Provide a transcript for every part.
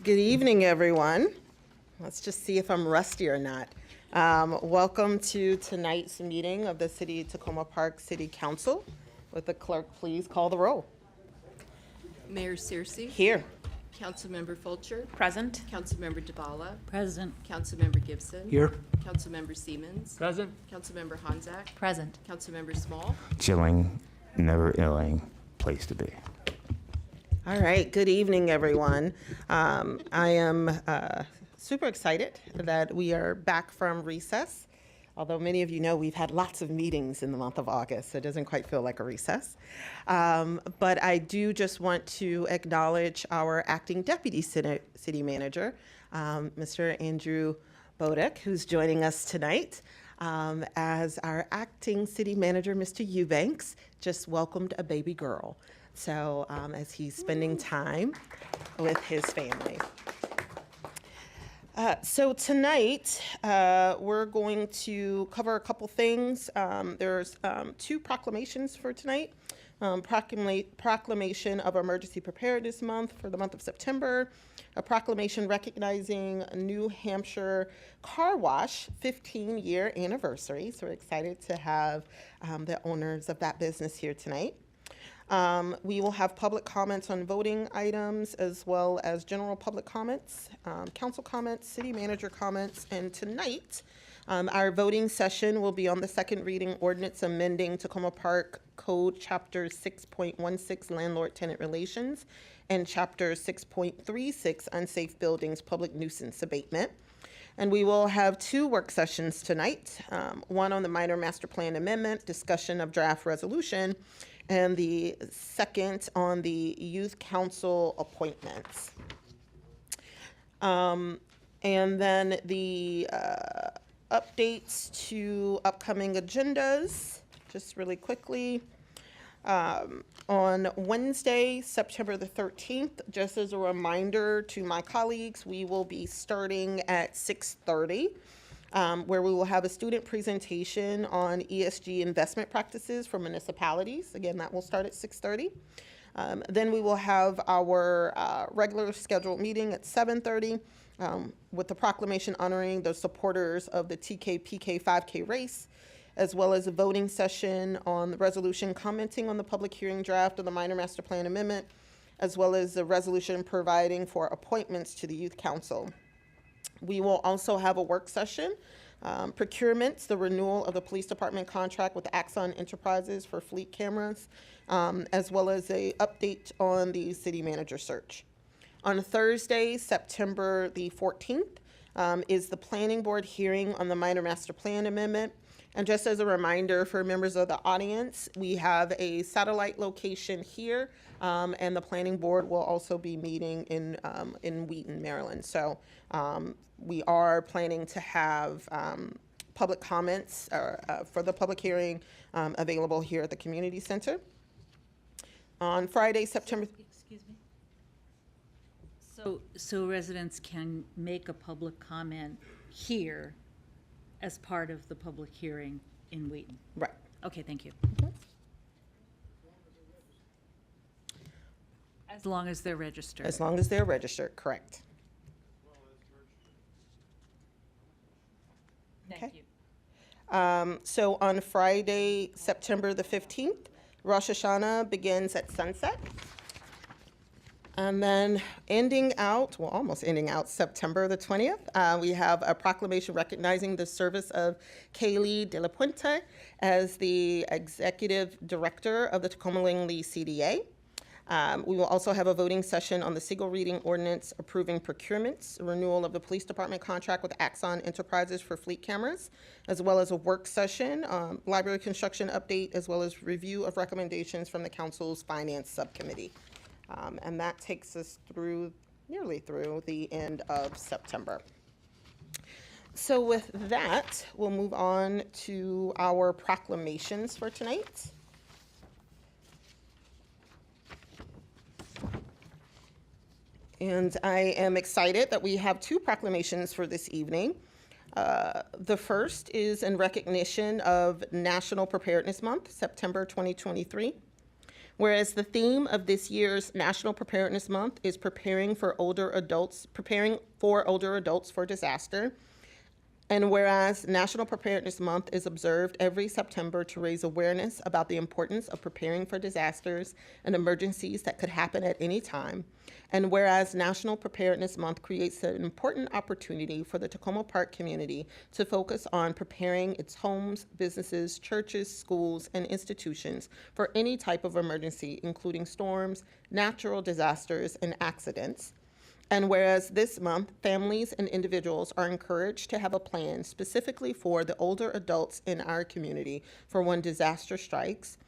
Good evening, everyone. Let's just see if I'm rusty or not. Welcome to tonight's meeting of the City Tacoma Park City Council. Would the clerk please call the roll? Mayor Searcy. Here. Councilmember Fulcher. Present. Councilmember DeBala. Present. Councilmember Gibson. Here. Councilmember Siemens. Present. Councilmember Honzak. Present. Councilmember Small. Chilling, never illing place to be. All right, good evening, everyone. I am super excited that we are back from recess. Although many of you know we've had lots of meetings in the month of August, so it doesn't quite feel like a recess. But I do just want to acknowledge our acting deputy city manager, Mr. Andrew Bodek, who's joining us tonight. As our acting city manager, Mr. Eubanks, just welcomed a baby girl. So as he's spending time with his family. So tonight, we're going to cover a couple things. There's two proclamations for tonight. Proclamation of Emergency Preparedness Month for the month of September, a proclamation recognizing New Hampshire Car Wash 15-year anniversary. So we're excited to have the owners of that business here tonight. We will have public comments on voting items as well as general public comments, council comments, city manager comments, and tonight our voting session will be on the second reading ordinance amending Tacoma Park Code Chapter 6.16 Landlord-Tenant Relations and Chapter 6.36 Unsafe Buildings Public Nuisance Abatement. And we will have two work sessions tonight, one on the minor master plan amendment, discussion of draft resolution, and the second on the youth council appointments. And then the updates to upcoming agendas, just really quickly. On Wednesday, September the 13th, just as a reminder to my colleagues, we will be starting at 6:30. Where we will have a student presentation on ESG investment practices for municipalities. Again, that will start at 6:30. Then we will have our regular scheduled meeting at 7:30 with the proclamation honoring the supporters of the TKPK 5K race, as well as a voting session on the resolution commenting on the public hearing draft of the minor master plan amendment, as well as the resolution providing for appointments to the youth council. We will also have a work session, procurements, the renewal of the police department contract with Axon Enterprises for fleet cameras, as well as a update on the city manager search. On Thursday, September the 14th, is the planning board hearing on the minor master plan amendment. And just as a reminder for members of the audience, we have a satellite location here, and the planning board will also be meeting in Wheaton, Maryland. So we are planning to have public comments for the public hearing available here at the community center. On Friday, September. Excuse me. So residents can make a public comment here as part of the public hearing in Wheaton? Right. Okay, thank you. As long as they're registered. As long as they're registered, correct. Thank Okay. you. So on Friday, September the 15th, Rosh Hashanah begins at sunset. And then almost ending out September the 20th, we have a proclamation recognizing the service of Kaylee De La Puente as the Executive Director of the Tacoma Langley CDA. We will also have a voting session on the single reading ordinance approving procurements, renewal of the police department contract with Axon Enterprises for fleet cameras, as well as a work session, library construction update, as well as review of recommendations from the council's finance subcommittee. And that takes us nearly through the end of September. So with that, we'll move on to our proclamations for tonight. And I am excited that we have two proclamations for this evening. The first is in recognition of National Preparedness Month, September 2023. Whereas the theme of this year's National Preparedness Month is preparing for older adults for disaster. And whereas National Preparedness Month is observed every September to raise awareness about the importance of preparing for disasters and emergencies that could happen at any time. And whereas National Preparedness Month creates an important opportunity for the Tacoma Park community to focus on preparing its homes, businesses, churches, schools, and institutions for any type of emergency, including storms, natural disasters, and accidents. And whereas this month, families and individuals are encouraged to have a plan specifically for the older adults in our community for when disaster strikes.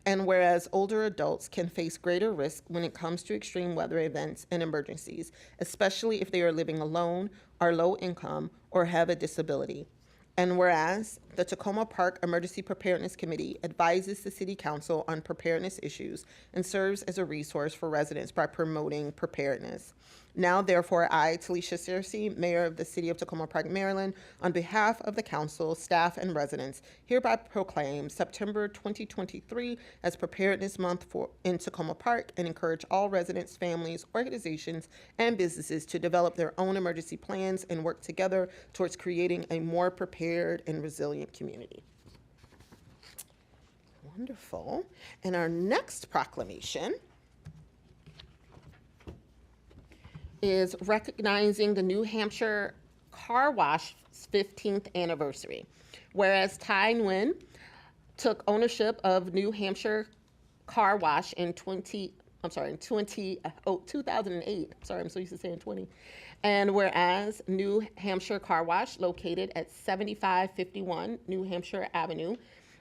And whereas older adults can face greater risk when it comes to extreme weather events and emergencies, especially if they are living alone, are low income, or have a disability. And whereas the Tacoma Park Emergency Preparedness Committee advises the City Council on preparedness issues and serves as a resource for residents by promoting preparedness. Now, therefore, I, Talisha Searcy, Mayor of the City of Tacoma Park, Maryland, on behalf of the Council, staff, and residents, hereby proclaim September 2023 as Preparedness Month in Tacoma Park and encourage all residents, families, organizations, and businesses to develop their own emergency plans and work together towards creating a more prepared and resilient community. Wonderful. And our next proclamation is recognizing the New Hampshire Car Wash's 15th anniversary. Whereas Ty Nguyen took ownership of New Hampshire Car Wash in 2008. Sorry, I'm so used to saying 20. And whereas New Hampshire Car Wash, located at 7551 New Hampshire Avenue,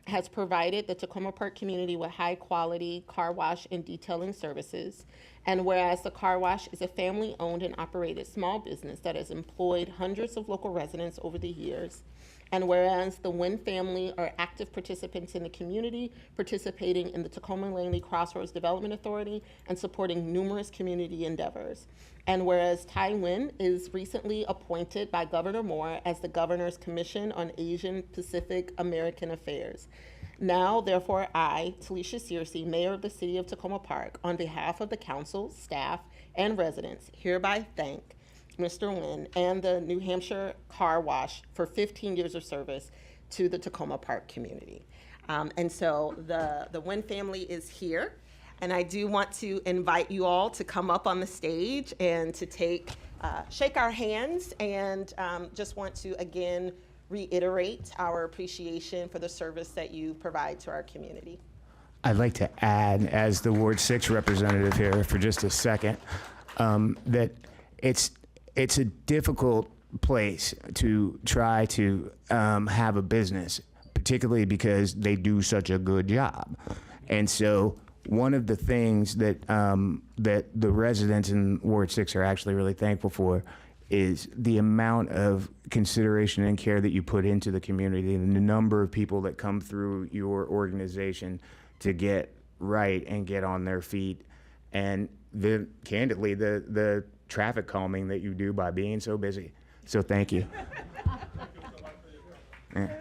has provided the Tacoma Park community with high-quality car wash and detailing services. And whereas the car wash is a family-owned and operated small business that has employed hundreds of local residents over the years. And whereas the Nguyen family are active participants in the community, participating in the Tacoma Langley Crossroads Development Authority and supporting numerous community endeavors. And whereas Ty Nguyen is recently appointed by Governor Moore as the Governor's Commission on Asian Pacific American Affairs. Now, therefore, I, Talisha Searcy, Mayor of the City of Tacoma Park, on behalf of the Council, staff, and residents, hereby thank Mr. Nguyen and the New Hampshire Car Wash for 15 years of service to the Tacoma Park community. And so the Nguyen family is here, and I do want to invite you all to come up on the stage and to shake our hands, and just want to again reiterate our appreciation for the service that you provide to our community. I'd like to add, as the Ward 6 representative here for just a second, that it's a difficult place to try to have a business, particularly because they do such a good job. And so one of the things that that the residents in Ward 6 are actually really thankful for is the amount of consideration and care that you put into the community, and the number of people that come through your organization to get right and get on their feet, and candidly the traffic calming that you do by being so busy. So thank you. Yeah.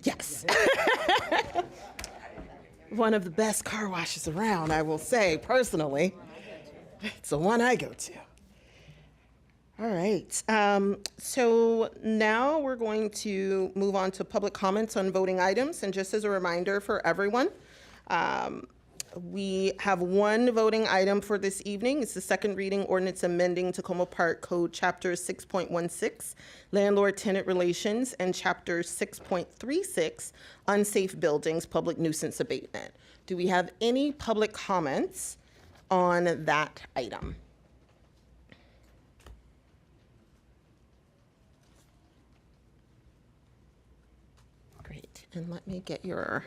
Yes. One of the best car washes around, I will say, personally. It's the one I go to. All right. So now we're going to move on to public comments on voting items. And just as a reminder for everyone, we have one voting item for this evening. It's the second reading ordinance amending Tacoma Park Code Chapter 6.16, Landlord-Tenant Relations, and Chapter 6.36, Unsafe Buildings, Public Nuisance Abatement. Do we have any public comments on that item? Great. And let me get your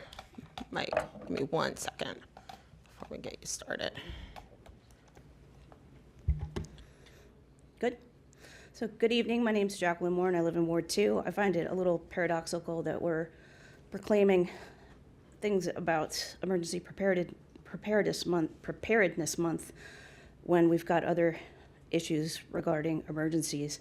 mic. Give me 1 second before we get you started. Good. So good evening. My name's Jacqueline Moore, and I live in Ward 2. I find it a little paradoxical that we're proclaiming things about emergency preparedness month when we've got other issues regarding emergencies.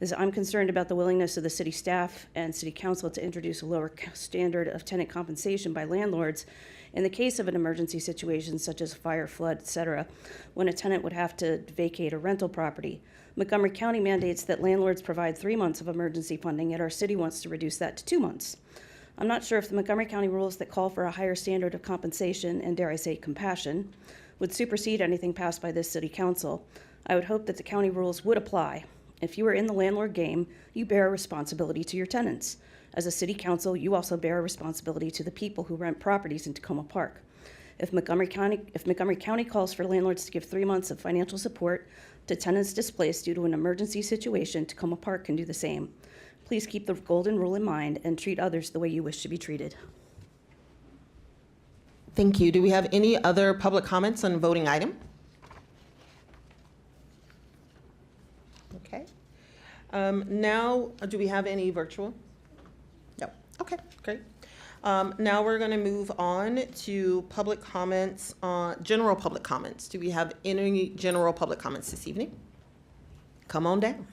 As I'm concerned about the willingness of the city staff and city council to introduce a lower standard of tenant compensation by landlords in the case of an emergency situation such as fire, flood, etc., when a tenant would have to vacate a rental property. Montgomery County mandates that landlords provide 3 months of emergency funding, yet our city wants to reduce that to 2 months. I'm not sure if the Montgomery County rules that call for a higher standard of compensation and, dare I say, compassion, would supersede anything passed by this city council. I would hope that the county rules would apply. If you are in the landlord game, you bear a responsibility to your tenants. As a city council, you also bear a responsibility to the people who rent properties in Tacoma Park. If Montgomery County calls for landlords to give 3 months of financial support to tenants displaced due to an emergency situation, Tacoma Park can do the same. Please keep the golden rule in mind and treat others the way you wish to be treated. Thank you. Do we have any other public comments on the voting item? Okay. Now, do we have any virtual? No. Okay, great. Now we're going to move on to public comments, general public comments. Do we have any general public comments this evening? Come on down.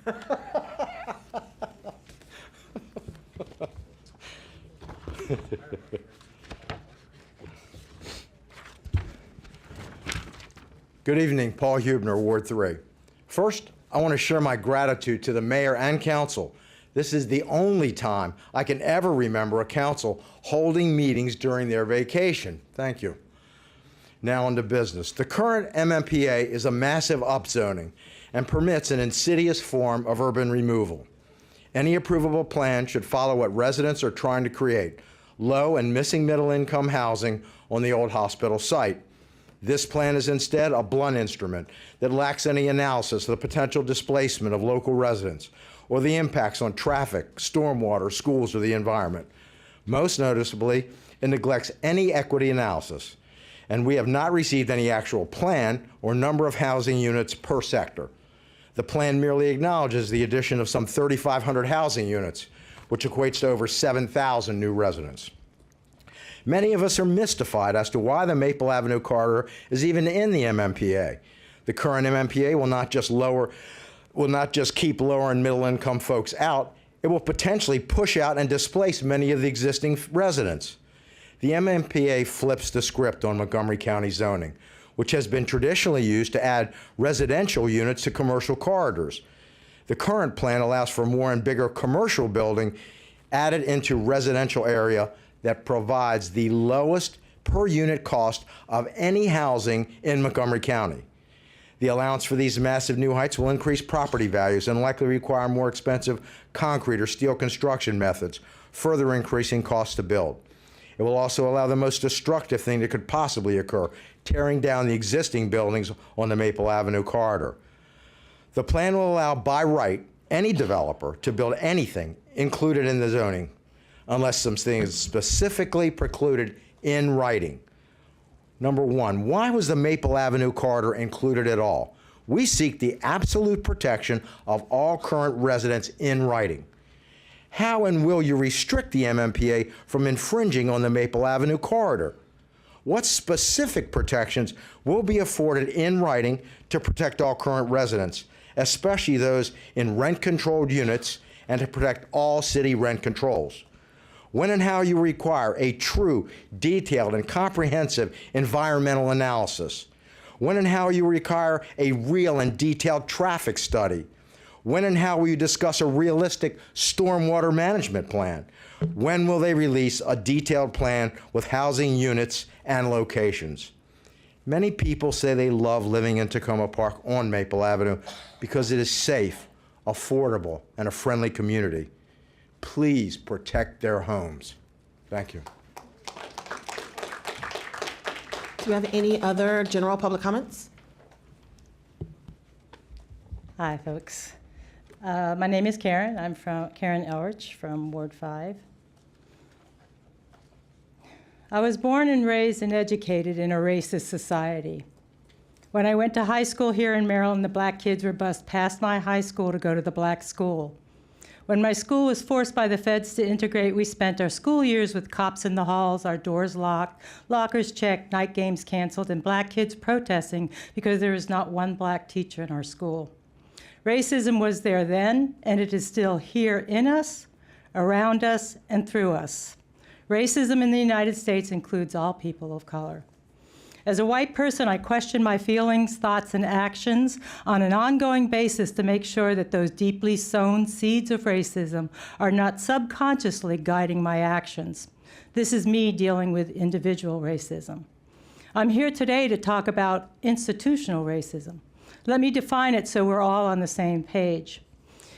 Good evening, Paul Hubner, Ward 3. First, I want to share my gratitude to the mayor and council. This is the only time I can ever remember a council holding meetings during their vacation. Thank you. Now on to business. The current MMPA is a massive upzoning and permits an insidious form of urban removal. Any approvable plan should follow what residents are trying to create: low and missing middle income housing on the old hospital site. This plan is instead a blunt instrument that lacks any analysis of the potential displacement of local residents or the impacts on traffic, stormwater, schools, or the environment. Most noticeably, it neglects any equity analysis, and we have not received any actual plan or number of housing units per sector. The plan merely acknowledges the addition of some 3,500 housing units, which equates to over 7,000 new residents. Many of us are mystified as to why the Maple Avenue corridor is even in the MMPA. The current MMPA will not just keep lower and middle income folks out, it will potentially push out and displace many of the existing residents. The MMPA flips the script on Montgomery County zoning, which has been traditionally used to add residential units to commercial corridors. The current plan allows for more and bigger commercial building added into residential area that provides the lowest per unit cost of any housing in Montgomery County. The allowance for these massive new heights will increase property values and likely require more expensive concrete or steel construction methods, further increasing costs to build. It will also allow the most destructive thing that could possibly occur: tearing down the existing buildings on the Maple Avenue corridor. The plan will allow by right any developer to build anything included in the zoning, unless something is specifically precluded in writing. Number one, why was the Maple Avenue corridor included at all? We seek the absolute protection of all current residents in writing. How and will you restrict the MMPA from infringing on the Maple Avenue corridor? What specific protections will be afforded in writing to protect all current residents, especially those in rent-controlled units, and to protect all city rent controls? When and how you require a true, detailed, and comprehensive environmental analysis. When and how you require a real and detailed traffic study. When and how will you discuss a realistic stormwater management plan? When will they release a detailed plan with housing units and locations? Many people say they love living in Tacoma Park on Maple Avenue because it is safe, affordable, and a friendly community. Please protect their homes. Thank you. Do we have any other general public comments? Hi, folks. My name is Karen. I'm from Karen Elrich from Ward 5. I was born and raised and educated in a racist society. When I went to high school here in Maryland, the black kids were bused past my high school to go to the black school. When my school was forced by the feds to integrate, we spent our school years with cops in the halls, our doors locked, lockers checked, night games canceled, and black kids protesting because there was not one black teacher in our school. Racism was there then, and it is still here in us, around us, and through us. Racism in the United States includes all people of color. As a white person, I question my feelings, thoughts, and actions on an ongoing basis to make sure that those deeply sown seeds of racism are not subconsciously guiding my actions. This is me dealing with individual racism. I'm here today to talk about institutional racism. Let me define it so we're all on the same page.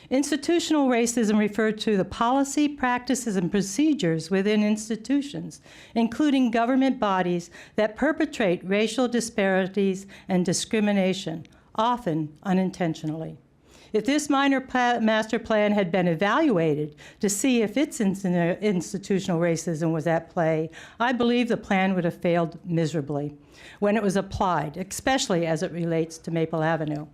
Institutional racism referred to the policy, practices, and procedures within institutions, including government bodies that perpetrate racial disparities and discrimination, often unintentionally. If this minor master plan had been evaluated to see if its institutional racism was at play, I believe the plan would have failed miserably when it was applied, especially as it relates to Maple Avenue.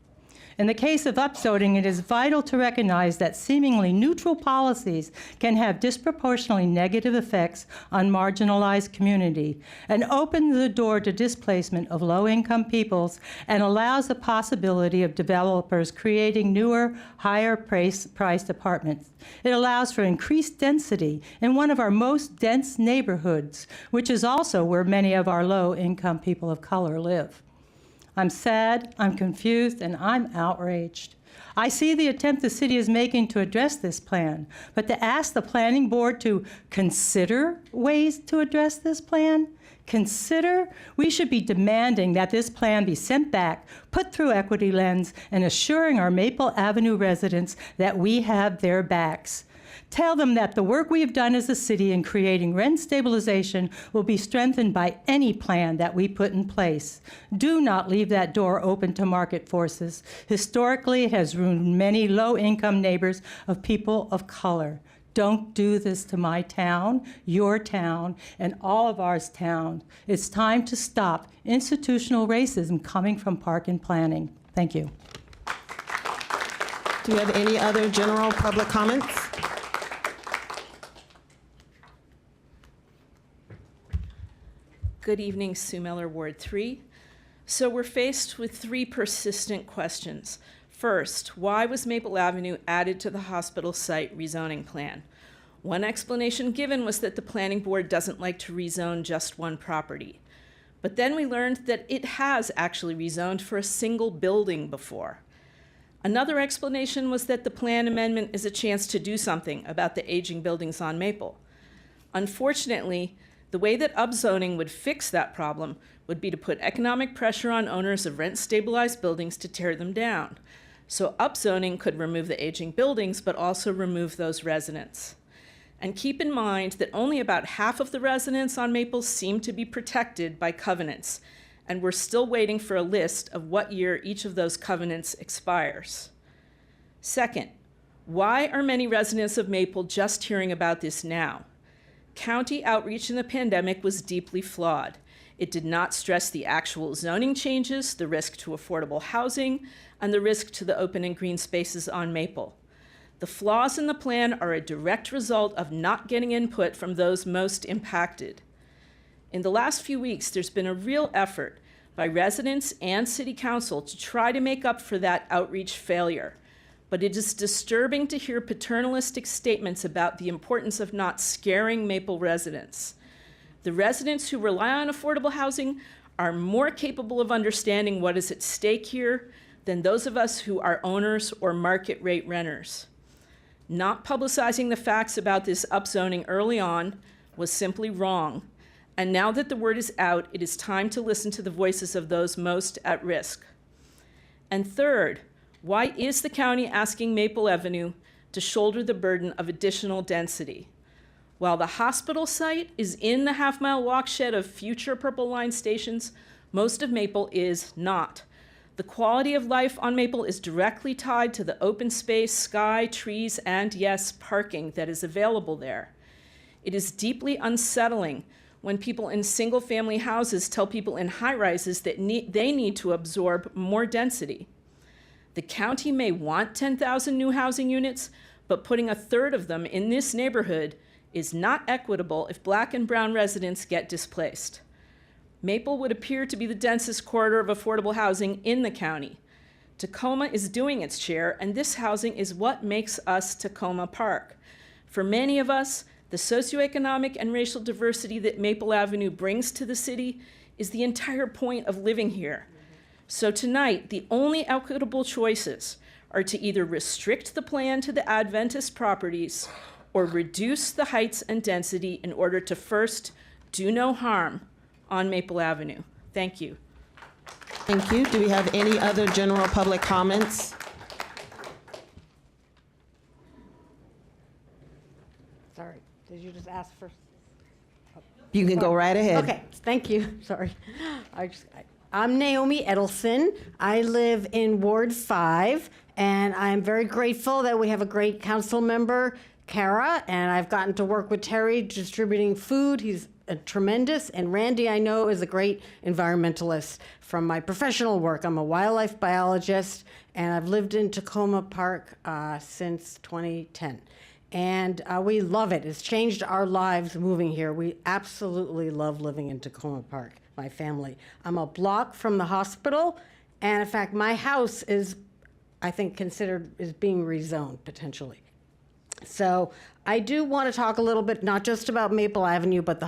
In the case of upzoning, it is vital to recognize that seemingly neutral policies can have disproportionately negative effects on marginalized community and open the door to displacement of low-income peoples and allows the possibility of developers creating newer, higher-priced apartments. It allows for increased density in one of our most dense neighborhoods, which is also where many of our low-income people of color live. I'm sad, I'm confused, and I'm outraged. I see the attempt the city is making to address this plan, but to ask the planning board to consider ways to address this plan, we should be demanding that this plan be sent back, put through equity lens, and assuring our Maple Avenue residents that we have their backs. Tell them that the work we have done as a city in creating rent stabilization will be strengthened by any plan that we put in place. Do not leave that door open to market forces. Historically, it has ruined many low-income neighbors of people of color. Don't do this to my town, your town, and all of ours town. It's time to stop institutional racism coming from park and planning. Thank you. Do we have any other general public comments? Good evening, Sue Miller, Ward 3. So we're faced with three persistent questions. First, why was Maple Avenue added to the hospital site rezoning plan? One explanation given was that the planning board doesn't like to rezone just one property. But then we learned that it has actually rezoned for a single building before. Another explanation was that the plan amendment is a chance to do something about the aging buildings on Maple. Unfortunately, the way that upzoning would fix that problem would be to put economic pressure on owners of rent-stabilized buildings to tear them down. So upzoning could remove the aging buildings, but also remove those residents. And keep in mind that only about half of the residents on Maple seem to be protected by covenants, and we're still waiting for a list of what year each of those covenants expires. Second, why are many residents of Maple just hearing about this now? County outreach in the pandemic was deeply flawed. It did not stress the actual zoning changes, the risk to affordable housing, and the risk to the open and green spaces on Maple. The flaws in the plan are a direct result of not getting input from those most impacted. In the last few weeks, there's been a real effort by residents and city council to try to make up for that outreach failure. but it is disturbing to hear paternalistic statements about the importance of not scaring Maple residents. The residents who rely on affordable housing are more capable of understanding what is at stake here than those of us who are owners or market rate renters. Not publicizing the facts about this upzoning early on was simply wrong. And now that the word is out, it is time to listen to the voices of those most at risk. And third, why is the county asking Maple Avenue to shoulder the burden of additional density? While the hospital site is in the half-mile watershed of future Purple Line stations, most of Maple is not. The quality of life on Maple is directly tied to the open space, sky, trees, and yes, parking that is available there. It is deeply unsettling when people in single-family houses tell people in high-rises that they need to absorb more density. The county may want 10,000 new housing units, but putting a third of them in this neighborhood is not equitable if Black and brown residents get displaced. Maple would appear to be the densest corridor of affordable housing in the county. Tacoma is doing its share, and this housing is what makes us Tacoma Park. For many of us, the socioeconomic and racial diversity that Maple Avenue brings to the city is the entire point of living here. So tonight, the only equitable choices are to either restrict the plan to the Adventist properties or reduce the heights and density in order to first do no harm on Maple Avenue. Thank you. Thank you. Do we have any other general public comments? Sorry, did you just ask for? You can go right ahead. Okay, thank you, sorry. I'm Naomi Edelson. I live in Ward 5, and I'm very grateful that we have a great council member, Kara, and I've gotten to work with Terry distributing food. He's tremendous, and Randy, I know, is a great environmentalist from my professional work. I'm a wildlife biologist, and I've lived in Tacoma Park since 2010. And we love it. It's changed our lives moving here. We absolutely love living in Tacoma Park, my family. I'm a block from the hospital, and in fact, my house is, I think, considered is being rezoned potentially. So I do want to talk a little bit, not just about Maple Avenue, but the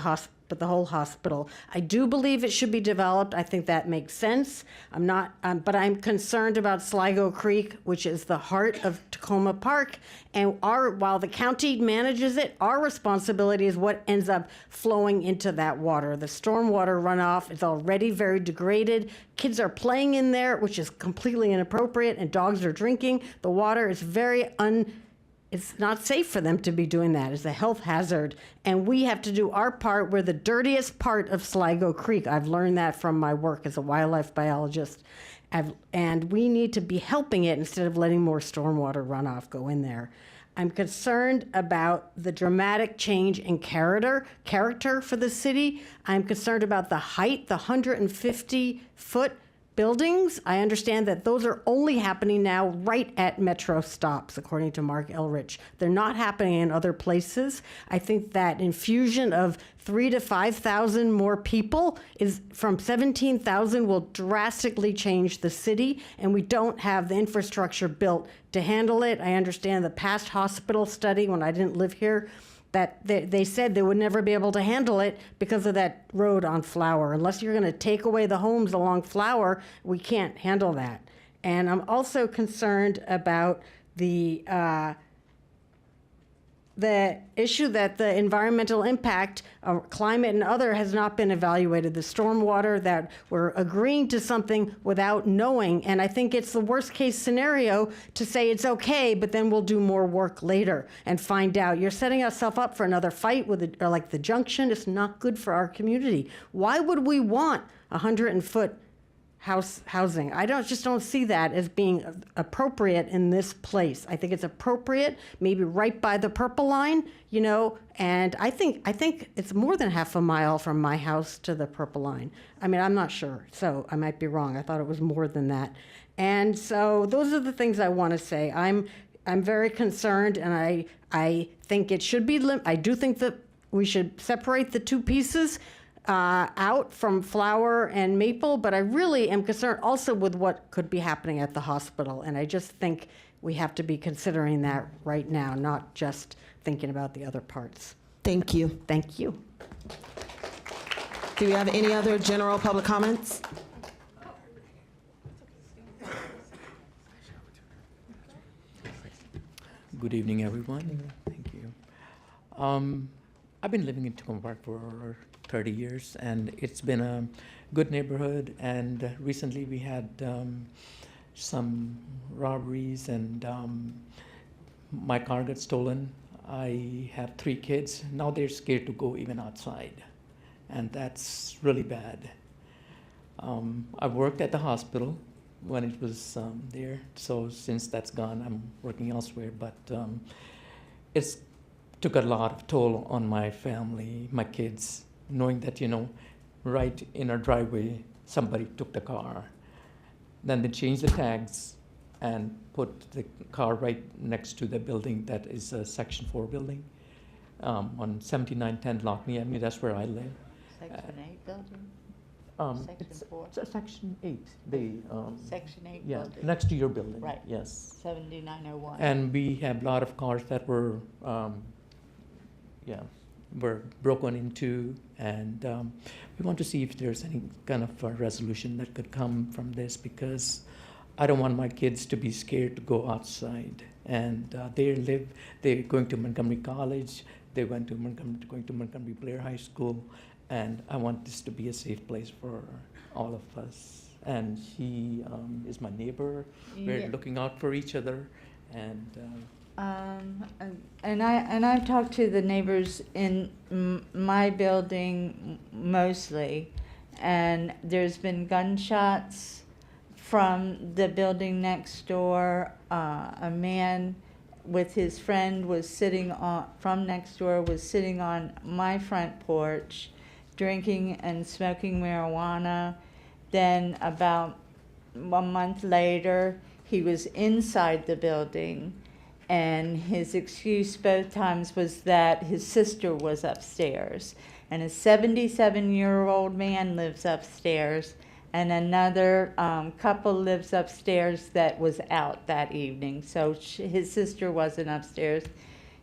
whole hospital. I do believe it should be developed. I think that makes sense. I'm not, but I'm concerned about Sligo Creek, which is the heart of Tacoma Park. And while the county manages it, our responsibility is what ends up flowing into that water. The stormwater runoff is already very degraded. Kids are playing in there, which is completely inappropriate, and dogs are drinking. The water is very it's not safe for them to be doing that. It's a health hazard. And we have to do our part. We're the dirtiest part of Sligo Creek. I've learned that from my work as a wildlife biologist. And we need to be helping it instead of letting more stormwater runoff go in there. I'm concerned about the dramatic change in character for the city. I'm concerned about the height, the 150-foot buildings. I understand that those are only happening now right at metro stops, according to Mark Elrich. They're not happening in other places. I think that infusion of 3,000 to 5,000 more people from 17,000 will drastically change the city, and we don't have the infrastructure built to handle it. I understand the past hospital study, when I didn't live here, that they said they would never be able to handle it because of that road on Flower. Unless you're going to take away the homes along Flower, we can't handle that. And I'm also concerned about the issue that the environmental impact, climate and other, has not been evaluated. The stormwater, that we're agreeing to something without knowing. And I think it's the worst case scenario to say it's okay, but then we'll do more work later and find out. You're setting yourself up for another fight with like the junction. It's not good for our community. Why would we want 100-foot housing? I just don't see that as being appropriate in this place. I think it's appropriate, maybe right by the Purple Line, and I think it's more than half a mile from my house to the Purple Line. I mean, I'm not sure, so I might be wrong. I thought it was more than that. And so those are the things I want to say. I'm very concerned, and I think it should be I do think that we should separate the two pieces. out from Flower and Maple, but I really am concerned also with what could be happening at the hospital. And I just think we have to be considering that right now, not just thinking about the other parts. Thank you. Thank you. Do we have any other general public comments? Good evening, everyone. Thank you. I've been living in Tacoma Park for 30 years, and it's been a good neighborhood. And recently we had some robberies, and my car got stolen. I have 3 kids. Now they're scared to go even outside, and that's really bad. I worked at the hospital when it was there. So since that's gone, I'm working elsewhere. But it's took a lot of toll on my family, my kids, knowing that, right in our driveway, somebody took the car. Then they changed the tags and put the car right next to the building that is a Section 4 building on 7910 Lockney Avenue. That's where I live. Section 8 building? Section It's 4? it's a Section 8. They, Section 8 yeah, building. next to your building. Right. Yes. 7901. And we have a lot of cars that were, were broken into, and we want to see if there's any kind of a resolution that could come from this, because I don't want my kids to be scared to go outside. And they're going to Montgomery College, going to Montgomery Blair High School, and I want this to be a safe place for all of us. And he is my neighbor. We're Yeah. looking out for each other, and And I've talked to the neighbors in my building mostly, and there's been gunshots from the building next door. A man with his friend was sitting from next door was sitting on my front porch, drinking and smoking marijuana. Then about a month later, he was inside the building, and his excuse both times was that his sister was upstairs. And a 77-year-old man lives upstairs, and another couple lives upstairs that was out that evening. So his sister wasn't upstairs.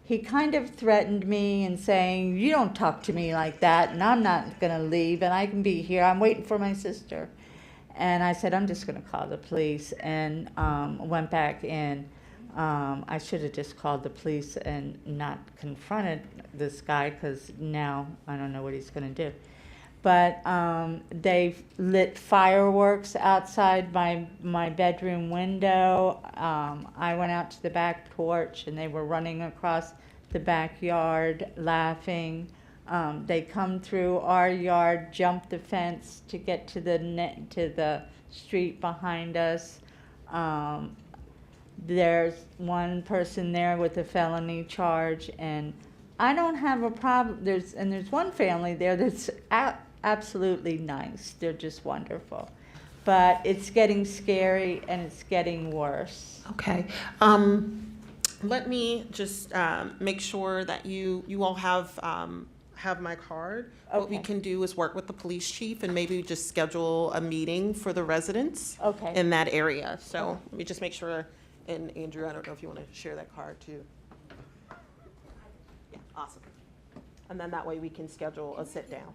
He kind of threatened me and saying, "You don't talk to me like that, and I'm not going to leave, and I can be here. I'm waiting for my sister." And I said, "I'm just going to call the police," and went back in. I should have just called the police and not confronted this guy, because now I don't know what he's going to do. But they lit fireworks outside my bedroom window. I went out to the back porch, and they were running across the backyard laughing. They come through our yard, jump the fence to get to the street behind us. There's one person there with a felony charge, and I don't have a problem. There's one family there that's absolutely nice. They're just wonderful. But it's getting scary, and it's getting worse. Okay. Let me just make sure that you all have my card. What we Okay. can do is work with the police chief and maybe just schedule a meeting for the residents Okay. in that area. So let me just make sure, and Andrew, I don't know if you want to share that card too. Yeah, awesome. And then that way we can schedule a sit down.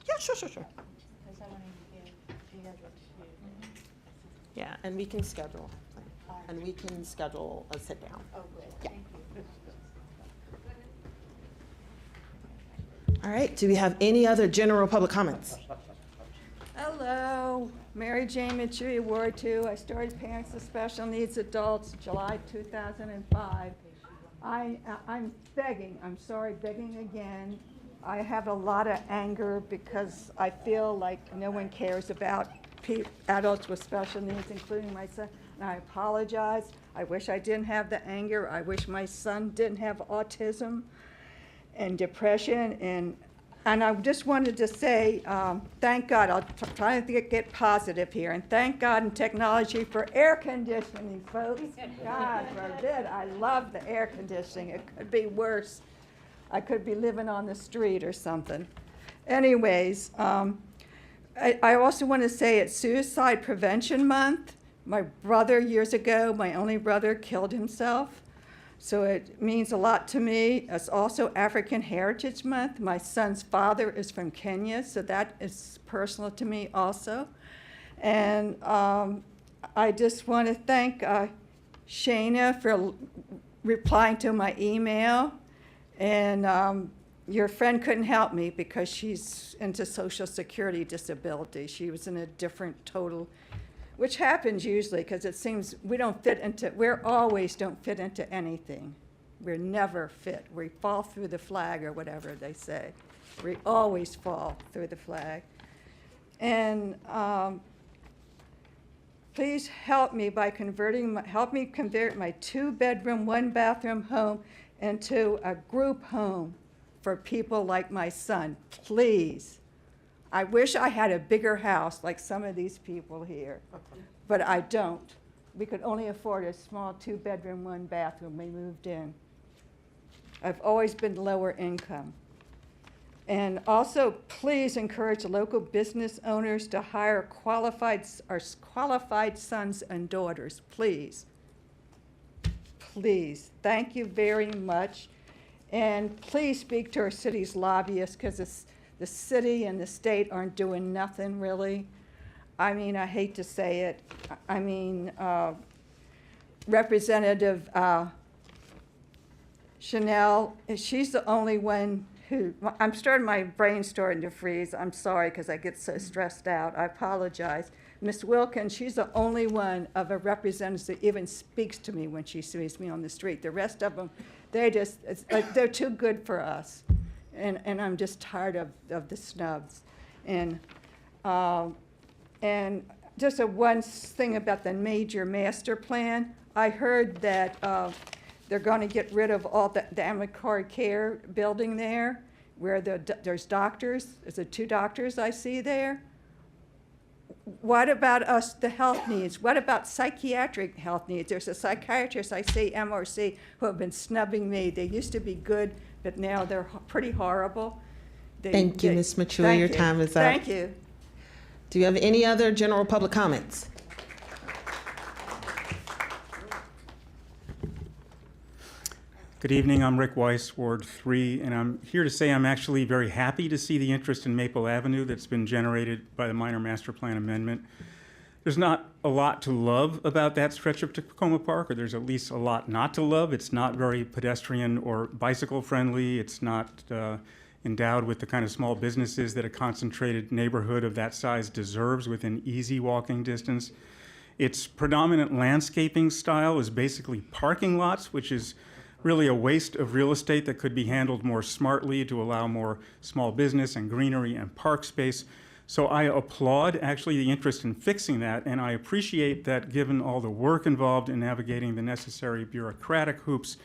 Yeah, sure. Yeah, and we can schedule a sit down. Oh, good. Yeah. Thank you. All right, do we have any other general public comments? Hello, Mary Jane Mitchell, Ward 2. I started Parents with Special Needs Adults July 2005. I'm begging, begging again. I have a lot of anger because I feel like no one cares about adults with special needs, including my son. And I apologize. I wish I didn't have the anger. I wish my son didn't have autism and depression, and I just wanted to say, thank God, I'll try to get positive here, and thank God and technology for air conditioning, folks. God forbid, I love the air conditioning. It could be worse. I could be living on the street or something. Anyways, I also want to say it's Suicide Prevention Month. My brother, years ago, my only brother, killed himself. So it means a lot to me. It's also African Heritage Month. My son's father is from Kenya, so that is personal to me also. And I just want to thank Shana for replying to my email. And your friend couldn't help me because she's into Social Security disability. She was in a different total, which happens usually because it seems we always don't fit into anything. We're never fit. We fall through the flag or whatever they say. We always fall through the flag. And please help me by help me convert my 2-bedroom, 1-bathroom home into a group home for people like my son, please. I wish I had a bigger house like some of these people here, but I don't. We could only afford a small 2-bedroom, 1-bathroom when we moved in. I've always been lower income. And also, please encourage local business owners to hire qualified sons and daughters, please. Please, thank you very much. And please speak to our city's lobbyists, because the city and the state aren't doing nothing really. I mean, I hate to say it. I mean, Representative Chanel, she's the only one who, my brain's starting to freeze. I'm sorry, because I get so stressed out. I apologize. Miss Wilkins, she's the only one of a representative that even speaks to me when she sees me on the street. The rest of them, they're too good for us. And I'm just tired of the snubs. And just one thing about the major master plan, I heard that they're going to get rid of all the Amicare Care building there, where there's doctors. There's the 2 doctors I see there. What about us, the health needs? What about psychiatric health needs? There's a psychiatrist I see, MRC, who have been snubbing me. They used to be good, but now they're pretty horrible. Thank you, Ms. Mature. Your time is up. Thank you. Do you have any other general public comments? Good evening, I'm Rick Weiss, Ward 3, and I'm here to say I'm actually very happy to see the interest in Maple Avenue that's been generated by the minor master plan amendment. There's not a lot to love about that stretch of Tacoma Park, or there's at least a lot not to love. It's not very pedestrian or bicycle friendly. It's not endowed with the kind of small businesses that a concentrated neighborhood of that size deserves within easy walking distance. Its predominant landscaping style is basically parking lots, which is really a waste of real estate that could be handled more smartly to allow more small business and greenery and park space. So I applaud actually the interest in fixing that, and I appreciate that given all the work involved in navigating the necessary bureaucratic hoops,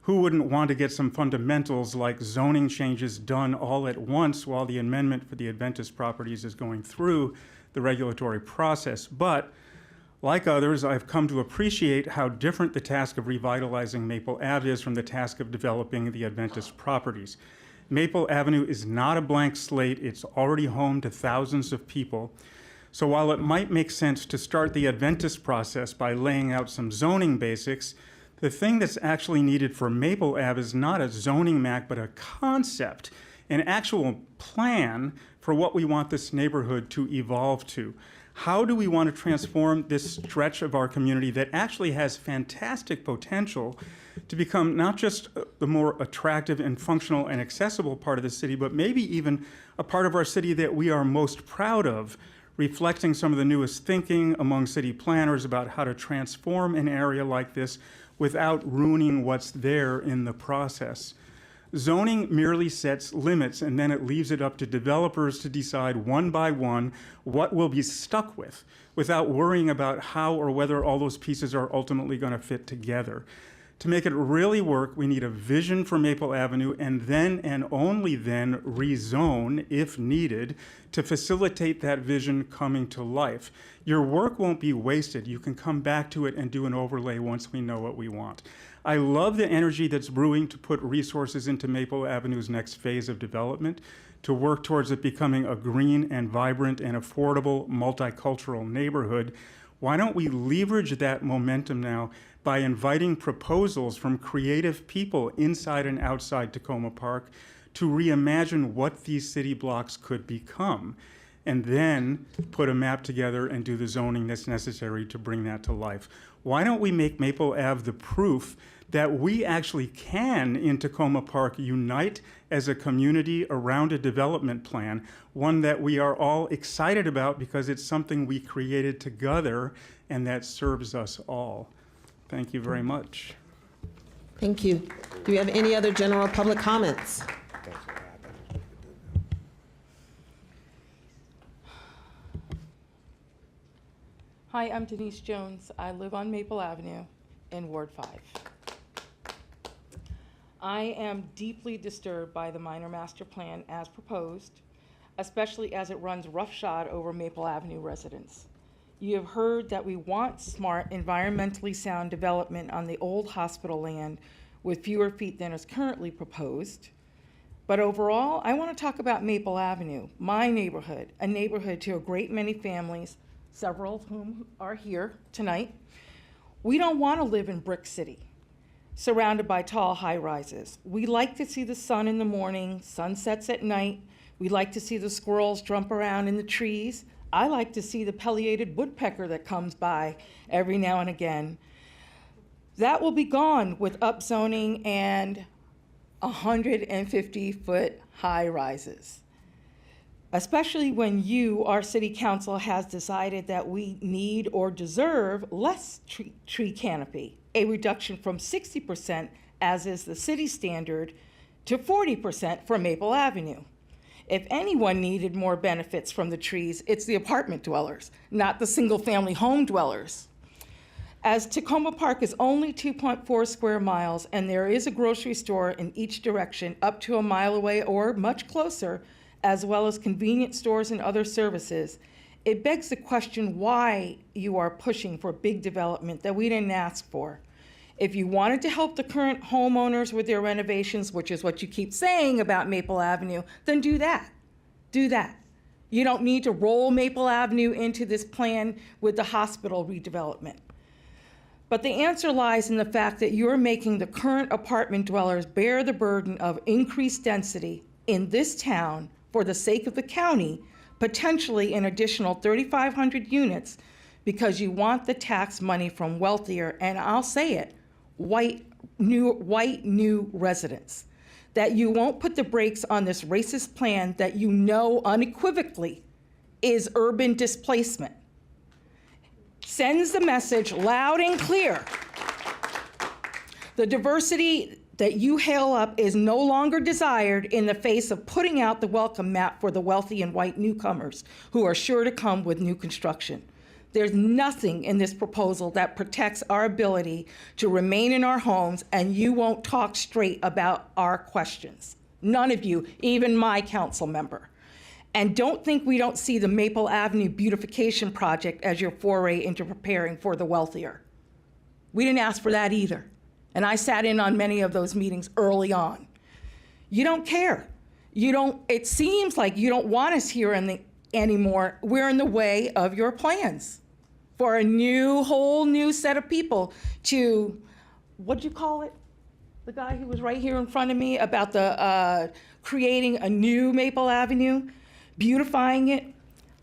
who wouldn't want to get some fundamentals like zoning changes done all at once while the amendment for the Adventist properties is going through the regulatory process. But like others, I've come to appreciate how different the task of revitalizing Maple Ave is from the task of developing the Adventist properties. Maple Avenue is not a blank slate. It's already home to thousands of people. So while it might make sense to start the Adventist process by laying out some zoning basics, the thing that's actually needed for Maple Ave is not a zoning map, but a concept, an actual plan for what we want this neighborhood to evolve to. How do we want to transform this stretch of our community that actually has fantastic potential to become not just the more attractive and functional and accessible part of the city, but maybe even a part of our city that we are most proud of, reflecting some of the newest thinking among city planners about how to transform an area like this without ruining what's there in the process. Zoning merely sets limits, and then it leaves it up to developers to decide one by one what we'll be stuck with, without worrying about how or whether all those pieces are ultimately going to fit together. To make it really work, we need a vision for Maple Avenue and then and only then rezone, if needed, to facilitate that vision coming to life. Your work won't be wasted. You can come back to it and do an overlay once we know what we want. I love the energy that's brewing to put resources into Maple Avenue's next phase of development, to work towards it becoming a green and vibrant and affordable multicultural neighborhood. Why don't we leverage that momentum now by inviting proposals from creative people inside and outside Tacoma Park to reimagine what these city blocks could become, and then put a map together and do the zoning that's necessary to bring that to life. Why don't we make Maple Ave the proof that we actually can, in Tacoma Park, unite as a community around a development plan, one that we are all excited about because it's something we created together and that serves us all. Thank you very much. Thank you. Do we have any other general public comments? Hi, I'm Denise Jones. I live on Maple Avenue in Ward 5. I am deeply disturbed by the minor master plan as proposed, especially as it runs roughshod over Maple Avenue residents. You have heard that we want smart, environmentally sound development on the old hospital land with fewer feet than is currently proposed. But overall, I want to talk about Maple Avenue, my neighborhood, a neighborhood to a great many families, several of whom are here tonight. We don't want to live in Brick City, surrounded by tall high-rises. We like to see the sun in the morning, sunsets at night. We like to see the squirrels jump around in the trees. I like to see the pileated woodpecker that comes by every now and again. That will be gone with upzoning and 150-foot high-rises, especially when you, our city council, has decided that we need or deserve less tree canopy, a reduction from 60%, as is the city standard, to 40% for Maple Avenue. If anyone needed more benefits from the trees, it's the apartment dwellers, not the single-family home dwellers. As Tacoma Park is only 2.4 square miles and there is a grocery store in each direction up to a mile away or much closer, as well as convenience stores and other services, it begs the question why you are pushing for big development that we didn't ask for. If you wanted to help the current homeowners with their renovations, which is what you keep saying about Maple Avenue, then do that. Do that. You don't need to roll Maple Avenue into this plan with the hospital redevelopment. But the answer lies in the fact that you're making the current apartment dwellers bear the burden of increased density in this town for the sake of the county, potentially an additional 3,500 units, because you want the tax money from wealthier, and I'll say it, white new residents. That you won't put the brakes on this racist plan that you know unequivocally is urban displacement. Sends the message loud and clear. The diversity that you hail up is no longer desired in the face of putting out the welcome mat for the wealthy and white newcomers who are sure to come with new construction. There's nothing in this proposal that protects our ability to remain in our homes, and you won't talk straight about our questions. None of you, even my council member. And don't think we don't see the Maple Avenue beautification project as your foray into preparing for the wealthier. We didn't ask for that either. And I sat in on many of those meetings early on. You don't care. It seems like you don't want us here anymore. We're in the way of your plans for a whole new set of people to, what'd you call it? The guy who was right here in front of me about the creating a new Maple Avenue, beautifying it.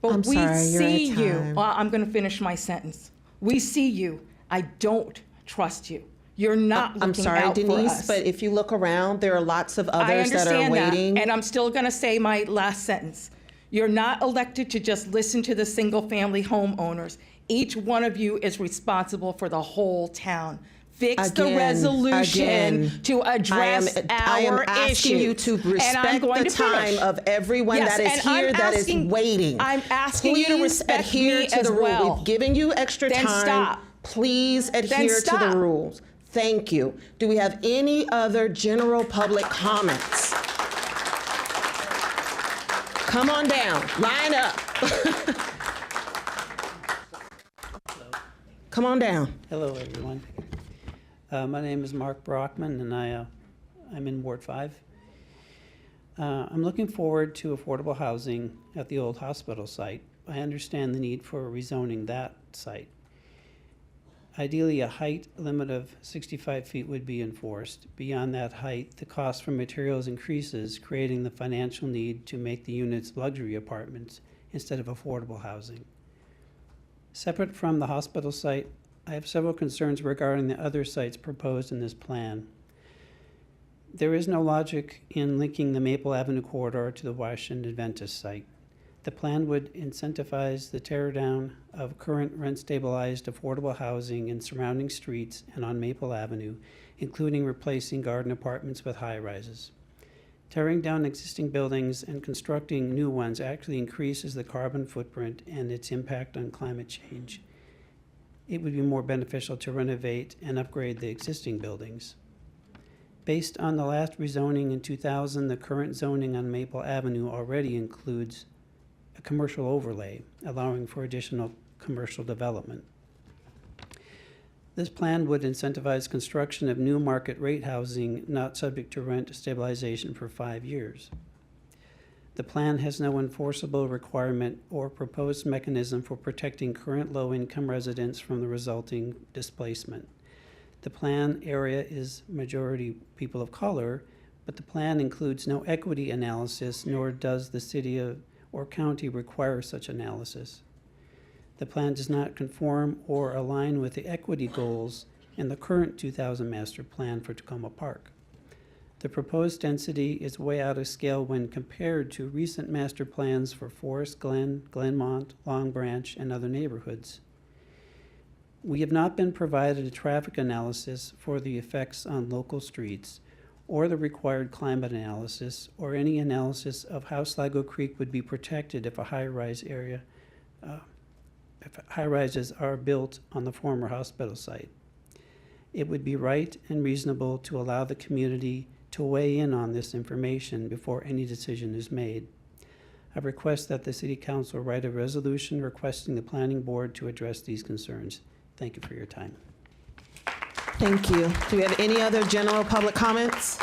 But I'm we sorry, you're out of see you. time. I'm going to finish my sentence. We see you. I don't trust you. You're not I'm looking sorry, out for Denise, us. but if you look around, there are lots of I others that are understand waiting. and I'm still going to say my last sentence. You're not elected to just listen to the single-family homeowners. Each one of you is responsible for the whole town. Fix the resolution to address I am our asking you to issues. And I'm respect going the to finish. time of everyone Yes, that is and here I'm that is asking- waiting. I'm asking you to Please respect adhere me to as the rule. well. We've given you extra Then time. stop. Please adhere to stop. the rules. Thank you. Do we have any other general public comments? Come on down, line up. Come on down. Hello, everyone. My name is Mark Brockman, and I'm in Ward 5. I'm looking forward to affordable housing at the old hospital site. I understand the need for rezoning that site. Ideally, a height limit of 65 feet would be enforced. Beyond that height, the cost for materials increases, creating the financial need to make the units luxury apartments instead of affordable housing. Separate from the hospital site, I have several concerns regarding the other sites proposed in this plan. There is no logic in linking the Maple Avenue corridor to the Washington Adventist site. The plan would incentivize the tear down of current rent-stabilized affordable housing in surrounding streets and on Maple Avenue, including replacing garden apartments with high-rises. Tearing down existing buildings and constructing new ones actually increases the carbon footprint and its impact on climate change. It would be more beneficial to renovate and upgrade the existing buildings. Based on the last rezoning in 2000, the current zoning on Maple Avenue already includes a commercial overlay, allowing for additional commercial development. This plan would incentivize construction of new market rate housing not subject to rent stabilization for 5 years. The plan has no enforceable requirement or proposed mechanism for protecting current low-income residents from the resulting displacement. The plan area is majority people of color, but the plan includes no equity analysis, nor does the city or county require such analysis. The plan does not conform or align with the equity goals in the current 2000 master plan for Tacoma Park. The proposed density is way out of scale when compared to recent master plans for Forest Glen, Glenmont, Long Branch, and other neighborhoods. We have not been provided a traffic analysis for the effects on local streets, or the required climate analysis, or any analysis of how Sligo Creek would be protected if a high-rise area, if high-rises are built on the former hospital site. It would be right and reasonable to allow the community to weigh in on this information before any decision is made. I request that the City Council write a resolution requesting the Planning Board to address these concerns. Thank you for your time. Thank you. Do we have any other general public comments?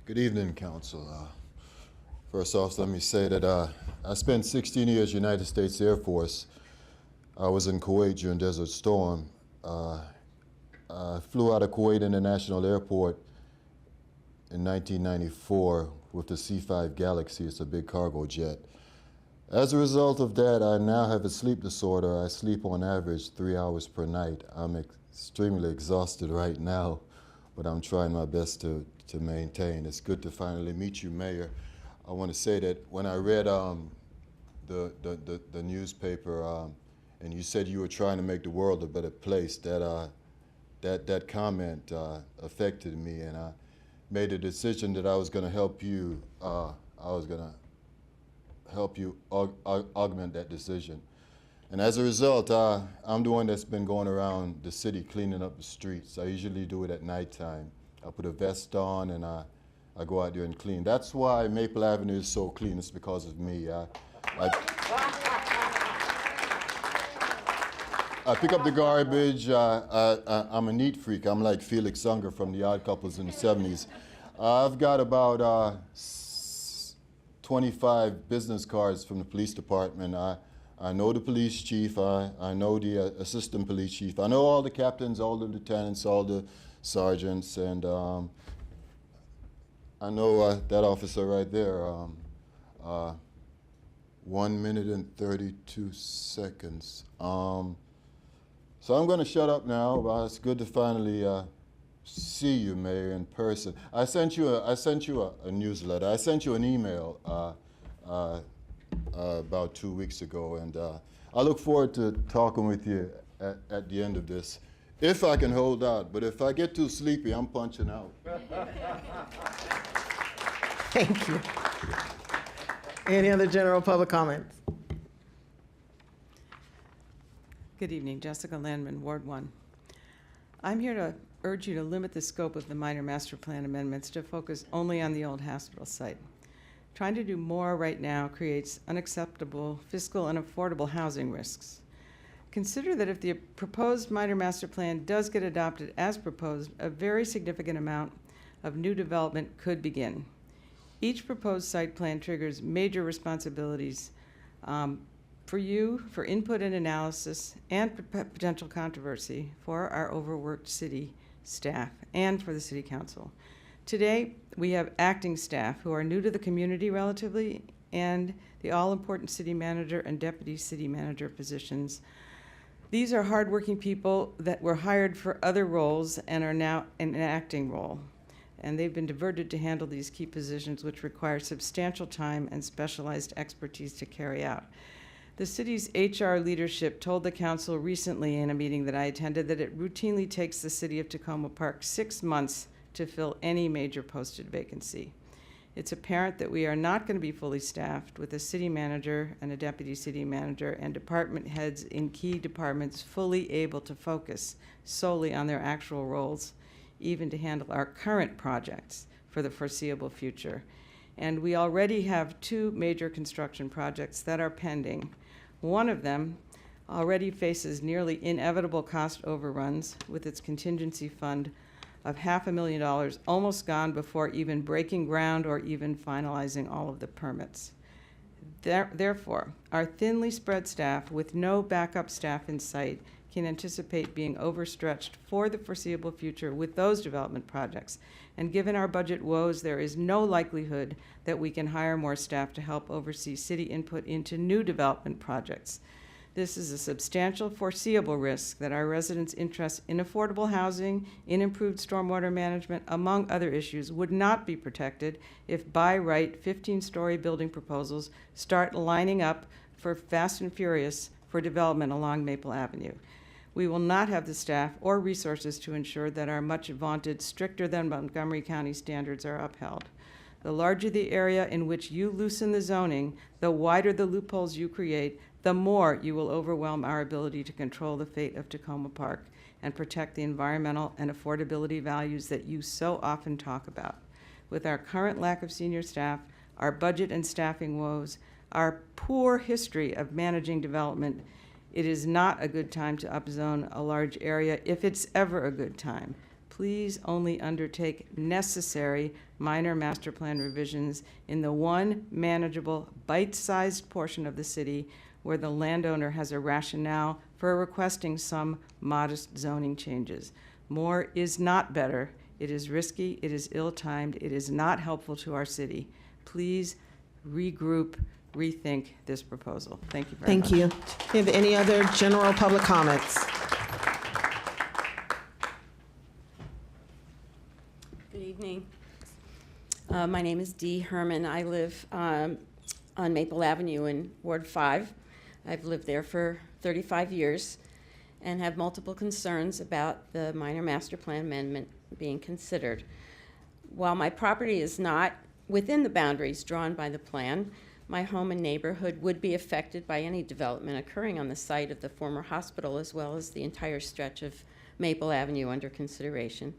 Good evening, Council. First off, let me say that I spent 16 years United States Air Force. I was in Kuwait during Desert Storm. I flew out of Kuwait International Airport in 1994 with the C-5 Galaxy. It's a big cargo jet. As a result of that, I now have a sleep disorder. I sleep on average 3 hours per night. I'm extremely exhausted right now, but I'm trying my best to maintain. It's good to finally meet you, Mayor. I want to say that when I read the newspaper and you said you were trying to make the world a better place, that comment affected me, and I made a decision that I was going to help you. I was going to help you augment that decision. And as a result, I'm the one that's been going around the city cleaning up the streets. I usually do it at nighttime. I put a vest on and I go out there and clean. That's why Maple Avenue is so clean. It's because of me. I pick up the garbage. I'm a neat freak. I'm like Felix Unger from The Odd Couples in the 70s. I've got about 25 business cards from the police department. I know the police chief. I know the assistant police chief. I know all the captains, all the lieutenants, all the sergeants, and I know that officer right there. 1 minute and 32 seconds. So I'm going to shut up now. It's good to finally see you, Mayor, in person. I sent you a newsletter. I sent you an email about 2 weeks ago, and I look forward to talking with you at the end of this, if I can hold out. But if I get too sleepy, I'm punching out. Thank you. Any other general public comments? Good evening, Jessica Landman, Ward 1. I'm here to urge you to limit the scope of the minor master plan amendments to focus only on the old hospital site. Trying to do more right now creates unacceptable fiscal and affordable housing risks. Consider that if the proposed minor master plan does get adopted as proposed, a very significant amount of new development could begin. Each proposed site plan triggers major responsibilities for you, for input and analysis, and potential controversy for our overworked city staff and for the city council. Today, we have acting staff who are new to the community relatively, and the all-important city manager and deputy city manager positions. These are hardworking people that were hired for other roles and are now in an acting role. And they've been diverted to handle these key positions, which require substantial time and specialized expertise to carry out. The city's HR leadership told the council recently in a meeting that I attended that it routinely takes the city of Tacoma Park 6 months to fill any major posted vacancy. It's apparent that we are not going to be fully staffed with a city manager and a deputy city manager and department heads in key departments fully able to focus solely on their actual roles, even to handle our current projects for the foreseeable future. And we already have 2 major construction projects that are pending. One of them already faces nearly inevitable cost overruns with its contingency fund of $500,000 almost gone before even breaking ground or even finalizing all of the permits. Therefore, our thinly spread staff with no backup staff in sight can anticipate being overstretched for the foreseeable future with those development projects. And given our budget woes, there is no likelihood that we can hire more staff to help oversee city input into new development projects. This is a substantial foreseeable risk that our residents' interest in affordable housing, in improved stormwater management, among other issues, would not be protected if by right 15-story building proposals start lining up for fast and furious for development along Maple Avenue. We will not have the staff or resources to ensure that our much vaunted stricter than Montgomery County standards are upheld. The larger the area in which you loosen the zoning, the wider the loopholes you create, the more you will overwhelm our ability to control the fate of Tacoma Park and protect the environmental and affordability values that you so often talk about. With our current lack of senior staff, our budget and staffing woes, our poor history of managing development, it is not a good time to upzone a large area, if it's ever a good time. Please only undertake necessary minor master plan revisions in the one manageable, bite-sized portion of the city where the landowner has a rationale for requesting some modest zoning changes. More is not better. It is risky, it is ill-timed, it is not helpful to our city. Please regroup, rethink this proposal. Thank you very much. Thank you. Do you have any other general public comments? Good evening. My name is Dee Herman. I live on Maple Avenue in Ward 5. I've lived there for 35 years and have multiple concerns about the minor master plan amendment being considered. While my property is not within the boundaries drawn by the plan, my home and neighborhood would be affected by any development occurring on the site of the former hospital as well as the entire stretch of Maple Avenue under consideration.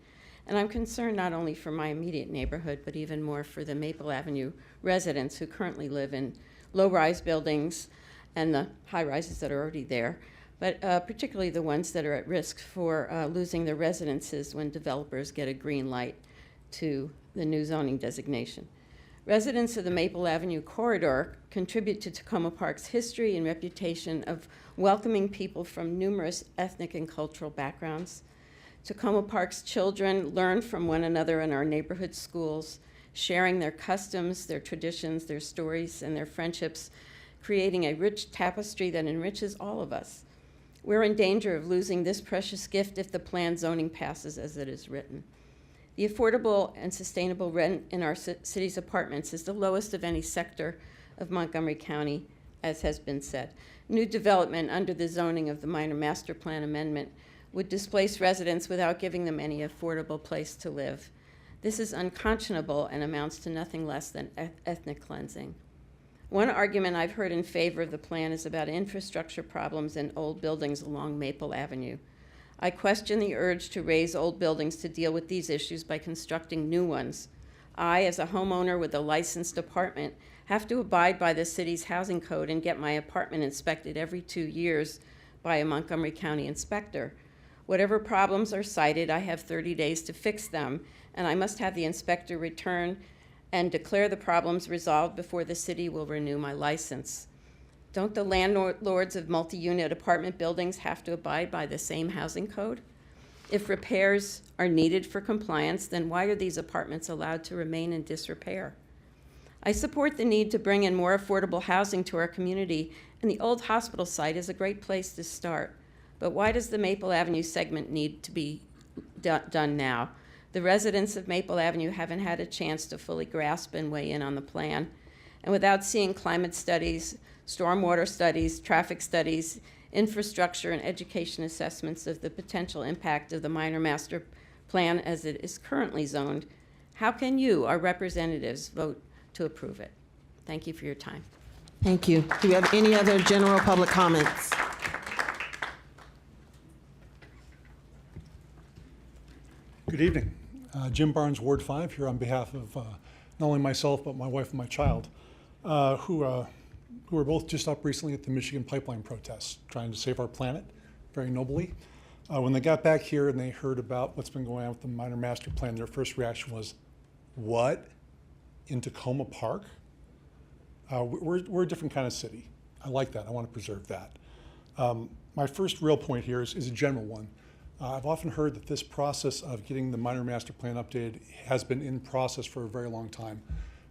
And I'm concerned not only for my immediate neighborhood, but even more for the Maple Avenue residents who currently live in low-rise buildings and the high-rises that are already there, but particularly the ones that are at risk for losing their residences when developers get a green light to the new zoning designation. Residents of the Maple Avenue corridor contribute to Tacoma Park's history and reputation of welcoming people from numerous ethnic and cultural backgrounds. Tacoma Park's children learn from one another in our neighborhood schools, sharing their customs, their traditions, their stories, and their friendships, creating a rich tapestry that enriches all of us. We're in danger of losing this precious gift if the planned zoning passes as it is written. The affordable and sustainable rent in our city's apartments is the lowest of any sector of Montgomery County, as has been said. New development under the zoning of the minor master plan amendment would displace residents without giving them any affordable place to live. This is unconscionable and amounts to nothing less than ethnic cleansing. One argument I've heard in favor of the plan is about infrastructure problems in old buildings along Maple Avenue. I question the urge to raise old buildings to deal with these issues by constructing new ones. I, as a homeowner with a licensed apartment, have to abide by the city's housing code and get my apartment inspected every 2 years by a Montgomery County inspector. Whatever problems are cited, I have 30 days to fix them, and I must have the inspector return and declare the problems resolved before the city will renew my license. Don't the landlords of multi-unit apartment buildings have to abide by the same housing code? If repairs are needed for compliance, then why are these apartments allowed to remain in disrepair? I support the need to bring in more affordable housing to our community, and the old hospital site is a great place to start. But why does the Maple Avenue segment need to be done now? The residents of Maple Avenue haven't had a chance to fully grasp and weigh in on the plan. And without seeing climate studies, stormwater studies, traffic studies, infrastructure and education assessments of the potential impact of the minor master plan as it is currently zoned, how can you, our representatives, vote to approve it? Thank you for your time. Thank you. Do we have any other general public comments? Good evening. Jim Barnes, Ward 5, here on behalf of not only myself, but my wife and my child, who were both just up recently at the Michigan pipeline protests, trying to save our planet very nobly. When they got back here and they heard about what's been going on with the minor master plan, their first reaction was, what? In Tacoma Park? We're a different kind of city. I like that. I want to preserve that. My first real point here is a general one. I've often heard that this process of getting the minor master plan updated has been in process for a very long time.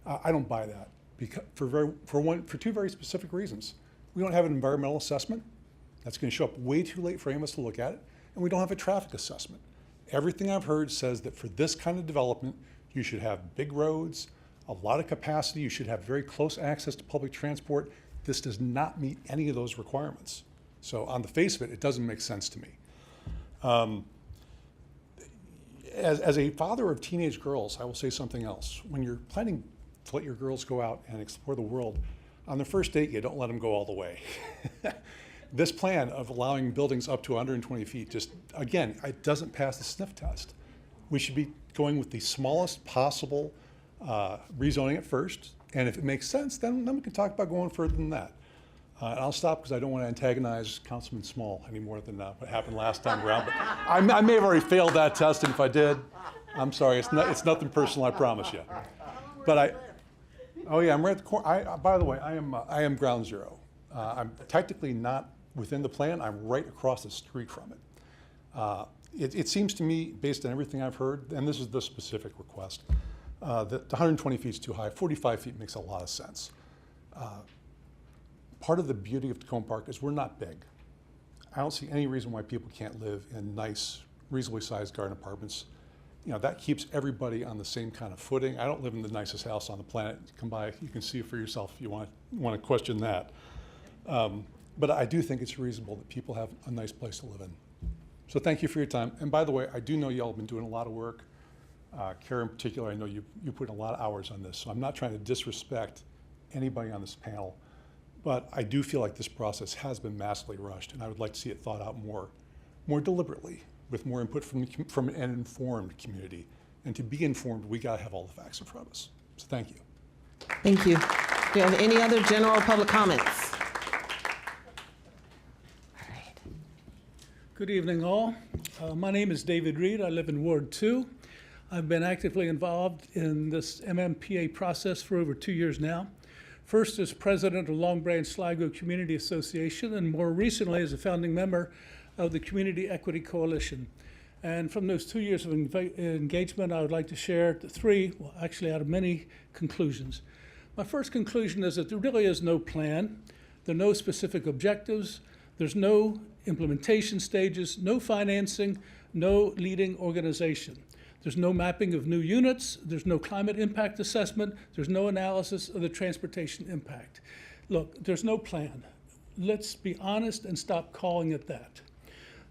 I don't buy that because for two very specific reasons. We don't have an environmental assessment. That's going to show up way too late for any of us to look at it. And we don't have a traffic assessment. Everything I've heard says that for this kind of development, you should have big roads, a lot of capacity, you should have very close access to public transport. This does not meet any of those requirements. So on the face of it, it doesn't make sense to me. As a father of teenage girls, I will say something else. When you're planning to let your girls go out and explore the world, on the first date, you don't let them go all the way. This plan of allowing buildings up to 120 feet just, again, it doesn't pass the sniff test. We should be going with the smallest possible rezoning at first, and if it makes sense, then we can talk about going further than that. And I'll stop because I don't want to antagonize Councilman Small any more than what happened last time around. But I may have already failed that test, and if I did, I'm sorry. It's nothing personal, I promise you. But oh yeah, I'm right at the corner. By the way, I am ground zero. I'm technically not within the plan. I'm right across the street from it. It seems to me, based on everything I've heard, and this is the specific request, that 120 feet is too high. 45 feet makes a lot of sense. Part of the beauty of Tacoma Park is we're not big. I don't see any reason why people can't live in nice, reasonably sized garden apartments. You know, that keeps everybody on the same kind of footing. I don't live in the nicest house on the planet. Come by, you can see it for yourself if you want to question that. But I do think it's reasonable that people have a nice place to live in. So thank you for your time. And by the way, I do know y'all have been doing a lot of work. Kara in particular, I know you put in a lot of hours on this. So I'm not trying to disrespect anybody on this panel. But I do feel like this process has been massively rushed, and I would like to see it thought out more deliberately, with more input from an informed community. And to be informed, we got to have all the facts in front of us. So thank you. Thank you. Do you have any other general public comments? Good evening, all. My name is David Reed. I live in Ward 2. I've been actively involved in this MMPA process for over 2 years now. First as president of Long Branch Sligo Community Association, and more recently as a founding member of the Community Equity Coalition. And from those 2 years of engagement, I would like to share three, well, actually out of many conclusions. My first conclusion is that there really is no plan. There are no specific objectives. There's no implementation stages, no financing, no leading organization. There's no mapping of new units, there's no climate impact assessment, there's no analysis of the transportation impact. Look, there's no plan. Let's be honest and stop calling it that.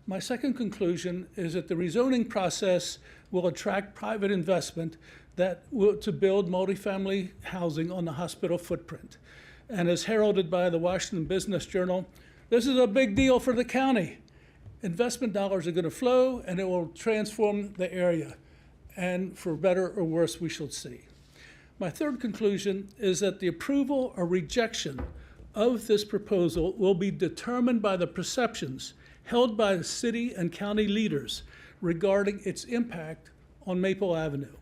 My second conclusion is that the rezoning process will attract private investment to build multifamily housing on the hospital footprint. And as heralded by the Washington Business Journal, this is a big deal for the county. Investment dollars are going to flow, and it will transform the area. And for better or worse, we shall see. My third conclusion is that the approval or rejection of this proposal will be determined by the perceptions held by the city and county leaders regarding its impact on Maple Avenue.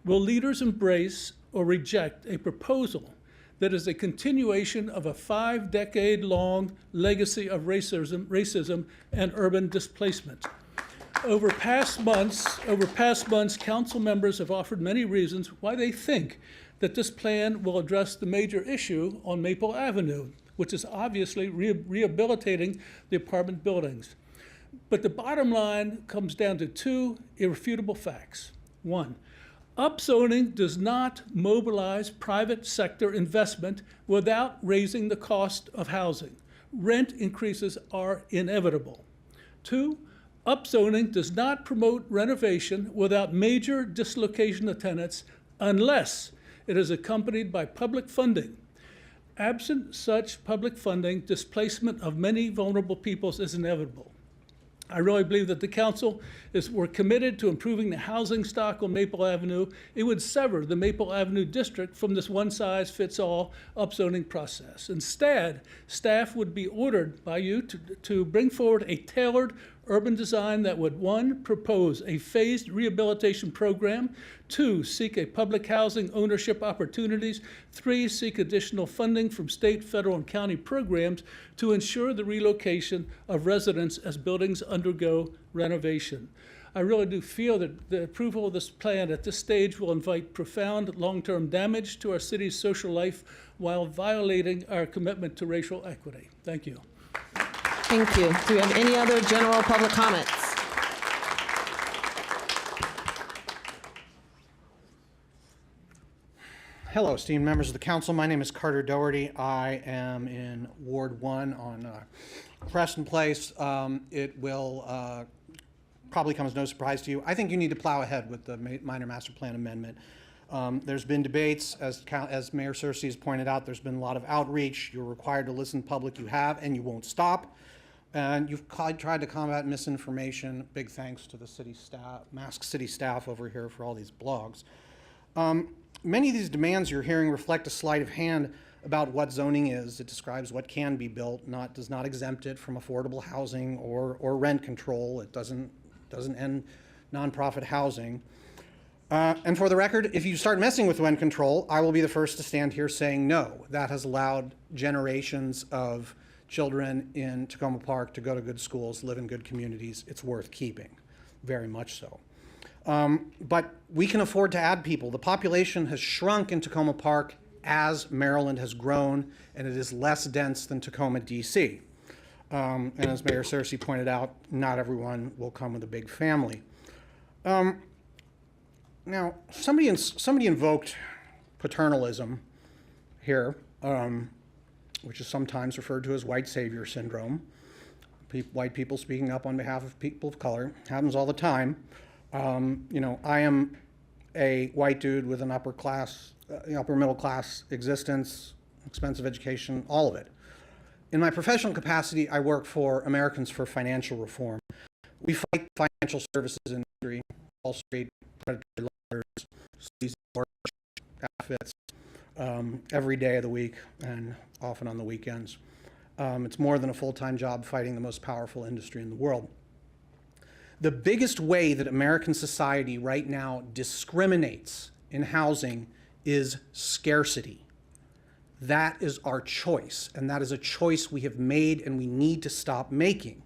Will leaders embrace or reject a proposal that is a continuation of a 5-decade-long legacy of racism and urban displacement? Over past months, council members have offered many reasons why they think that this plan will address the major issue on Maple Avenue, which is obviously rehabilitating the apartment buildings. But the bottom line comes down to two irrefutable facts. One, upzoning does not mobilize private sector investment without raising the cost of housing. Rent increases are inevitable. Two, upzoning does not promote renovation without major dislocation of tenants unless it is accompanied by public funding. Absent such public funding, displacement of many vulnerable peoples is inevitable. I really believe that the council were committed to improving the housing stock on Maple Avenue. It would sever the Maple Avenue district from this one-size-fits-all upzoning process. Instead, staff would be ordered by you to bring forward a tailored urban design that would, 1, propose a phased rehabilitation program, 2, seek a public housing ownership opportunities, 3, seek additional funding from state, federal, and county programs to ensure the relocation of residents as buildings undergo renovation. I really do feel that the approval of this plan at this stage will invite profound long-term damage to our city's social life while violating our commitment to racial equity. Thank you. Thank you. Do we have any other general public comments? Hello, esteemed members of the council. My name is Carter Doherty. I am in Ward 1 on Preston Place. It will probably come as no surprise to you. I think you need to plow ahead with the minor master plan amendment. There's been debates, as Mayor Searcy has pointed out. There's been a lot of outreach. You're required to listen to public. You have, and you won't stop. And you've tried to combat misinformation. Big thanks to the city staff, Mask City staff over here for all these blogs. Many of these demands you're hearing reflect a sleight of hand about what zoning is. It describes what can be built, does not exempt it from affordable housing or rent control. It doesn't end nonprofit housing. And for the record, if you start messing with rent control, I will be the first to stand here saying no. That has allowed generations of children in Tacoma Park to go to good schools, live in good communities. It's worth keeping, very much so. But we can afford to add people. The population has shrunk in Tacoma Park as Maryland has grown, and it is less dense than Tacoma, DC. And as Mayor Searcy pointed out, not everyone will come with a big family. Now, somebody invoked paternalism here, which is sometimes referred to as white savior syndrome. White people speaking up on behalf of people of color. Happens all the time. I am a white dude with an upper middle class existence, expensive education, all of it. In my professional capacity, I work for Americans for Financial Reform. We fight financial services industry, Wall Street, predatory lenders, sleazy outfits, every day of the week and often on the weekends. It's more than a full-time job fighting the most powerful industry in the world. The biggest way that American society right now discriminates in housing is scarcity. That is our choice, and that is a choice we have made and we need to stop making.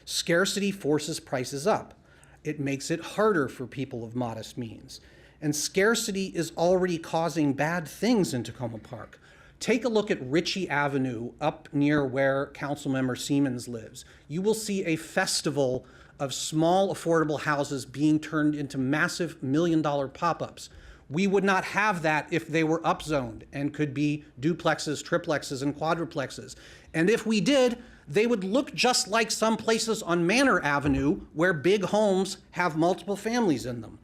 Scarcity forces prices up. It makes it harder for people of modest means. And scarcity is already causing bad things in Tacoma Park. Take a look at Ritchie Avenue up near where Councilmember Siemens lives. You will see a festival of small affordable houses being turned into massive million-dollar pop-ups. We would not have that if they were upzoned and could be duplexes, triplexes, and quadruplexes. And if we did, they would look just like some places on Manor Avenue where big homes have multiple families in them.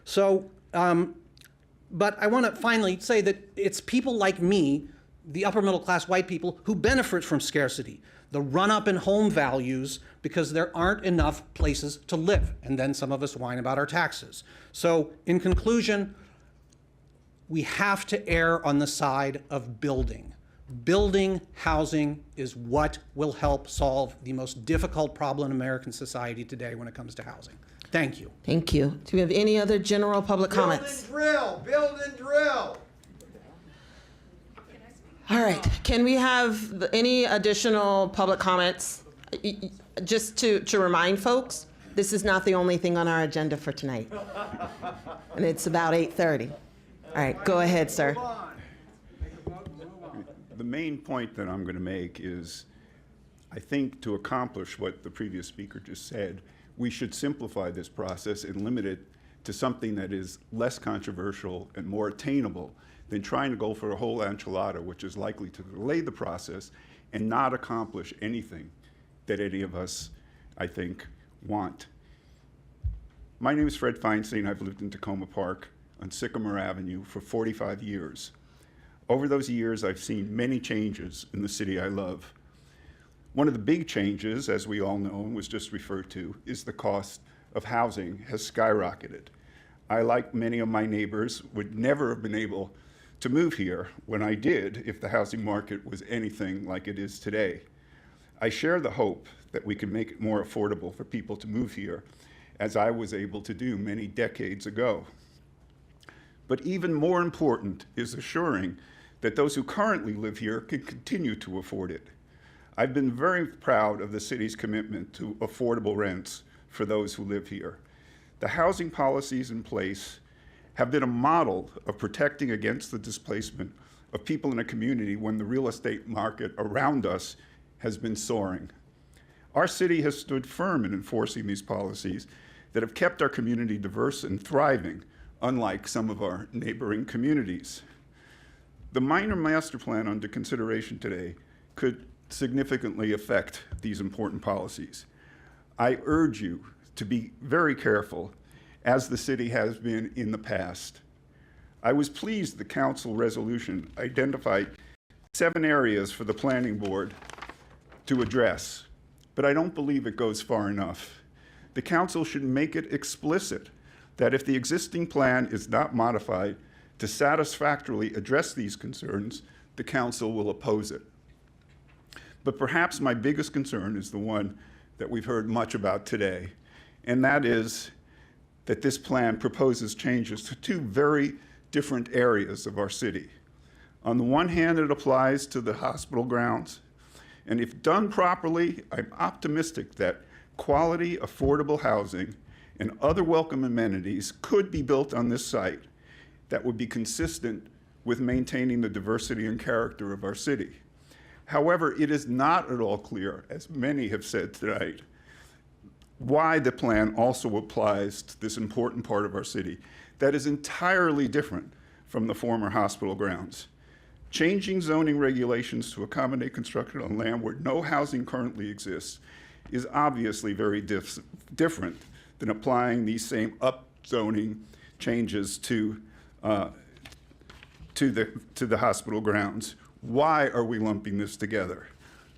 So, but I want to finally say that it's people like me the upper middle class white people who benefit from scarcity, the run up in home values because there aren't enough places to live. And then some of us whine about our taxes. So in conclusion, we have to err on the side of building. Building housing is what will help solve the most difficult problem in American society today when it comes to housing. Thank you. Thank you. Do we have any other general public comments? Build and drill. All right, can we have any additional public comments? Just to remind folks, this is not the only thing on our agenda for tonight. And it's about 8:30. All right, go ahead, sir. The main point that I'm going to make is, I think to accomplish what the previous speaker just said, we should simplify this process and limit it to something that is less controversial and more attainable than trying to go for a whole enchilada, which is likely to delay the process and not accomplish anything that any of us, I think, want. My name is Fred Feinstein. I've lived in Tacoma Park on Sycamore Avenue for 45 years. Over those years, I've seen many changes in the city I love. One of the big changes, as we all know and was just referred to, is the cost of housing has skyrocketed. I, like many of my neighbors, would never have been able to move here when I did if the housing market was anything like it is today. I share the hope that we can make it more affordable for people to move here, as I was able to do many decades ago. But even more important is assuring that those who currently live here can continue to afford it. I've been very proud of the city's commitment to affordable rents for those who live here. The housing policies in place have been a model of protecting against the displacement of people in a community when the real estate market around us has been soaring. Our city has stood firm in enforcing these policies that have kept our community diverse and thriving, unlike some of our neighboring communities. The minor master plan under consideration today could significantly affect these important policies. I urge you to be very careful, as the city has been in the past. I was pleased the council resolution identified 7 areas for the planning board to address, but I don't believe it goes far enough. The council should make it explicit that if the existing plan is not modified to satisfactorily address these concerns, the council will oppose it. But perhaps my biggest concern is the one that we've heard much about today, and that is that this plan proposes changes to 2 very different areas of our city. On the one hand, it applies to the hospital grounds, and if done properly, I'm optimistic that quality, affordable housing and other welcome amenities could be built on this site that would be consistent with maintaining the diversity and character of our city. However, it is not at all clear, as many have said tonight, why the plan also applies to this important part of our city that is entirely different from the former hospital grounds. Changing zoning regulations to accommodate construction on land where no housing currently exists is obviously very different than applying these same upzoning changes to the hospital grounds. Why are we lumping this together?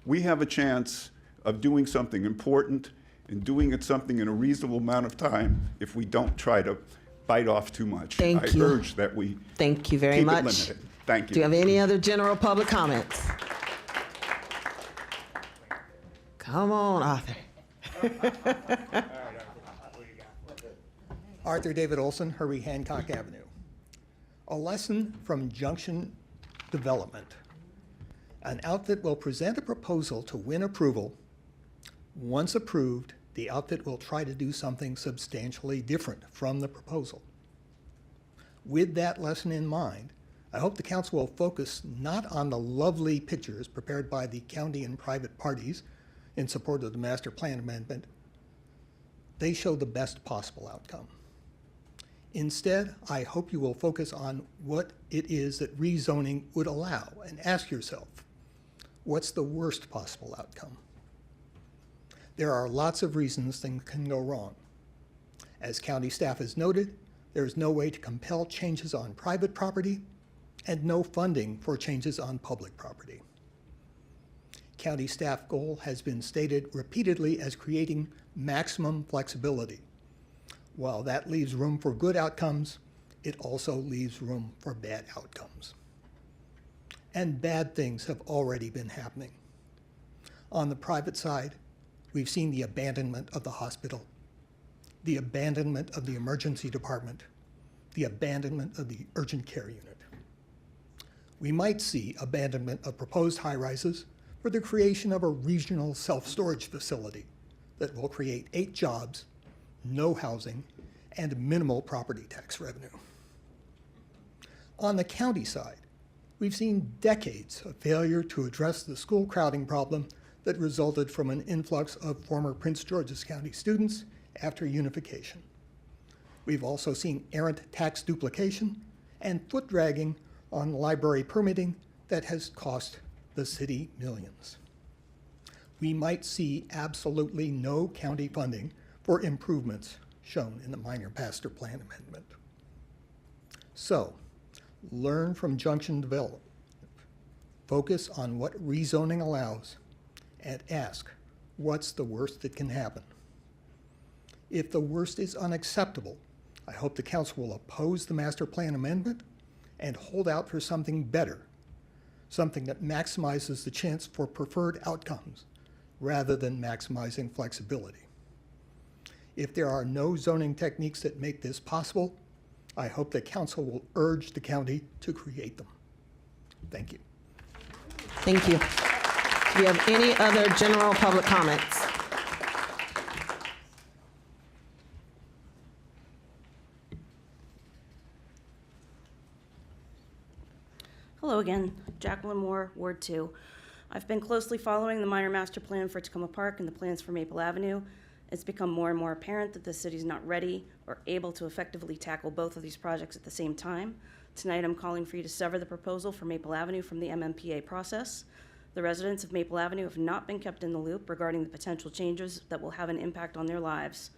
We have a chance of doing something important and doing it something in a reasonable amount of time if we don't try to bite off too much. Thank you. I urge that we Thank you very keep much. it limited. Thank you. Do you have any other general public comments? Come on, Arthur. Arthur David Olson, Herbie Hancock Avenue. A lesson from Junction Development. An outfit will present a proposal to win approval. Once approved, the outfit will try to do something substantially different from the proposal. With that lesson in mind, I hope the council will focus not on the lovely pictures prepared by the county and private parties in support of the master plan amendment. They show the best possible outcome. Instead, I hope you will focus on what it is that rezoning would allow and ask yourself, what's the worst possible outcome? There are lots of reasons things can go wrong. As county staff has noted, there is no way to compel changes on private property, and no funding for changes on public property. County staff goal has been stated repeatedly as creating maximum flexibility. While that leaves room for good outcomes, it also leaves room for bad outcomes. And bad things have already been happening. On the private side, we've seen the abandonment of the hospital, the abandonment of the emergency department, the abandonment of the urgent care unit. We might see abandonment of proposed high-rises for the creation of a regional self-storage facility that will create 8 jobs, no housing, and minimal property tax revenue. On the county side, we've seen decades of failure to address the school crowding problem that resulted from an influx of former Prince George's County students after unification. We've also seen errant tax duplication and foot dragging on library permitting that has cost the city millions. We might see absolutely no county funding for improvements shown in the minor master plan amendment. So, learn from junction development, focus on what rezoning allows, and ask, what's the worst that can happen? If the worst is unacceptable, I hope the council will oppose the master plan amendment and hold out for something better, something that maximizes the chance for preferred outcomes rather than maximizing flexibility. If there are no zoning techniques that make this possible, I hope that council will urge the county to create them. Thank you. Thank you. Do we have any other general public comments? Hello again, Jacqueline Moore, Ward 2. I've been closely following the minor master plan for Tacoma Park and the plans for Maple Avenue. It's become more and more apparent that the city's not ready or able to effectively tackle both of these projects at the same time. Tonight, I'm calling for you to sever the proposal for Maple Avenue from the MMPA process. The residents of Maple Avenue have not been kept in the loop regarding the potential changes that will have an impact on their lives.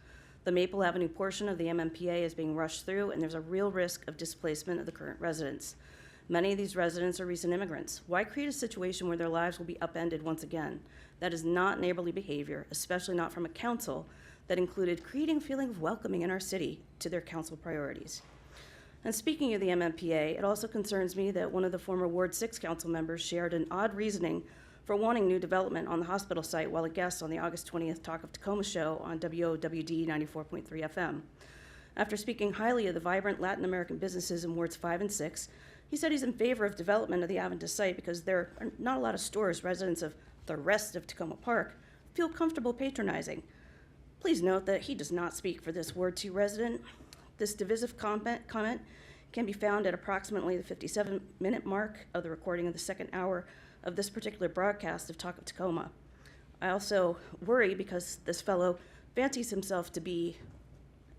The Maple Avenue portion of the MMPA is being rushed through, and there's a real risk of displacement of the current residents. Many of these residents are recent immigrants. Why create a situation where their lives will be upended once again? That is not neighborly behavior, especially not from a council that included creating a feeling of welcoming in our city to their council priorities. And speaking of the MMPA, it also concerns me that one of the former Ward 6 council members shared an odd reasoning for wanting new development on the hospital site while a guest on the August 20th Talk of Tacoma show on WOWD 94.3 FM. After speaking highly of the vibrant Latin American businesses in Wards 5 and 6, he said he's in favor of development of the Adventist site because there are not a lot of stores residents of the rest of Tacoma Park feel comfortable patronizing. Please note that he does not speak for this Ward 2 resident. This divisive comment can be found at approximately the 57-minute mark of the recording of the second hour of this particular broadcast of Talk of Tacoma. I also worry because this fellow fancies himself to be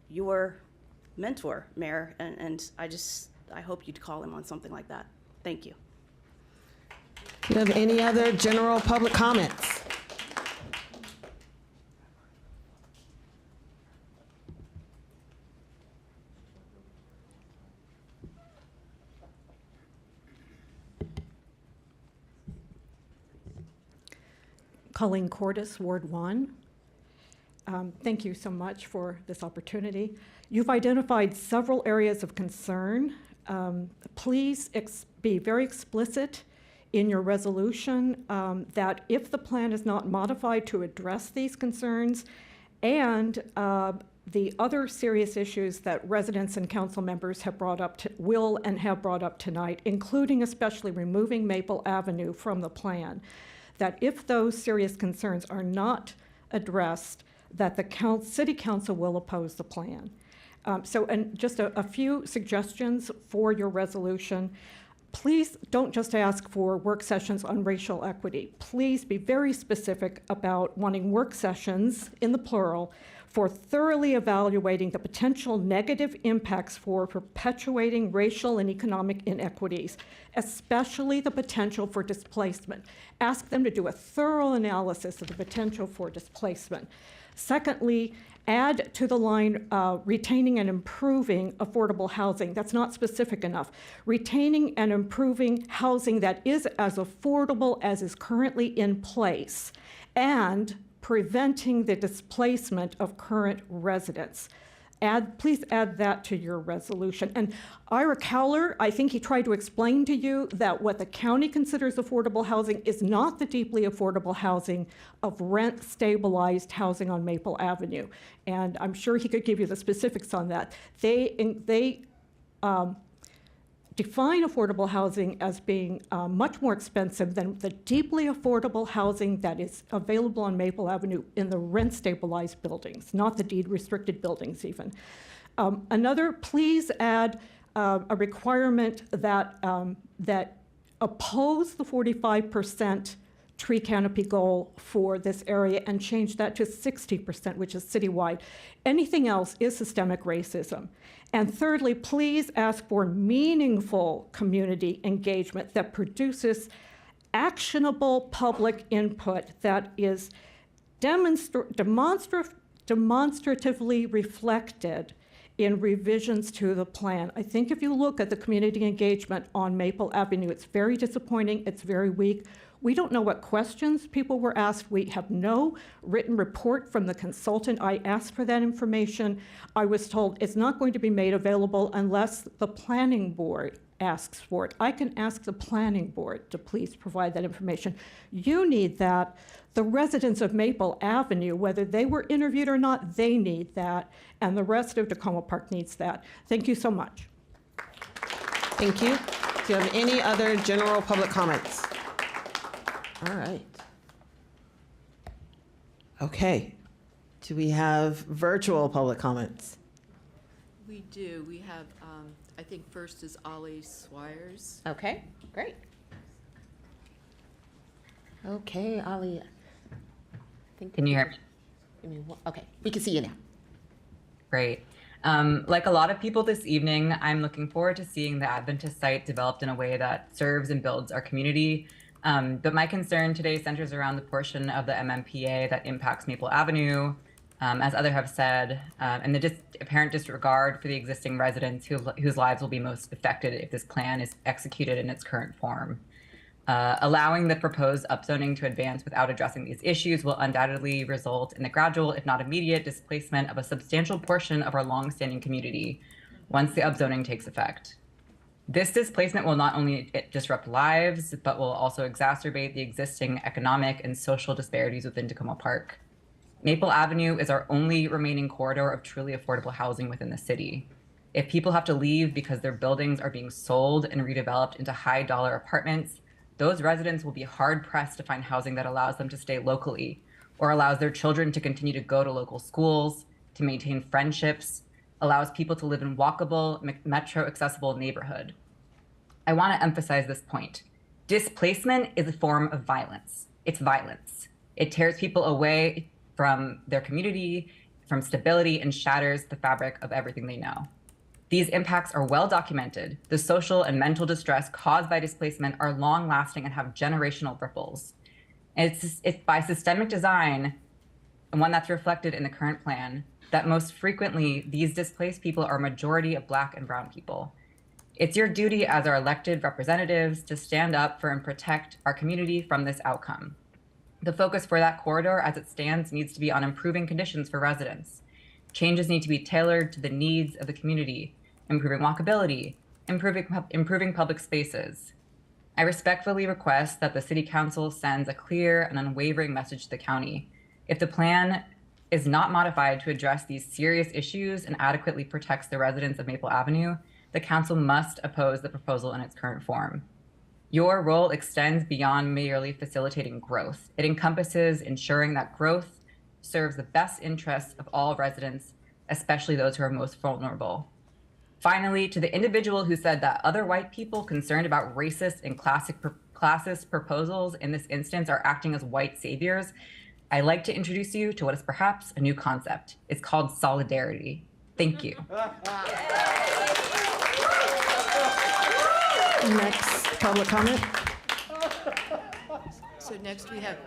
your mentor, Mayor, and I hope you'd call him on something like that. Thank you. Do you have any other general public comments? Colleen Cordes, Ward 1. Thank you so much for this opportunity. You've identified several areas of concern. Please be very explicit in your resolution that if the plan is not modified to address these concerns and the other serious issues that residents and council members have brought up, will and have brought up tonight, including especially removing Maple Avenue from the plan, that if those serious concerns are not addressed, that the city council will oppose the plan. And just a few suggestions for your resolution. Please don't just ask for work sessions on racial equity. Please be very specific about wanting work sessions, in the plural, for thoroughly evaluating the potential negative impacts for perpetuating racial and economic inequities, especially the potential for displacement. Ask them to do a thorough analysis of the potential for displacement. Secondly, add to the line retaining and improving affordable housing. That's not specific enough. Retaining and improving housing that is as affordable as is currently in place, and preventing the displacement of current residents. Please add that to your resolution. And Ira Cowler, I think he tried to explain to you that what the county considers affordable housing is not the deeply affordable housing of rent-stabilized housing on Maple Avenue. And I'm sure he could give you the specifics on that. They define affordable housing as being much more expensive than the deeply affordable housing that is available on Maple Avenue in the rent-stabilized buildings, not the deed-restricted buildings even. Please add a requirement that, that oppose the 45% tree canopy goal for this area and change that to 60%, which is citywide. Anything else is systemic racism. And thirdly, please ask for meaningful community engagement that produces actionable public input that is demonstratively reflected in revisions to the plan. I think if you look at the community engagement on Maple Avenue, it's very disappointing, it's very weak. We don't know what questions people were asked. We have no written report from the consultant. I asked for that information. I was told it's not going to be made available unless the planning board asks for it. I can ask the planning board to please provide that information. You need that. The residents of Maple Avenue, whether they were interviewed or not, they need that, and the rest of Tacoma Park needs that. Thank you so much. Thank you. Do you have any other general public comments? All right. Okay. Do we have virtual public comments? We do. We have, I think first is Ollie Swires. Okay, great. Okay, Ollie. Can you hear me? Okay, we can see you now. Great. Like a lot of people this evening, I'm looking forward to seeing the Adventist site developed in a way that serves and builds our community. But my concern today centers around the portion of the MMPA that impacts Maple Avenue, as others have said, and the apparent disregard for the existing residents whose lives will be most affected if this plan is executed in its current form. Allowing the proposed upzoning to advance without addressing these issues will undoubtedly result in the gradual, if not immediate, displacement of a substantial portion of our longstanding community once the upzoning takes effect. This displacement will not only disrupt lives, but will also exacerbate the existing economic and social disparities within Tacoma Park. Maple Avenue is our only remaining corridor of truly affordable housing within the city. If people have to leave because their buildings are being sold and redeveloped into high-dollar apartments, those residents will be hard-pressed to find housing that allows them to stay locally or allows their children to continue to go to local schools, to maintain friendships, allows people to live in walkable, metro-accessible neighborhood. I want to emphasize this point. Displacement is a form of violence. It's violence. It tears people away from their community, from stability, and shatters the fabric of everything they know. These impacts are well documented. The social and mental distress caused by displacement are long-lasting and have generational ripples. And it's by systemic design, and one that's reflected in the current plan, that most frequently these displaced people are a majority of Black and Brown people. It's your duty as our elected representatives to stand up for and protect our community from this outcome. The focus for that corridor as it stands needs to be on improving conditions for residents. Changes need to be tailored to the needs of the community, improving walkability, improving public spaces. I respectfully request that the City Council sends a clear and unwavering message to the county. If the plan is not modified to address these serious issues and adequately protects the residents of Maple Avenue, the council must oppose the proposal in its current form. Your role extends beyond merely facilitating growth. It encompasses ensuring that growth serves the best interests of all residents, especially those who are most vulnerable. Finally, to the individual who said that other white people concerned about racist and classist proposals in this instance are acting as white saviors, I'd like to introduce you to what is perhaps a new concept. It's called solidarity. Thank you. Next public comment. So next we have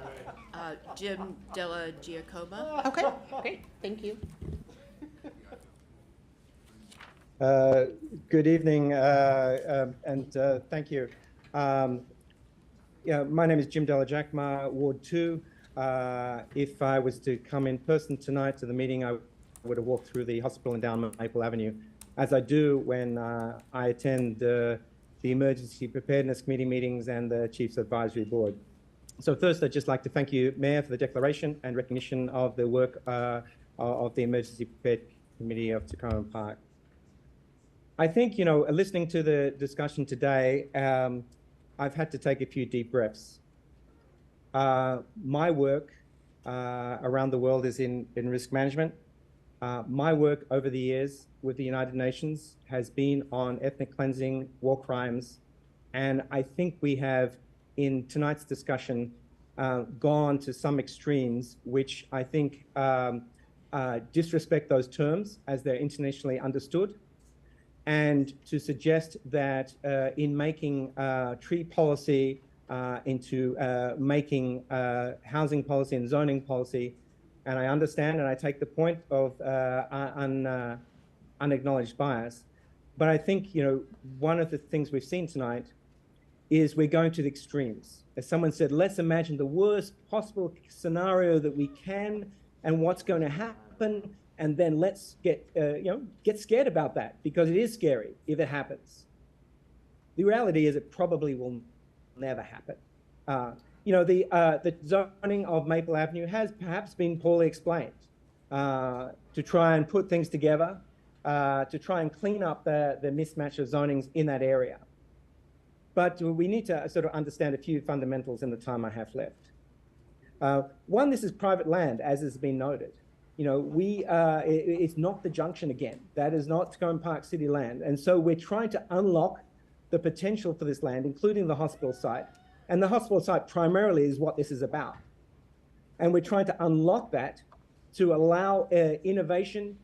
Jim Della Giacomo. Okay, great, thank you. Good evening, and thank you. Yeah, my name is Jim Delajakma, Ward 2. If I was to come in person tonight to the meeting, I would have walked through the hospital endowment Maple Avenue, as I do when I attend the Emergency Preparedness Committee meetings and the Chiefs Advisory Board. So first, I'd just like to thank you, Mayor, for the declaration and recognition of the work of the Emergency Preparedness Committee of Tacoma Park. I think, you know, listening to the discussion today, I've had to take a few deep breaths. My work around the world is in risk management. My work over the years with the United Nations has been on ethnic cleansing, war crimes, and I think we have, in tonight's discussion, gone to some extremes, which I think disrespect those terms as they're internationally understood, and to suggest that in making tree policy into making housing policy and zoning policy, and I understand and I take the point of unacknowledged bias, but I think, you know, one of the things we've seen tonight is we're going to the extremes. As someone said, let's imagine the worst possible scenario that we can and what's going to happen, and then let's get scared about that, because it is scary if it happens. The reality is it probably will never happen. You know, the zoning of Maple Avenue has perhaps been poorly explained to try and put things together, to try and clean up the mismatch of zonings in that area. But we need to sort of understand a few fundamentals in the time I have left. One, this is private land, as has been noted. You know, it's not the junction again. That is not Tacoma Park City land. And so we're trying to unlock the potential for this land, including the hospital site. And the hospital site primarily is what this is about. And we're trying to unlock that to allow innovation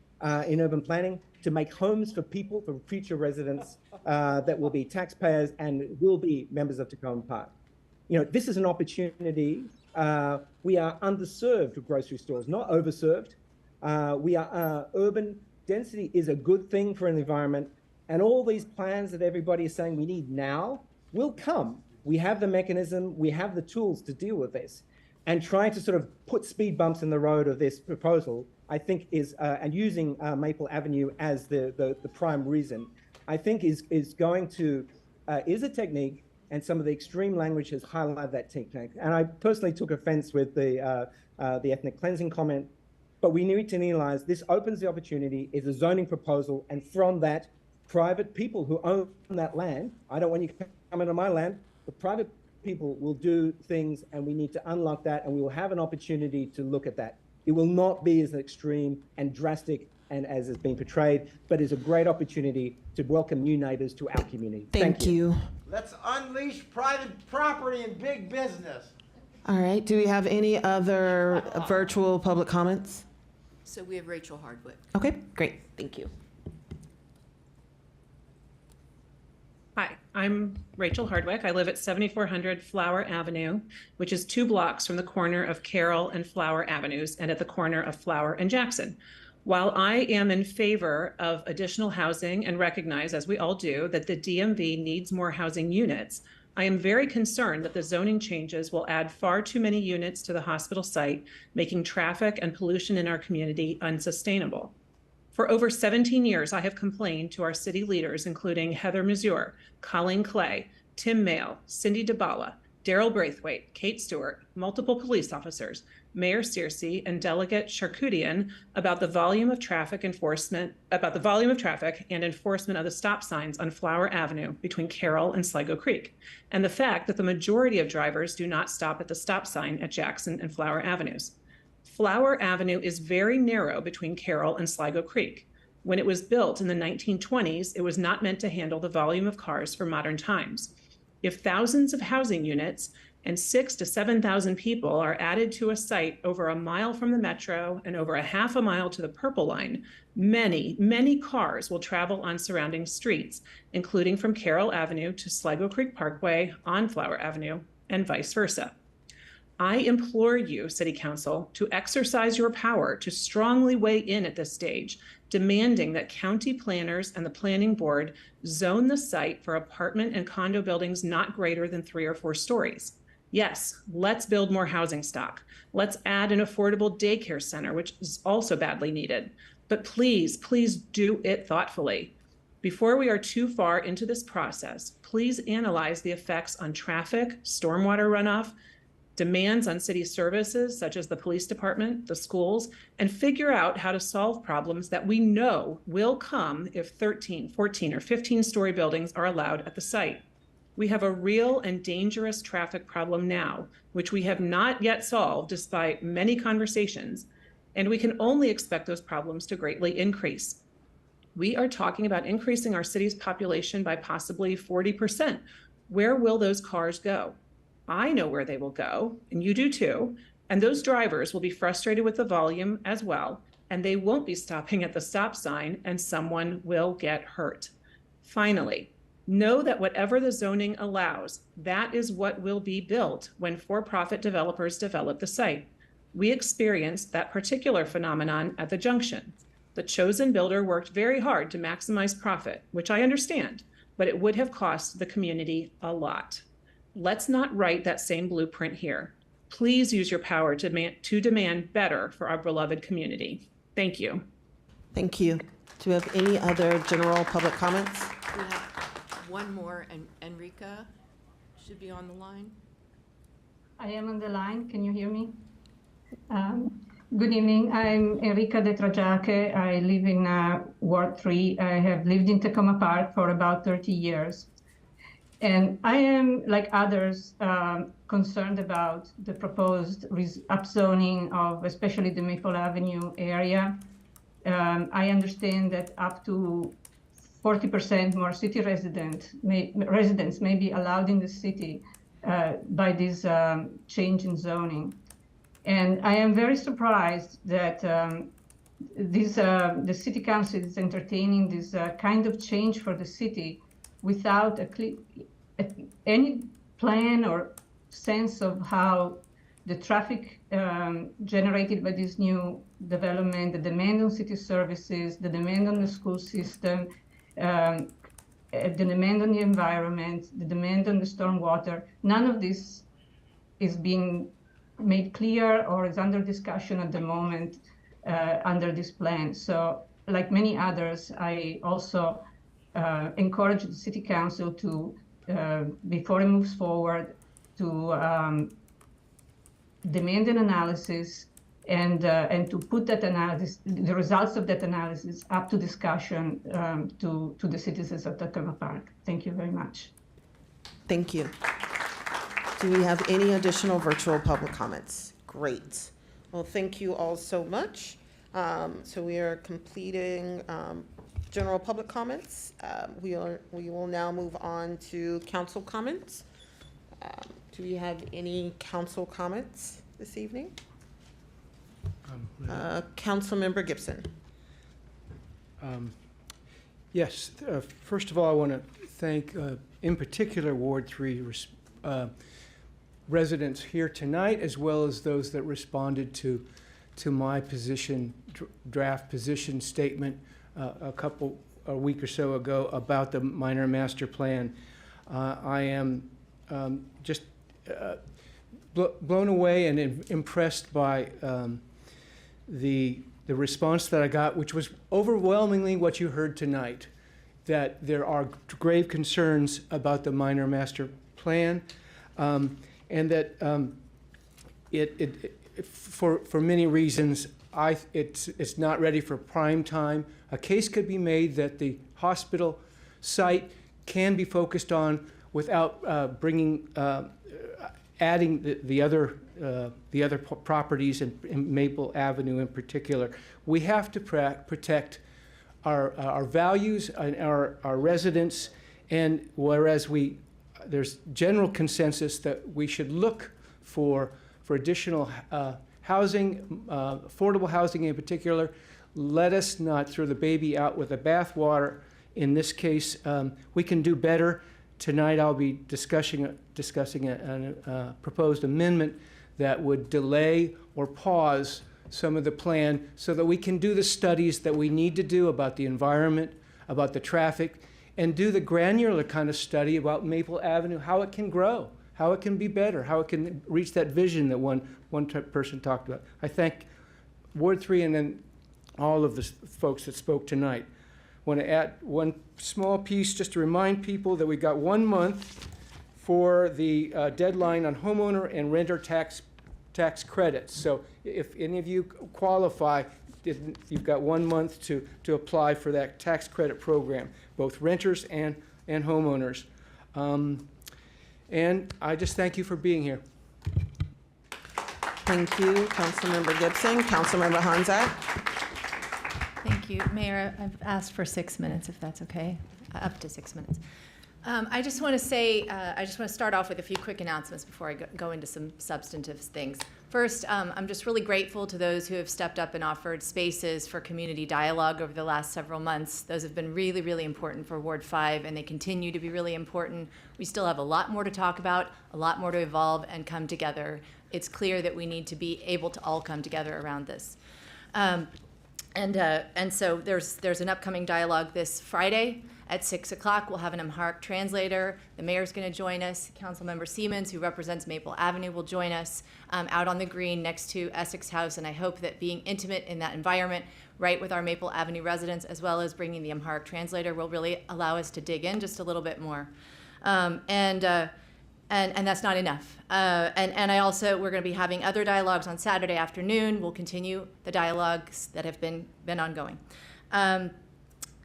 in urban planning, to make homes for people, for future residents that will be taxpayers and will be members of Tacoma Park. You know, this is an opportunity. We are underserved with grocery stores, not overserved. Urban density is a good thing for an environment, and all these plans that everybody is saying we need now will come. We have the mechanism, we have the tools to deal with this, and trying to sort of put speed bumps in the road of this proposal, I think is, and using Maple Avenue as the prime reason, I think is a technique, and some of the extreme language has highlighted that technique. And I personally took offense with the ethnic cleansing comment, but we need to realize this opens the opportunity, is a zoning proposal, and from that, private people who own that land, I don't want you to come into my land, but private people will do things, and we need to unlock that, and we will have an opportunity to look at that. It will not be as extreme and drastic and as has been portrayed, but is a great opportunity to welcome new neighbors to our community. Thank you. Let's unleash private property and big business. All right, do we have any other virtual public comments? So we have Rachel Hardwick. Okay, great, thank you. Hi, I'm Rachel Hardwick. I live at 7400 Flower Avenue, which is 2 blocks from the corner of Carroll and Flower Avenues and at the corner of Flower and Jackson. While I am in favor of additional housing and recognize, as we all do, that the DMV needs more housing units, I am very concerned that the zoning changes will add far too many units to the hospital site, making traffic and pollution in our community unsustainable. For over 17 years, I have complained to our city leaders, including Heather Mazur, Colleen Clay, Tim Mayle, Cindy DeBala, Daryl Braithwaite, Kate Stewart, multiple police officers, Mayor Searcy, and Delegate Charkoudian about the volume of traffic and enforcement of the stop signs on Flower Avenue between Carroll and Sligo Creek, and the fact that the majority of drivers do not stop at the stop sign at Jackson and Flower Avenues. Flower Avenue is very narrow between Carroll and Sligo Creek. When it was built in the 1920s, it was not meant to handle the volume of cars for modern times. If thousands of housing units and 6,000 to 7,000 people are added to a site over a mile from the metro and over a half a mile to the Purple Line, many cars will travel on surrounding streets, including from Carroll Avenue to Sligo Creek Parkway on Flower Avenue and vice versa. I implore you, City Council, to exercise your power to strongly weigh in at this stage, demanding that county planners and the planning board zone the site for apartment and condo buildings not greater than 3 or 4 stories. Yes, let's build more housing stock. Let's add an affordable daycare center, which is also badly needed. But please, please do it thoughtfully. Before we are too far into this process, please analyze the effects on traffic, stormwater runoff, demands on city services such as the police department, the schools, and figure out how to solve problems that we know will come if 13, 14, or 15-story buildings are allowed at the site. We have a real and dangerous traffic problem now, which we have not yet solved despite many conversations, and we can only expect those problems to greatly increase. We are talking about increasing our city's population by possibly 40%. Where will those cars go? I know where they will go, and you do too, and those drivers will be frustrated with the volume as well, and they won't be stopping at the stop sign, and someone will get hurt. Finally, know that whatever the zoning allows, that is what will be built when for-profit developers develop the site. We experienced that particular phenomenon at the junction. The chosen builder worked very hard to maximize profit, which I understand, but it would have cost the community a lot. Let's not write that same blueprint here. Please use your power to demand better for our beloved community. Thank you. Thank you. Do we have any other general public comments? We have one more, and Enrica should be on the line. I am on the line. Can you hear me? Good evening. I'm Enrica De Trajaque. I live in Ward 3. I have lived in Tacoma Park for about 30 years. And I am, like others, concerned about the proposed upzoning of especially the Maple Avenue area. I understand that up to 40% more city residents may be allowed in the city by this change in zoning. And I am very surprised that the city council is entertaining this kind of change for the city without any plan or sense of how the traffic generated by this new development, the demand on city services, the demand on the school system, the demand on the environment, the demand on the stormwater, none of this is being made clear or is under discussion at the moment under this plan. So like many others, I also encourage the city council to, before it moves forward, to demand an analysis and to put that analysis, the results of that analysis, up to discussion to the citizens of Tacoma Park. Thank you very much. Thank you. Do we have any additional virtual public comments? Great. Well, thank you all so much. So we are completing general public comments. We will now move on to council comments. Do we have any council comments this evening? Councilmember Gibson. Yes. First of all, I want to thank, in particular, Ward 3 residents here tonight, as well as those that responded to my draft position statement a week or so ago about the minor master plan. I am just blown away and impressed by the response that I got, which was overwhelmingly what you heard tonight, that there are grave concerns about the minor master plan, and that for many reasons, it's not ready for prime time. A case could be made that the hospital site can be focused on without adding the other properties in Maple Avenue in particular. We have to protect our values and our residents, and whereas there's general consensus that we should look for additional housing, affordable housing in particular. Let us not throw the baby out with the bathwater. In this case, we can do better. Tonight I'll be discussing a proposed amendment that would delay or pause some of the plan so that we can do the studies that we need to do about the environment, about the traffic, and do the granular kind of study about Maple Avenue, how it can grow, how it can be better, how it can reach that vision that one person talked about. I thank Ward 3 and then all of the folks that spoke tonight. Want to add one small piece just to remind people that we got 1 month for the deadline on homeowner and renter tax credits. So if any of you qualify, you've got 1 month to apply for that tax credit program, both renters and homeowners. And I just thank you for being here. Thank you, Councilmember Gibson. Councilmember Honzak. Thank you, Mayor. I've asked for 6 minutes, if that's okay, up to 6 minutes. I just want to say, I just want to start off with a few quick announcements before I go into some substantive things. First, I'm just really grateful to those who have stepped up and offered spaces for community dialogue over the last several months. Those have been really, really important for Ward 5, and they continue to be really important. We still have a lot more to talk about, a lot more to evolve and come together. It's clear that we need to be able to all come together around this. And so there's an upcoming dialogue this Friday at 6 o'clock. We'll have an Amharic translator. The mayor's going to join us. Councilmember Siemens, who represents Maple Avenue, will join us out on the green next to Essex House. And I hope that being intimate in that environment, right with our Maple Avenue residents, as well as bringing the Amharic translator, will really allow us to dig in just a little bit more. And that's not enough. And I also, we're going to be having other dialogues on Saturday afternoon. We'll continue the dialogues that have been ongoing.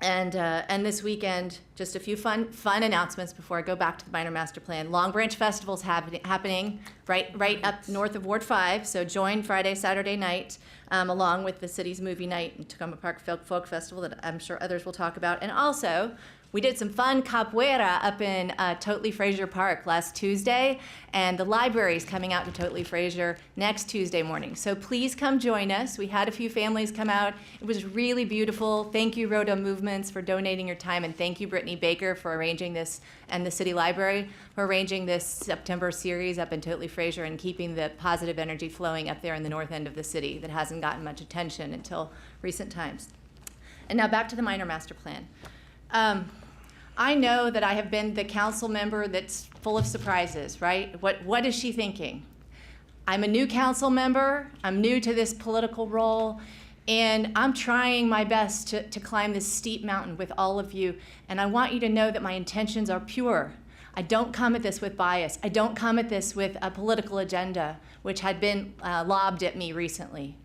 And this weekend, just a few fun announcements before I go back to the minor master plan. Long Branch Festival's happening right up north of Ward 5. So join Friday, Saturday night, along with the city's movie night and Tacoma Park Folk Festival that I'm sure others will talk about. And also, we did some fun capoeira up in Totley Fraser Park last Tuesday, and the library is coming out to Totley Fraser next Tuesday morning. So please come join us. We had a few families come out. It was really beautiful. Thank you, Rhoda Movements, for donating your time, and thank you, Brittany Baker, for arranging this, and the City Library for arranging this September series up in Totley Fraser and keeping the positive energy flowing up there in the north end of the city that hasn't gotten much attention until recent times. And now back to the minor master plan. I know that I have been the council member that's full of surprises, right? What is she thinking? I'm a new council member. I'm new to this political role, and I'm trying my best to climb this steep mountain with all of you. And I want you to know that my intentions are pure. I don't come at this with bias. I don't come at this with a political agenda, which had been lobbed at me recently.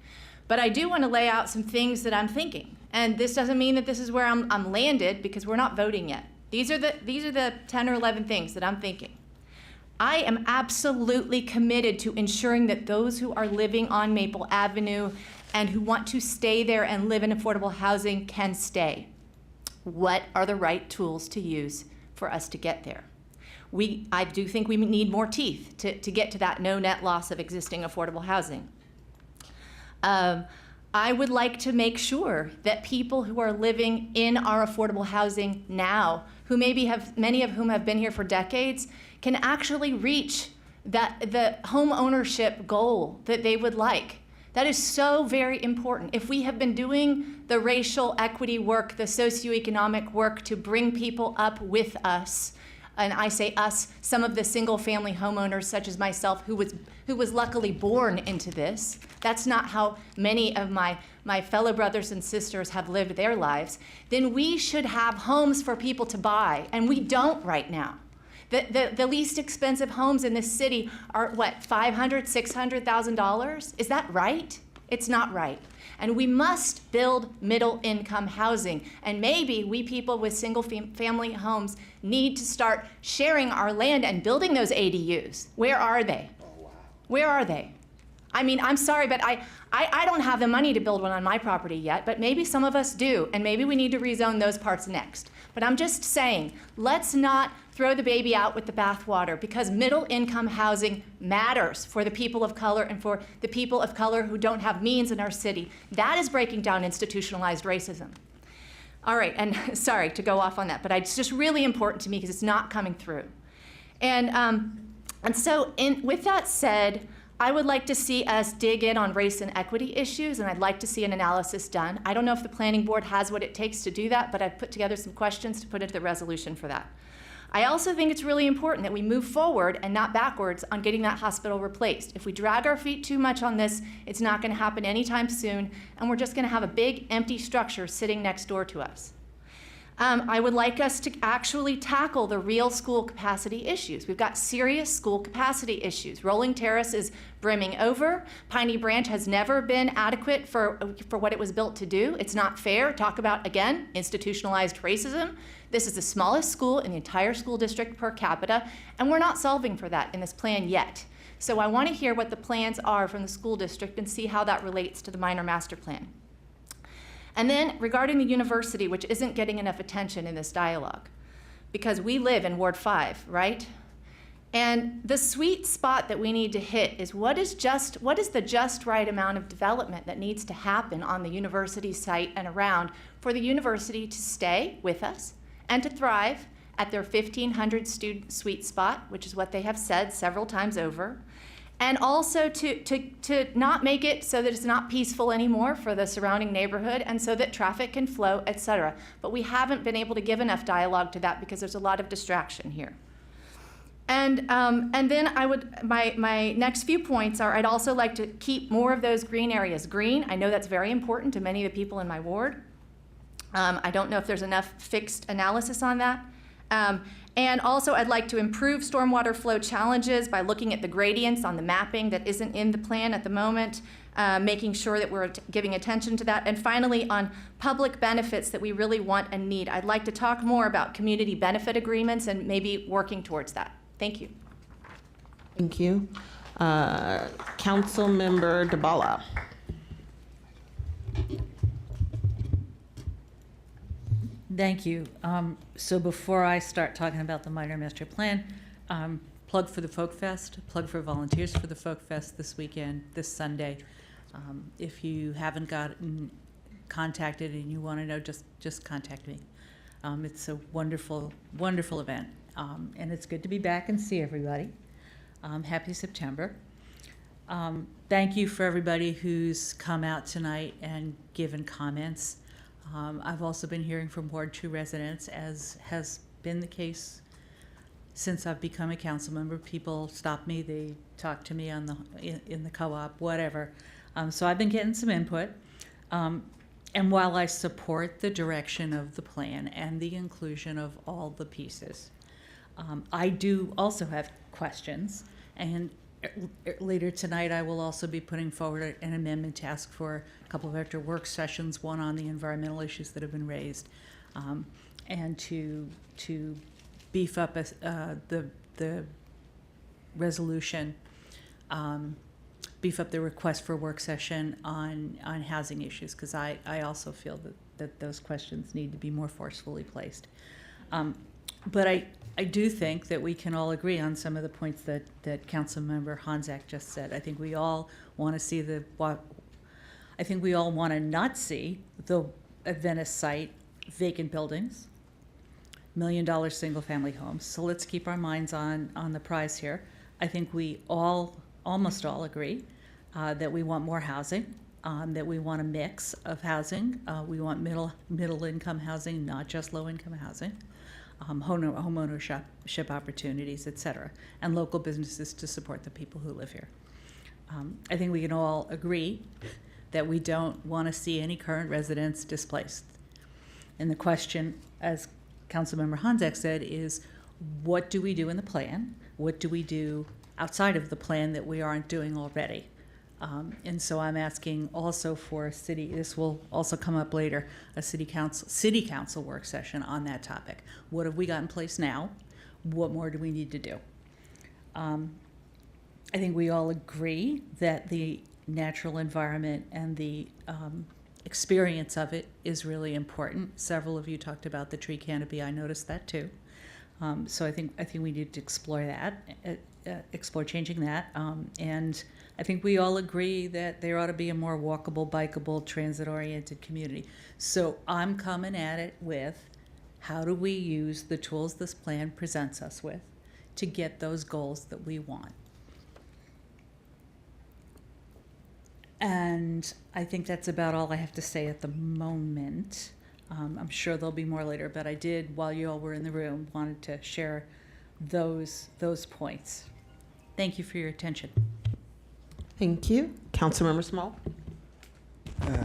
But I do want to lay out some things that I'm thinking. And this doesn't mean that this is where I'm landed, because we're not voting yet. These are the 10 or 11 things that I'm thinking. I am absolutely committed to ensuring that those who are living on Maple Avenue and who want to stay there and live in affordable housing can stay. What are the right tools to use for us to get there? I do think we need more teeth to get to that no net loss of existing affordable housing. I would like to make sure that people who are living in our affordable housing now, who many of whom have been here for decades, can actually reach the home ownership goal that they would like. That is so very important. If we have been doing the racial equity work, the socioeconomic work to bring people up with us, and I say us, some of the single family homeowners such as myself who was luckily born into this. That's not how many of my fellow brothers and sisters have lived their lives. Then we should have homes for people to buy, and we don't right now. The least expensive homes in this city are what, $500,000, $600,000? Is that right? It's not right. And we must build middle income housing. And maybe we people with single family homes need to start sharing our land and building those ADUs. Where are they? Where are they? I mean, I'm sorry, but I don't have the money to build one on my property yet, but maybe some of us do, and maybe we need to rezone those parts next. But I'm just saying, let's not throw the baby out with the bathwater, because middle income housing matters for the people of color and for the people of color who don't have means in our city. That is breaking down institutionalized racism. All right, and sorry to go off on that, but it's just really important to me because it's not coming through. And so with that said, I would like to see us dig in on race and equity issues, and I'd like to see an analysis done. I don't know if the planning board has what it takes to do that, but I've put together some questions to put into the resolution for that. I also think it's really important that we move forward and not backwards on getting that hospital replaced. If we drag our feet too much on this, it's not going to happen anytime soon, and we're just going to have a big empty structure sitting next door to us. I would like us to actually tackle the real school capacity issues. We've got serious school capacity issues. Rolling Terrace is brimming over. Piney Branch has never been adequate for what it was built to do. It's not fair. Talk about, again, institutionalized racism. This is the smallest school in the entire school district per capita, and we're not solving for that in this plan yet. So I want to hear what the plans are from the school district and see how that relates to the minor master plan. And then regarding the university, which isn't getting enough attention in this dialogue, because we live in Ward 5, right? And the sweet spot that we need to hit is what is the just right amount of development that needs to happen on the university site and around for the university to stay with us and to thrive at their 1,500 student sweet spot, which is what they have said several times over. And also to not make it so that it's not peaceful anymore for the surrounding neighborhood and so that traffic can flow, et cetera. But we haven't been able to give enough dialogue to that because there's a lot of distraction here. And then my next few points are I'd also like to keep more of those green areas green. I know that's very important to many of the people in my ward. I don't know if there's enough fixed analysis on that. And also, I'd like to improve stormwater flow challenges by looking at the gradients on the mapping that isn't in the plan at the moment, making sure that we're giving attention to that. And finally, on public benefits that we really want and need, I'd like to talk more about community benefit agreements and maybe working towards that. Thank you. Thank you. Councilmember Dabala. Thank you. So before I start talking about the minor master plan, plug for the Folk Fest, plug for volunteers for the Folk Fest this weekend, this Sunday. If you haven't gotten contacted and you want to know, just contact me. It's a wonderful, wonderful event. And it's good to be back and see everybody. Happy September. Thank you for everybody who's come out tonight and given comments. I've also been hearing from Ward 2 residents, as has been the case since I've become a council member. People stop me, they talk to me in the co-op, whatever. So I've been getting some input. And while I support the direction of the plan and the inclusion of all the pieces, I do also have questions. And later tonight, I will also be putting forward an amendment to ask for a couple of extra work sessions, one on the environmental issues that have been raised, and to beef up the resolution, beef up the request for a work session on housing issues, because I also feel that those questions need to be more forcefully placed. But I do think that we can all agree on some of the points that Councilmember Honzak just said. I think we all want to see I think we all want to not see the Venice site vacant buildings, $1 million single-family homes. So let's keep our minds on the prize here. I think we almost all agree that we want more housing, that we want a mix of housing. We want middle-income housing, not just low-income housing. Homeownership opportunities, et cetera, and local businesses to support the people who live here. I think we can all agree that we don't want to see any current residents displaced. And the question, as Councilmember Honzak said, is what do we do in the plan? What do we do outside of the plan that we aren't doing already? And so I'm asking also for this will also come up later, a city council work session on that topic. What have we got in place now? What more do we need to do? I think we all agree that the natural environment and the experience of it is really important. Several of you talked about the tree canopy. I noticed that too. So I think we need to explore that, explore changing that, and I think we all agree that there ought to be a more walkable, bikeable, transit-oriented community. So I'm coming at it with how do we use the tools this plan presents us with to get those goals that we want. And I think that's about all I have to say at the moment. I'm sure there'll be more later, but I did, while you all were in the room, wanted to share those points. Thank you for your attention. Thank you. Councilmember Small.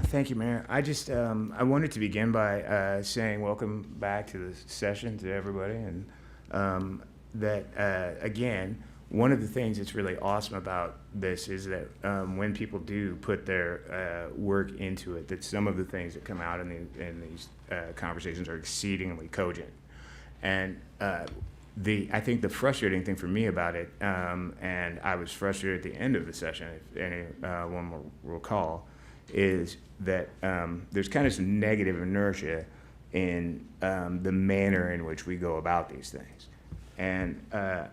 Thank you, Mayor. I just I wanted to begin by saying welcome back to the session to everybody, and that again, one of the things that's really awesome about this is that when people do put their work into it, that some of the things that come out in these conversations are exceedingly cogent. And I think the frustrating thing for me about it, and I was frustrated at the end of the session, if anyone will recall, is that there's kind of some negative inertia in the manner in which we go about these things. And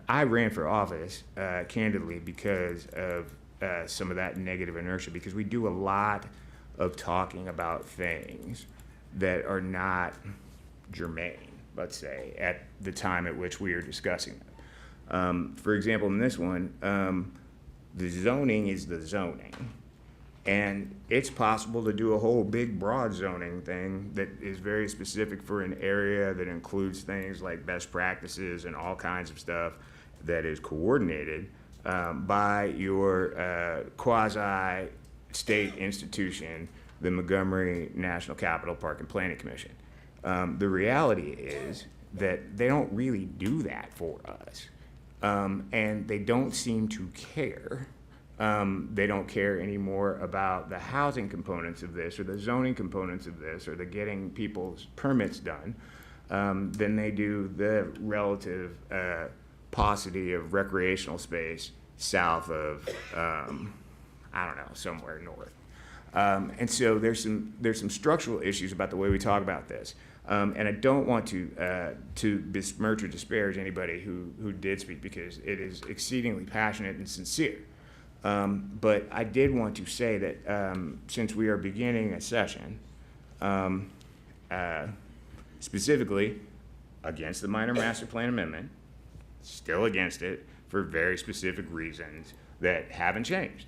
I ran for office, candidly, because of some of that negative inertia, because we do a lot of talking about things that are not germane, let's say, at the time at which we are discussing them. For example, in this one, the zoning is the zoning. And it's possible to do a whole big broad zoning thing that is very specific for an area that includes things like best practices and all kinds of stuff that is coordinated by your quasi-state institution, the Montgomery National Capital Park and Planning Commission. The reality is that they don't really do that for us, and they don't seem to care. They don't care anymore about the housing components of this or the zoning components of this or the getting people's permits done than they do the relative paucity of recreational space south of, I don't know, somewhere north. And so there's some structural issues about the way we talk about this. And I don't want to besmirch or disparage anybody who did speak, because it is exceedingly passionate and sincere. But I did want to say that since we are beginning a session, specifically against the Minor Master Plan Amendment, still against it for very specific reasons that haven't changed.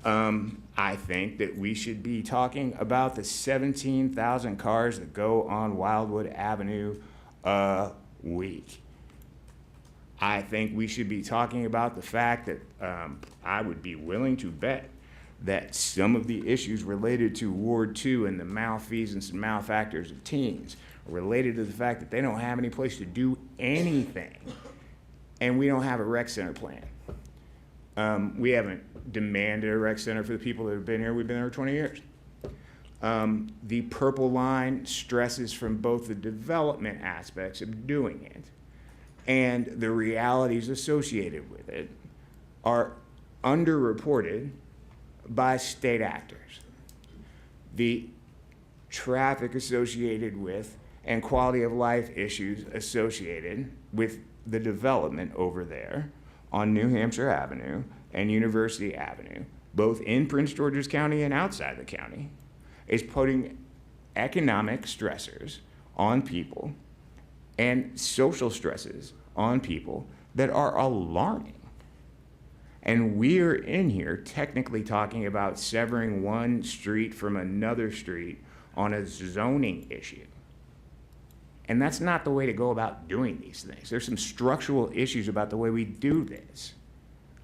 I think that we should be talking about the 17,000 cars that go on Wildwood Avenue a week. I think we should be talking about the fact that I would be willing to bet that some of the issues related to Ward 2 and the malfeasance and malfactors of teens are related to the fact that they don't have any place to do anything, and we don't have a rec center plan. We haven't demanded a rec center for the people that have been here. We've been there for 20 years. The purple line stresses from both the development aspects of doing it and the realities associated with it are underreported by state actors. The traffic associated with and quality of life issues associated with the development over there on New Hampshire Avenue and University Avenue, both in Prince George's County and outside the county, is putting economic stressors on people and social stresses on people that are alarming. And we're in here technically talking about severing one street from another street on a zoning issue. And that's not the way to go about doing these things. There's some structural issues about the way we do this.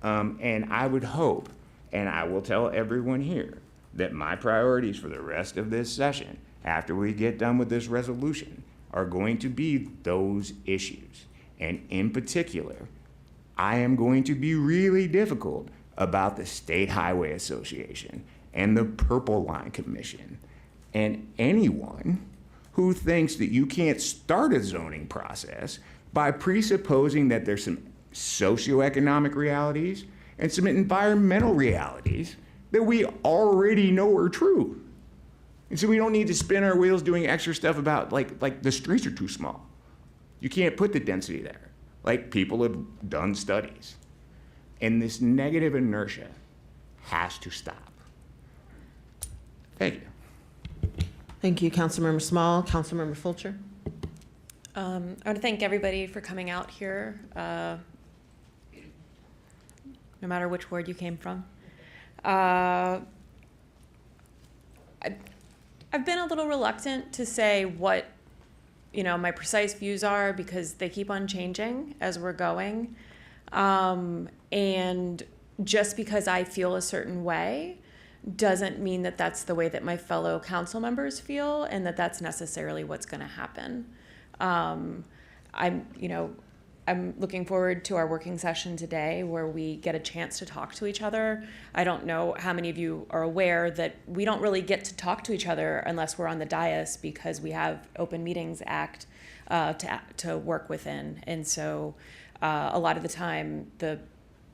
And I would hope, and I will tell everyone here, that my priorities for the rest of this session, after we get done with this resolution, are going to be those issues. And in particular, I am going to be really difficult about the State Highway Association and the Purple Line Commission and anyone who thinks that you can't start a zoning process by presupposing that there's some socioeconomic realities and some environmental realities that we already know are true. And so we don't need to spin our wheels doing extra stuff about like the streets are too small. You can't put the density there. Like, people have done studies. And this negative inertia has to stop. Thank you. Thank you, Councilmember Small. Councilmember Fulcher. I want to thank everybody for coming out here, no matter which ward you came from. I've been a little reluctant to say what, my precise views are because they keep on changing as we're going. And just because I feel a certain way doesn't mean that that's the way that my fellow council members feel and that that's necessarily what's going to happen. I'm looking forward to our working session today where we get a chance to talk to each other. I don't know how many of you are aware that we don't really get to talk to each other unless we're on the dais because we have Open Meetings Act to work within. And so a lot of the time,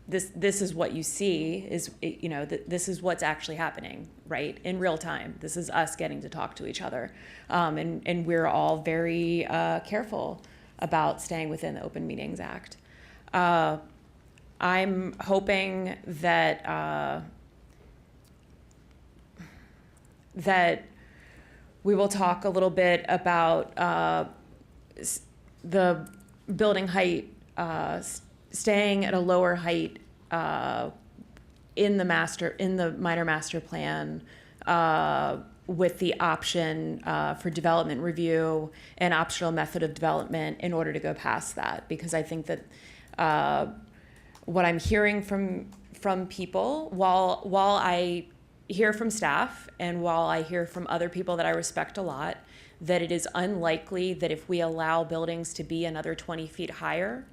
this is what you see is, this is what's actually happening, right? In real time. This is us getting to talk to each other. And we're all very careful about staying within the Open Meetings Act. I'm hoping that that we will talk a little bit about the building height, staying at a lower height in the minor master plan, with the option for development review and optional method of development in order to go past that. Because I think that what I'm hearing from people, while I hear from staff and while I hear from other people that I respect a lot, that it is unlikely that if we allow buildings to be another 20 feet higher,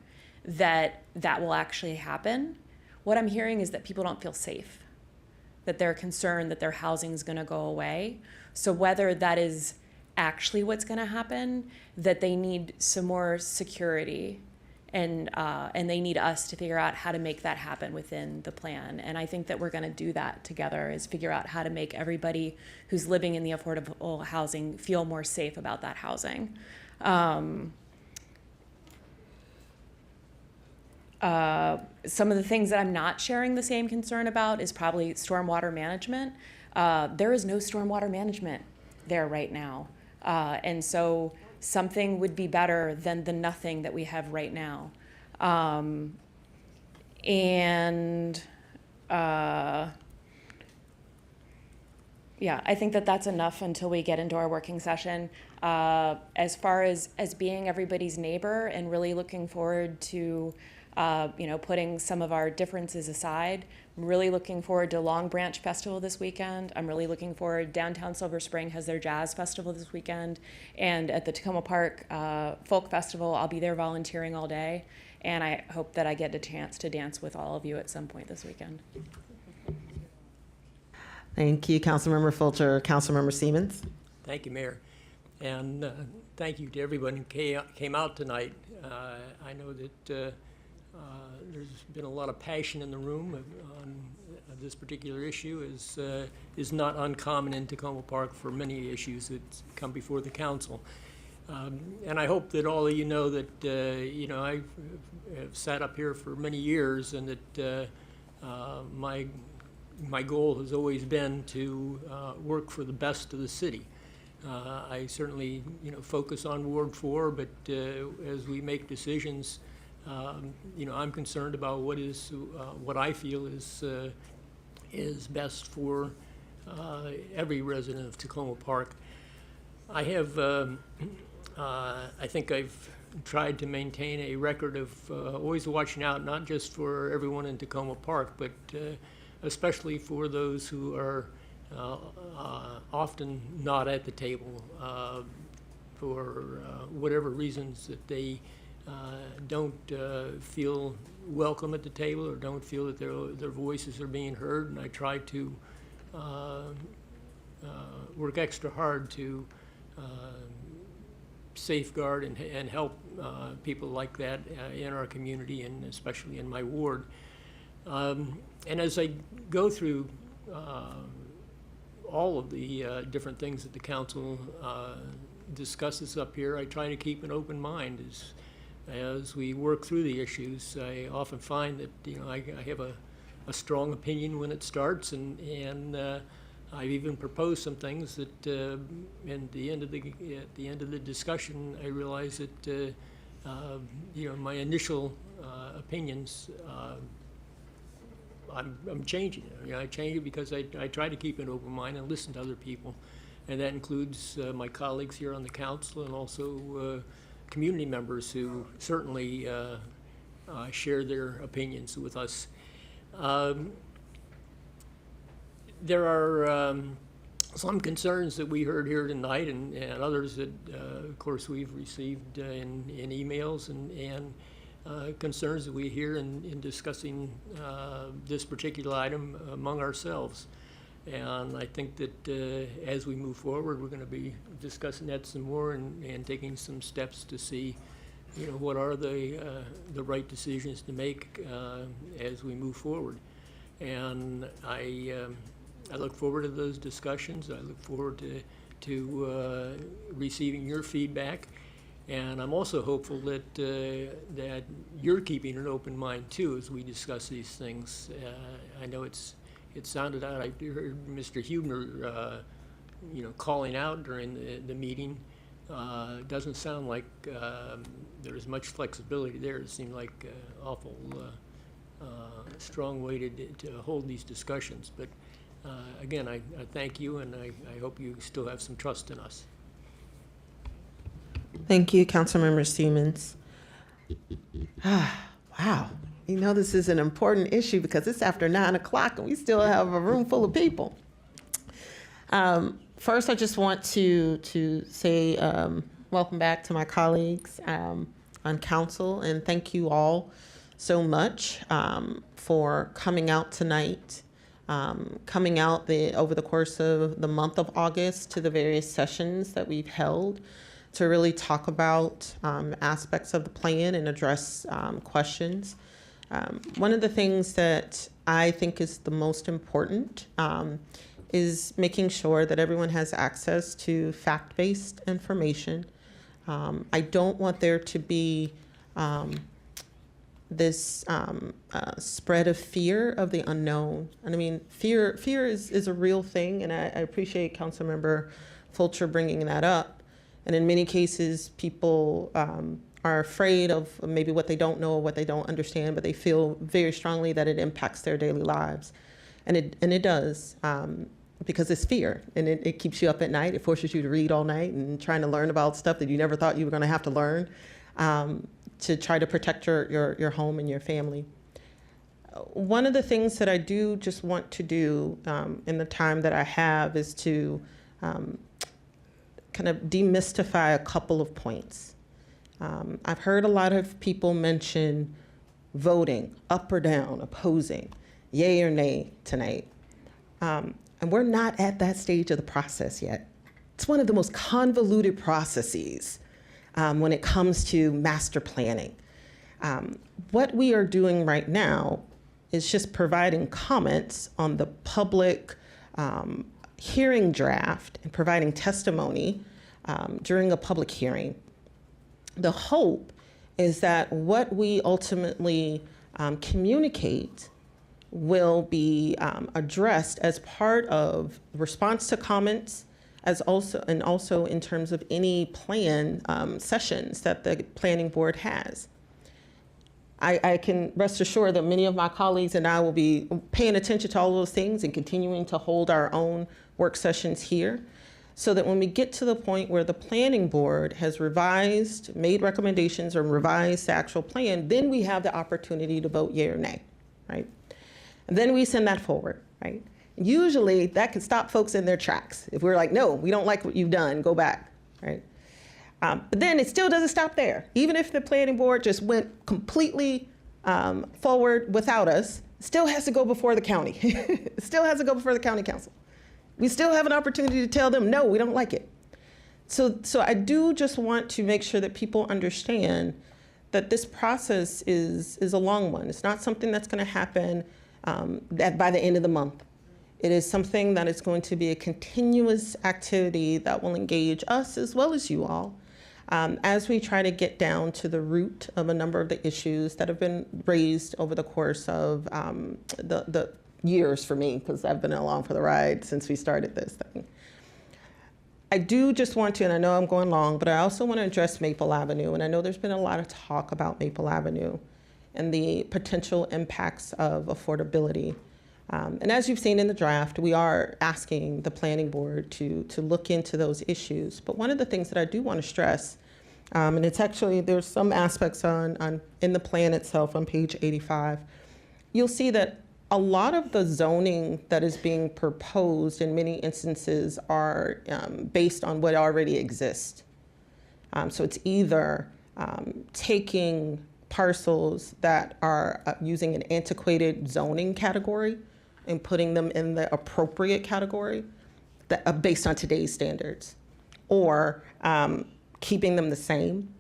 that will actually happen. What I'm hearing is that people don't feel safe, that they're concerned that their housing is going to go away. So whether that is actually what's going to happen, that they need some more security, and they need us to figure out how to make that happen within the plan. And I think that we're going to do that together, is figure out how to make everybody who's living in the affordable housing feel more safe about that housing. Some of the things that I'm not sharing the same concern about is probably stormwater management. There is no stormwater management there right now. And so something would be better than the nothing that we have right now. Yeah, I think that that's enough until we get into our working session. As far as being everybody's neighbor and really looking forward to putting some of our differences aside. I'm really looking forward to Long Branch Festival this weekend. I'm really looking forward, Downtown Silver Spring has their jazz festival this weekend. And at the Tacoma Park Folk Festival, I'll be there volunteering all day. And I hope that I get a chance to dance with all of you at some point this weekend. Thank you, Councilmember Fulcher. Councilmember Siemens. Thank you, Mayor. And thank you to everyone who came out tonight. I know that there's been a lot of passion in the room on this particular issue. Is not uncommon in Tacoma Park for many issues that come before the council. And I hope that all of you know that I have sat up here for many years, and that my goal has always been to work for the best of the city. I certainly focus on Ward 4, but as we make decisions, I'm concerned about what I feel is best for every resident of Tacoma Park. I have, I think I've tried to maintain a record of always watching out, not just for everyone in Tacoma Park, but especially for those who are often not at the table for whatever reasons, that they don't feel welcome at the table or don't feel that their voices are being heard. And I try to work extra hard to safeguard and help people like that in our community, and especially in my ward. And as I go through all of the different things that the council discusses up here, I try to keep an open mind as we work through the issues. I often find that I have a strong opinion when it starts, and I've even proposed some things that at the end of the discussion, I realize that my initial opinions I'm changing it. I change it because I try to keep an open mind and listen to other people. And that includes my colleagues here on the council and also community members who certainly share their opinions with us. There are some concerns that we heard here tonight and others that, of course, we've received in emails and concerns that we hear in discussing this particular item among ourselves. And I think that as we move forward, we're going to be discussing that some more and taking some steps to see, what are the right decisions to make as we move forward. And I look forward to those discussions. I look forward to receiving your feedback. And I'm also hopeful that that you're keeping an open mind too as we discuss these things. I know it sounded out. I heard Mr. Huebner, calling out during the meeting. Doesn't sound like there's much flexibility there. It seemed like awful strong way to hold these discussions. But again, I thank you, and I hope you still have some trust in us. Thank you, Councilmember Siemens. Wow. This is an important issue because it's after 9 o'clock and we still have a room full of people. First, I just want to say welcome back to my colleagues on council, and thank you all so much for coming out tonight, coming out over the course of the month of August to the various sessions that we've held to really talk about aspects of the plan and address questions. One of the things that I think is the most important is making sure that everyone has access to fact-based information. I don't want there to be this spread of fear of the unknown. And I mean, fear is a real thing, and I appreciate Councilmember Fulcher bringing that up. And in many cases, people are afraid of maybe what they don't know or what they don't understand, but they feel very strongly that it impacts their daily lives. And it does, because it's fear, and it keeps you up at night. It forces you to read all night and trying to learn about stuff that you never thought you were going to have to learn to try to protect your home and your family. One of the things that I do just want to do in the time that I have is to kind of demystify a couple of points. I've heard a lot of people mention voting up or down, opposing, yay or nay tonight. And we're not at that stage of the process yet. It's one of the most convoluted processes when it comes to master planning. What we are doing right now is just providing comments on the public hearing draft and providing testimony during a public hearing. The hope is that what we ultimately communicate will be addressed as part of response to comments, also in terms of any plan sessions that the planning board has. I can rest assured that many of my colleagues and I will be paying attention to all those things and continuing to hold our own work sessions here, so that when we get to the point where the planning board has revised, made recommendations, or revised the actual plan, then we have the opportunity to vote yea or nay, right? And then we send that forward, right? Usually that can stop folks in their tracks. If we're like, no, we don't like what you've done, go back, right? But then it still doesn't stop there. Even if the planning board just went completely forward without us, it still has to go before the county. It still has to go before the county council. We still have an opportunity to tell them, no, we don't like it. So I do just want to make sure that people understand that this process is a long one. It's not something that's going to happen by the end of the month. It is something that is going to be a continuous activity that will engage us as well as you all as we try to get down to the root of a number of the issues that have been raised over the course of the years for me, because I've been along for the ride since we started this thing. I do just want to, and I know I'm going long, but I also want to address Maple Avenue, and I know there's been a lot of talk about Maple Avenue. and the potential impacts of affordability. And as you've seen in the draft, we are asking the planning board to look into those issues. But one of the things that I do want to stress, and it's actually, there's some aspects in the plan itself on page 85, you'll see that a lot of the zoning that is being proposed in many instances are based on what already exists. So it's either taking parcels that are using an antiquated zoning category and putting them in the appropriate category that, based on today's standards, or keeping them the same.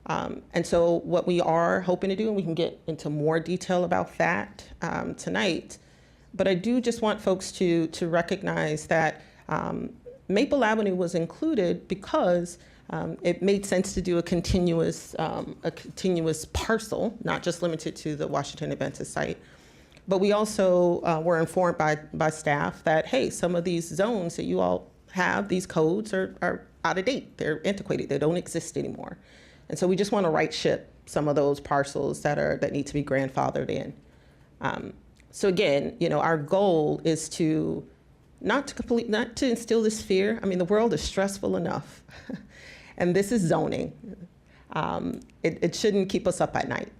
And so what we are hoping to do, and we can get into more detail about that tonight, but I do just want folks to recognize that Maple Avenue was included because it made sense to do a continuous parcel, not just limited to the Washington Adventist site. But we also were informed by staff that, hey, some of these zones that you all have, these codes are out of date. They're antiquated. They don't exist anymore. And so we just want to right ship some of those parcels that need to be grandfathered in. So again, our goal is to not to instill this fear. I mean, the world is stressful enough, and this is zoning. It shouldn't keep us up at night.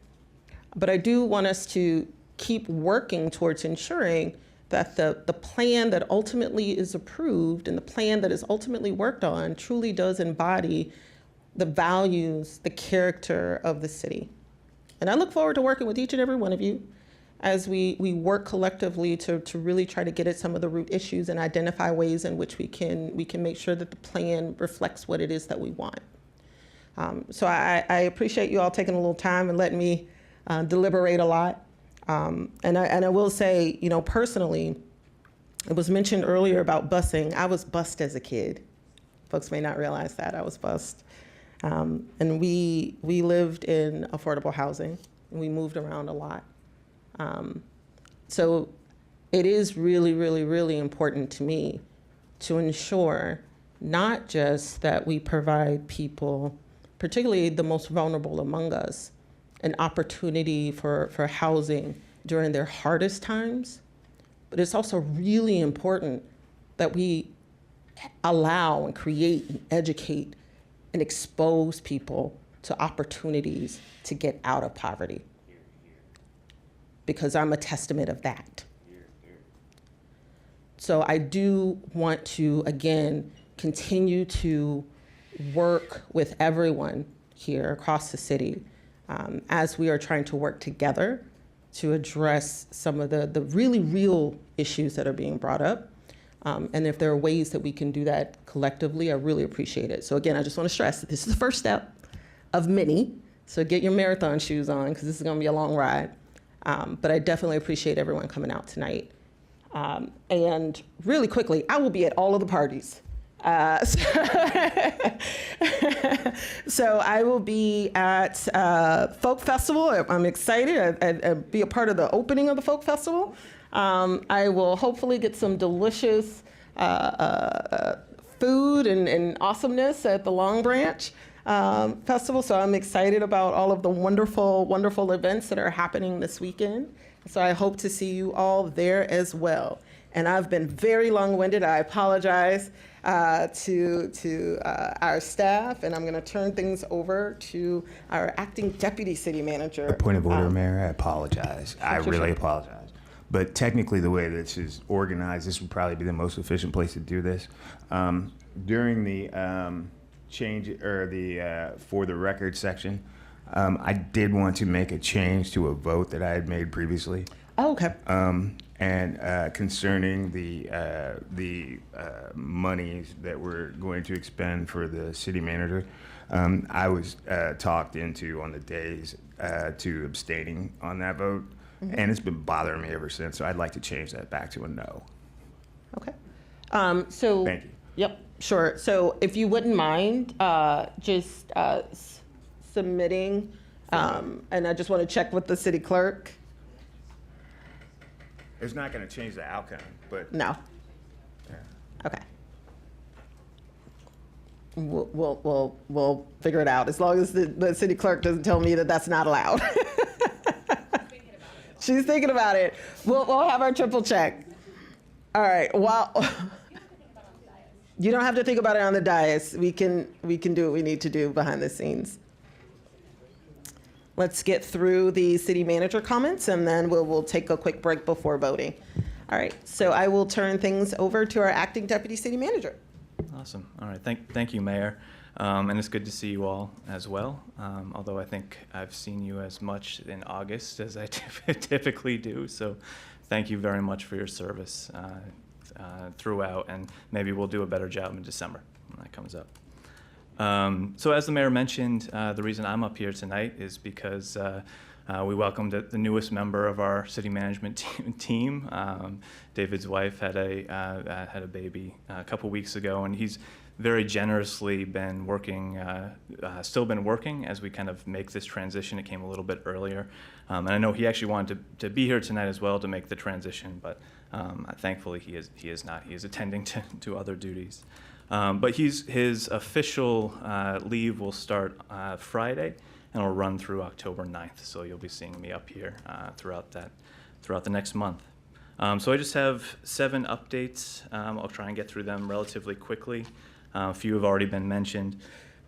But I do want us to keep working towards ensuring that the plan that ultimately is approved and the plan that is ultimately worked on truly does embody the values, the character of the city. And I look forward to working with each and every one of you as we work collectively to really try to get at some of the root issues and identify ways in which we can make sure that the plan reflects what it is that we want. So I appreciate you all taking a little time and letting me deliberate a lot. And I will say, personally, it was mentioned earlier about busing. I was bused as a kid. Folks may not realize that I was bused. And we lived in affordable housing, and we moved around a lot. So it is really, really, really important to me to ensure not just that we provide people, particularly the most vulnerable among us, an opportunity for housing during their hardest times, but it's also really important that we allow and create and educate and expose people to opportunities to get out of poverty. Because I'm a testament of that. So I do want to, again, continue to work with everyone here across the city as we are trying to work together to address some of the really real issues that are being brought up. And if there are ways that we can do that collectively, I really appreciate it. So again, I just want to stress that this is the first step of many. So get your marathon shoes on, because this is going to be a long ride. But I definitely appreciate everyone coming out tonight. And really quickly, I will be at all of the parties. So I will be at Folk Festival. I'm excited. I'll be a part of the opening of the Folk Festival. I will hopefully get some delicious food and awesomeness at the Long Branch Festival. So I'm excited about all of the wonderful, wonderful events that are happening this weekend. So I hope to see you all there as well. And I've been very long-winded. I apologize to our staff, and I'm going to turn things over to our acting deputy city manager. A point of order, Mayor. I apologize. I really apologize. But technically, the way this is organized, this would probably be the most efficient place to do this. During the change or the for the record section, I did want to make a change to a vote that I had made previously. Oh, okay. And concerning the monies that we're going to expend for the city manager, I was talked into on the days to abstaining on that vote, and it's been bothering me ever since. So I'd like to change that back to a no. Okay. So. Thank you. Yep. Sure. So if you wouldn't mind, just submitting, and I just want to check with the city clerk. It's not going to change the outcome, but No. Yeah. Okay. We'll figure it out as long as the city clerk doesn't tell me that that's not allowed. She's thinking about it. We'll have our triple check. All right. Well, you don't have to think about it on the dais. We can do what we need to do behind the scenes. Let's get through the city manager comments, and then we'll take a quick break before voting. All right. So I will turn things over to our acting deputy city manager. Awesome. All right. Thank you, Mayor. And it's good to see you all as well. Although I think I've seen you as much in August as I typically do. So thank you very much for your service throughout, and maybe we'll do a better job in December when that comes up. So as the mayor mentioned, the reason I'm up here tonight is because we welcomed the newest member of our city management team. David's wife had a baby a couple weeks ago, and he's very generously been working, still been working as we kind of make this transition. It came a little bit earlier. And I know he actually wanted to be here tonight as well to make the transition, but thankfully he is not. He is attending to other duties. But his official leave will start Friday and will run through October 9th. So you'll be seeing me up here throughout the next month. So I just have 7 updates. I'll try and get through them relatively quickly. A few have already been mentioned.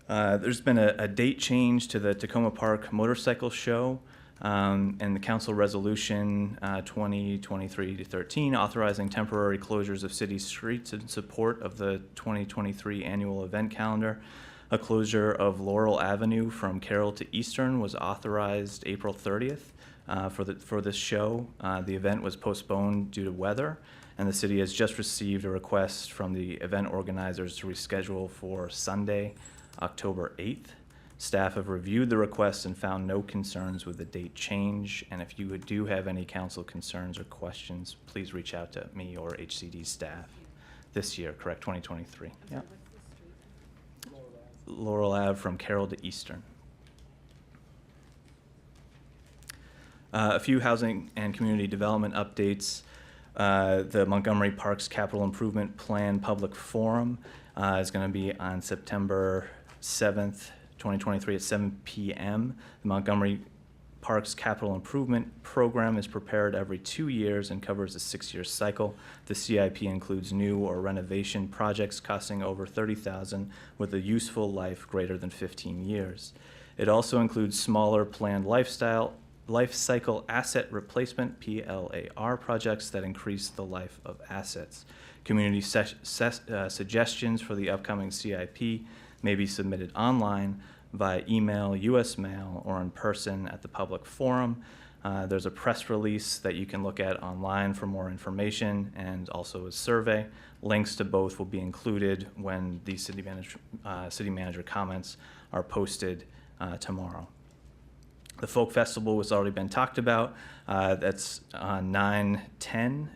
There's been a date change to the Tacoma Park Motorcycle Show, and the Council Resolution 2023-13 authorizing temporary closures of city streets in support of the 2023 annual event calendar. A closure of Laurel Avenue from Carroll to Eastern was authorized April 30th for this show. The event was postponed due to weather, and the city has just received a request from the event organizers to reschedule for Sunday, October 8th. Staff have reviewed the request and found no concerns with the date change. And if you do have any council concerns or questions, please reach out to me or HCD staff this year, correct, 2023. Yeah. Laurel Ave from Carroll to Eastern. A few housing and community development updates. The Montgomery Parks Capital Improvement Plan Public Forum is going to be on September 7th, 2023 at 7 p.m. The Montgomery Parks Capital Improvement Program is prepared every 2 years and covers a 6-year cycle. The CIP includes new or renovation projects costing over $30,000 with a useful life greater than 15 years. It also includes smaller planned life cycle asset replacement, PLAR, projects that increase the life of assets. Community suggestions for the upcoming CIP may be submitted online via email, U.S. mail, or in person at the public forum. There's a press release that you can look at online for more information, and also a survey. Links to both will be included when the city manager comments are posted tomorrow. The Folk Festival has already been talked about. That's on 9/10,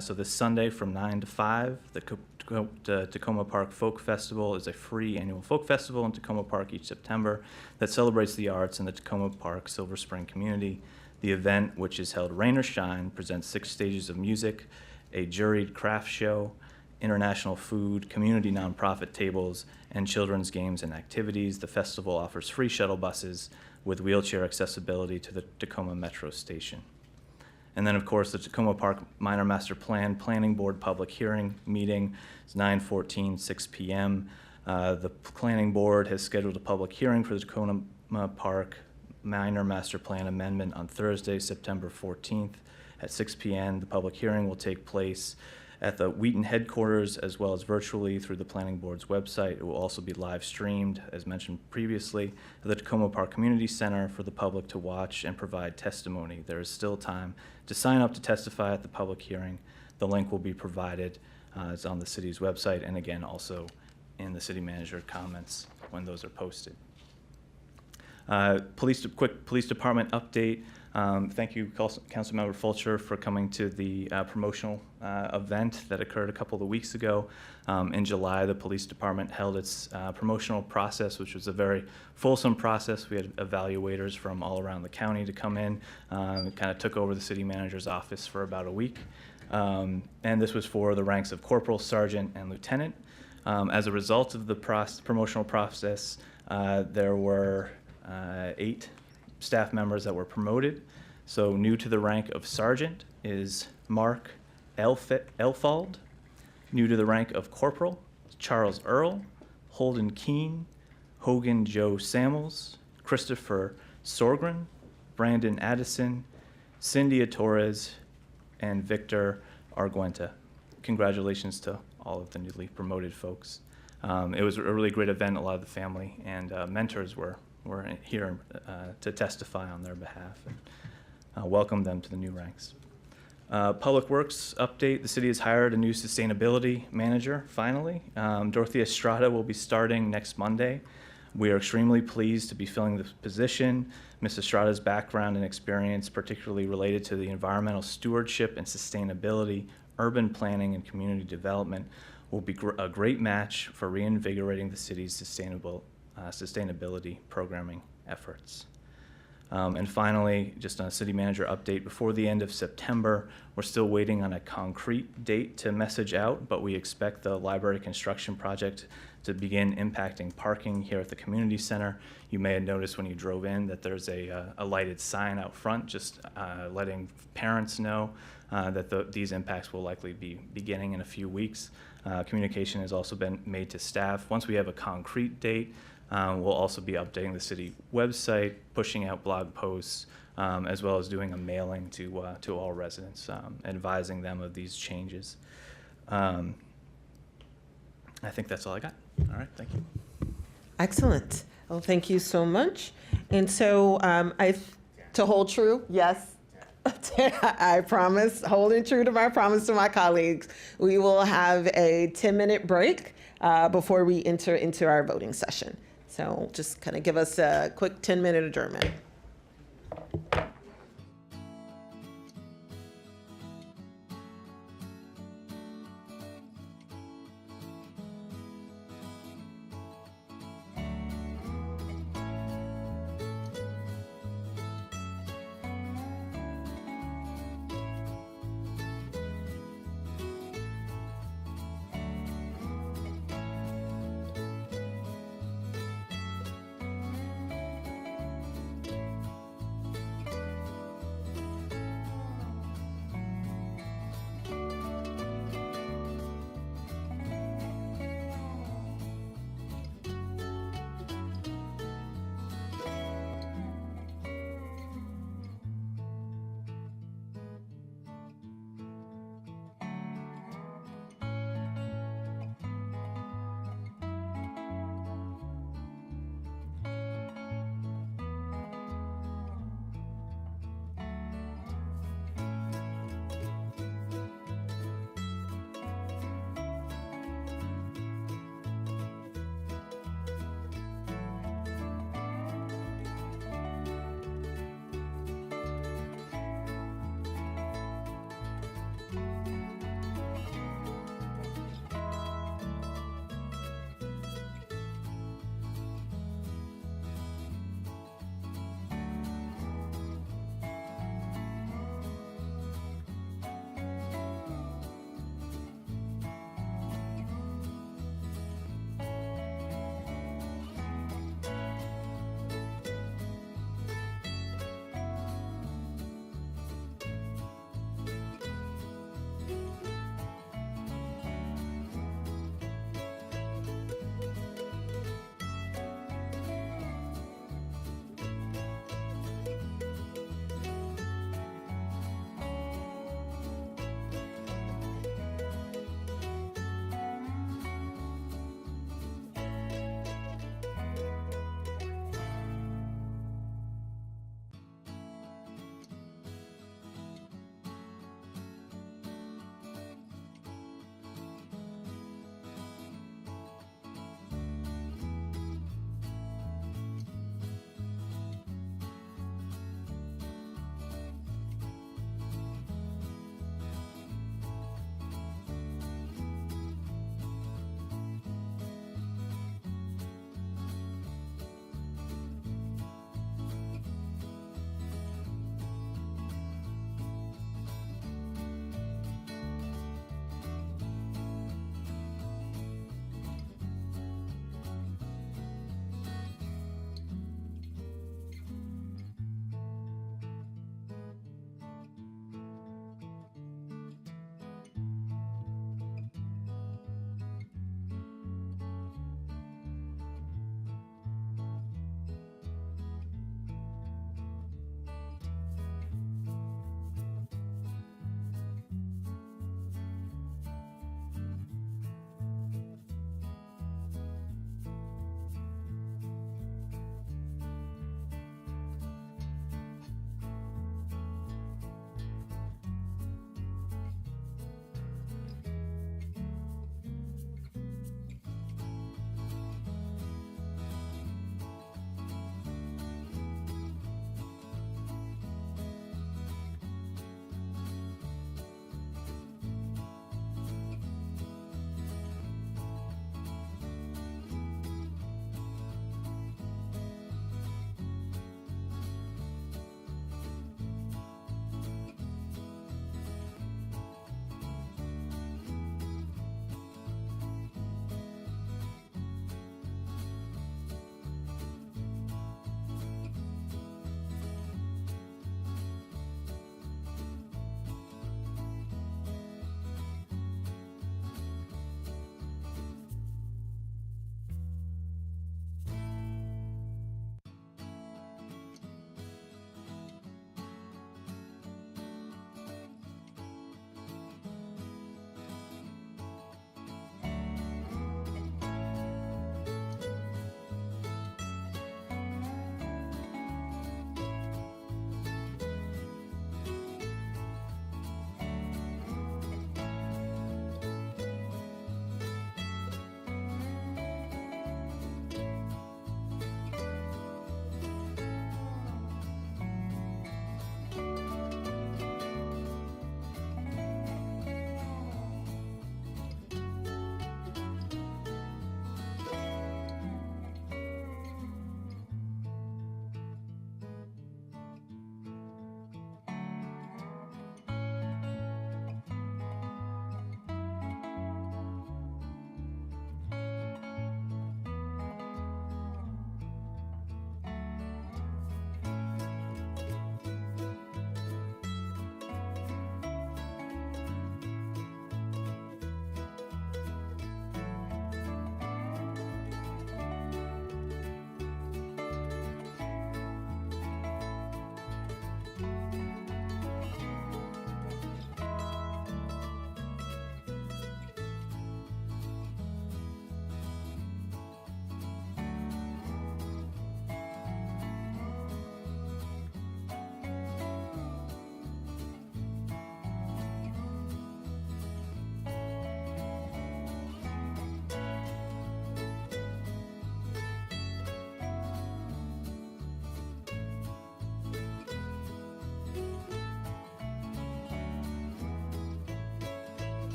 so this Sunday from 9 to 5. The Tacoma Park Folk Festival is a free annual folk festival in Tacoma Park each September that celebrates the arts in the Tacoma Park Silver Spring community. The event, which is held rain or shine, presents 6 stages of music, a juried craft show, international food, community nonprofit tables, and children's games and activities. The festival offers free shuttle buses with wheelchair accessibility to the Tacoma Metro Station. And then, of course, the Tacoma Park Minor Master Plan Planning Board public hearing meeting is 9/14, 6 p.m. The Planning Board has scheduled a public hearing for the Tacoma Park Minor Master Plan Amendment on Thursday, September 14th at 6 p.m. The public hearing will take place at the Wheaton headquarters as well as virtually through the Planning Board's website. It will also be live streamed, as mentioned previously, at the Tacoma Park Community Center for the public to watch and provide testimony. There is still time to sign up to testify at the public hearing. The link will be provided. It's on the city's website, and again, also in the city manager comments when those are posted. Quick police department update. Thank you, Councilmember Fulcher, for coming to the promotional event that occurred a couple of weeks ago. In July, the police department held its promotional process, which was a very fulsome process. We had evaluators from all around the county to come in, kind of took over the city manager's office for about a week. And this was for the ranks of corporal, sergeant, and lieutenant. As a result of the promotional process, there were 8 staff members that were promoted. So new to the rank of sergeant is Mark Elfald. New to the rank of corporal, Charles Earl, Holden Keene, Hogan Joe Samuels, Christopher Sorgren, Brandon Addison, Cynthia Torres, and Victor Arguenta. Congratulations to all of the newly promoted folks. It was a really great event. A lot of the family and mentors were here to testify on their behalf and welcome them to the new ranks. Public Works update, the city has hired a new sustainability manager, finally. Dorothea Estrada will be starting next Monday. We are extremely pleased to be filling this position. Ms. Estrada's background and experience, particularly related to the environmental stewardship and sustainability, urban planning, and community development, will be a great match for reinvigorating the city's sustainability programming efforts. And finally, just on a city manager update, before the end of September, we're still waiting on a concrete date to message out, but we expect the library construction project to begin impacting parking here at the community center. You may have noticed when you drove in that there's a lighted sign out front, just letting parents know that these impacts will likely be beginning in a few weeks. Communication has also been made to staff. Once we have a concrete date, we'll also be updating the city website, pushing out blog posts, as well as doing a mailing to all residents, advising them of these changes. I think that's all I got. All right, thank you. Excellent. Well, thank you so much. And so to hold true, yes, I promise, holding true to my promise to my colleagues, we will have a 10-minute break before we enter into our voting session. So just kind of give us a quick 10-minute adjournment.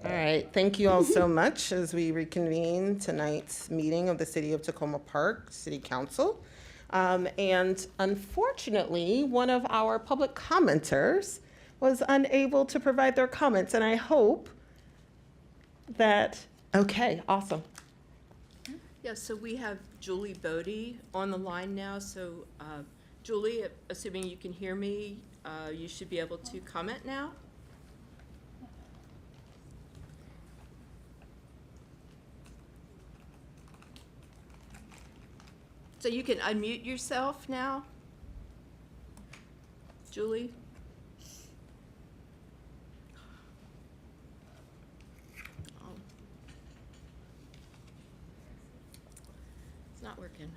All right, thank you all so much as we reconvene tonight's meeting of the City of Tacoma Park City Council. And unfortunately, one of our public commenters was unable to provide their comments, and I hope that, okay, awesome. Yeah, so we have Julie Bodie on the line now. So Julie, assuming you can hear me, you should be able to comment now. So you can unmute yourself now, Julie. Oh. It's not working.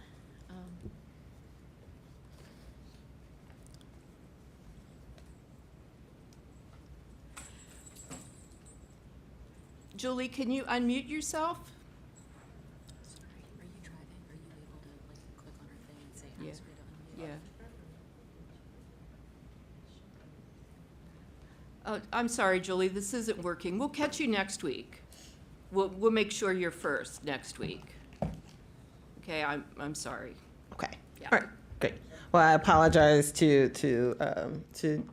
Julie, can you unmute yourself? Yeah. Oh, I'm sorry, Julie, this isn't working. We'll catch you next week. We'll make sure you're first next week. Okay, I'm sorry. Okay. Yeah. All right. Great. Well, I apologize to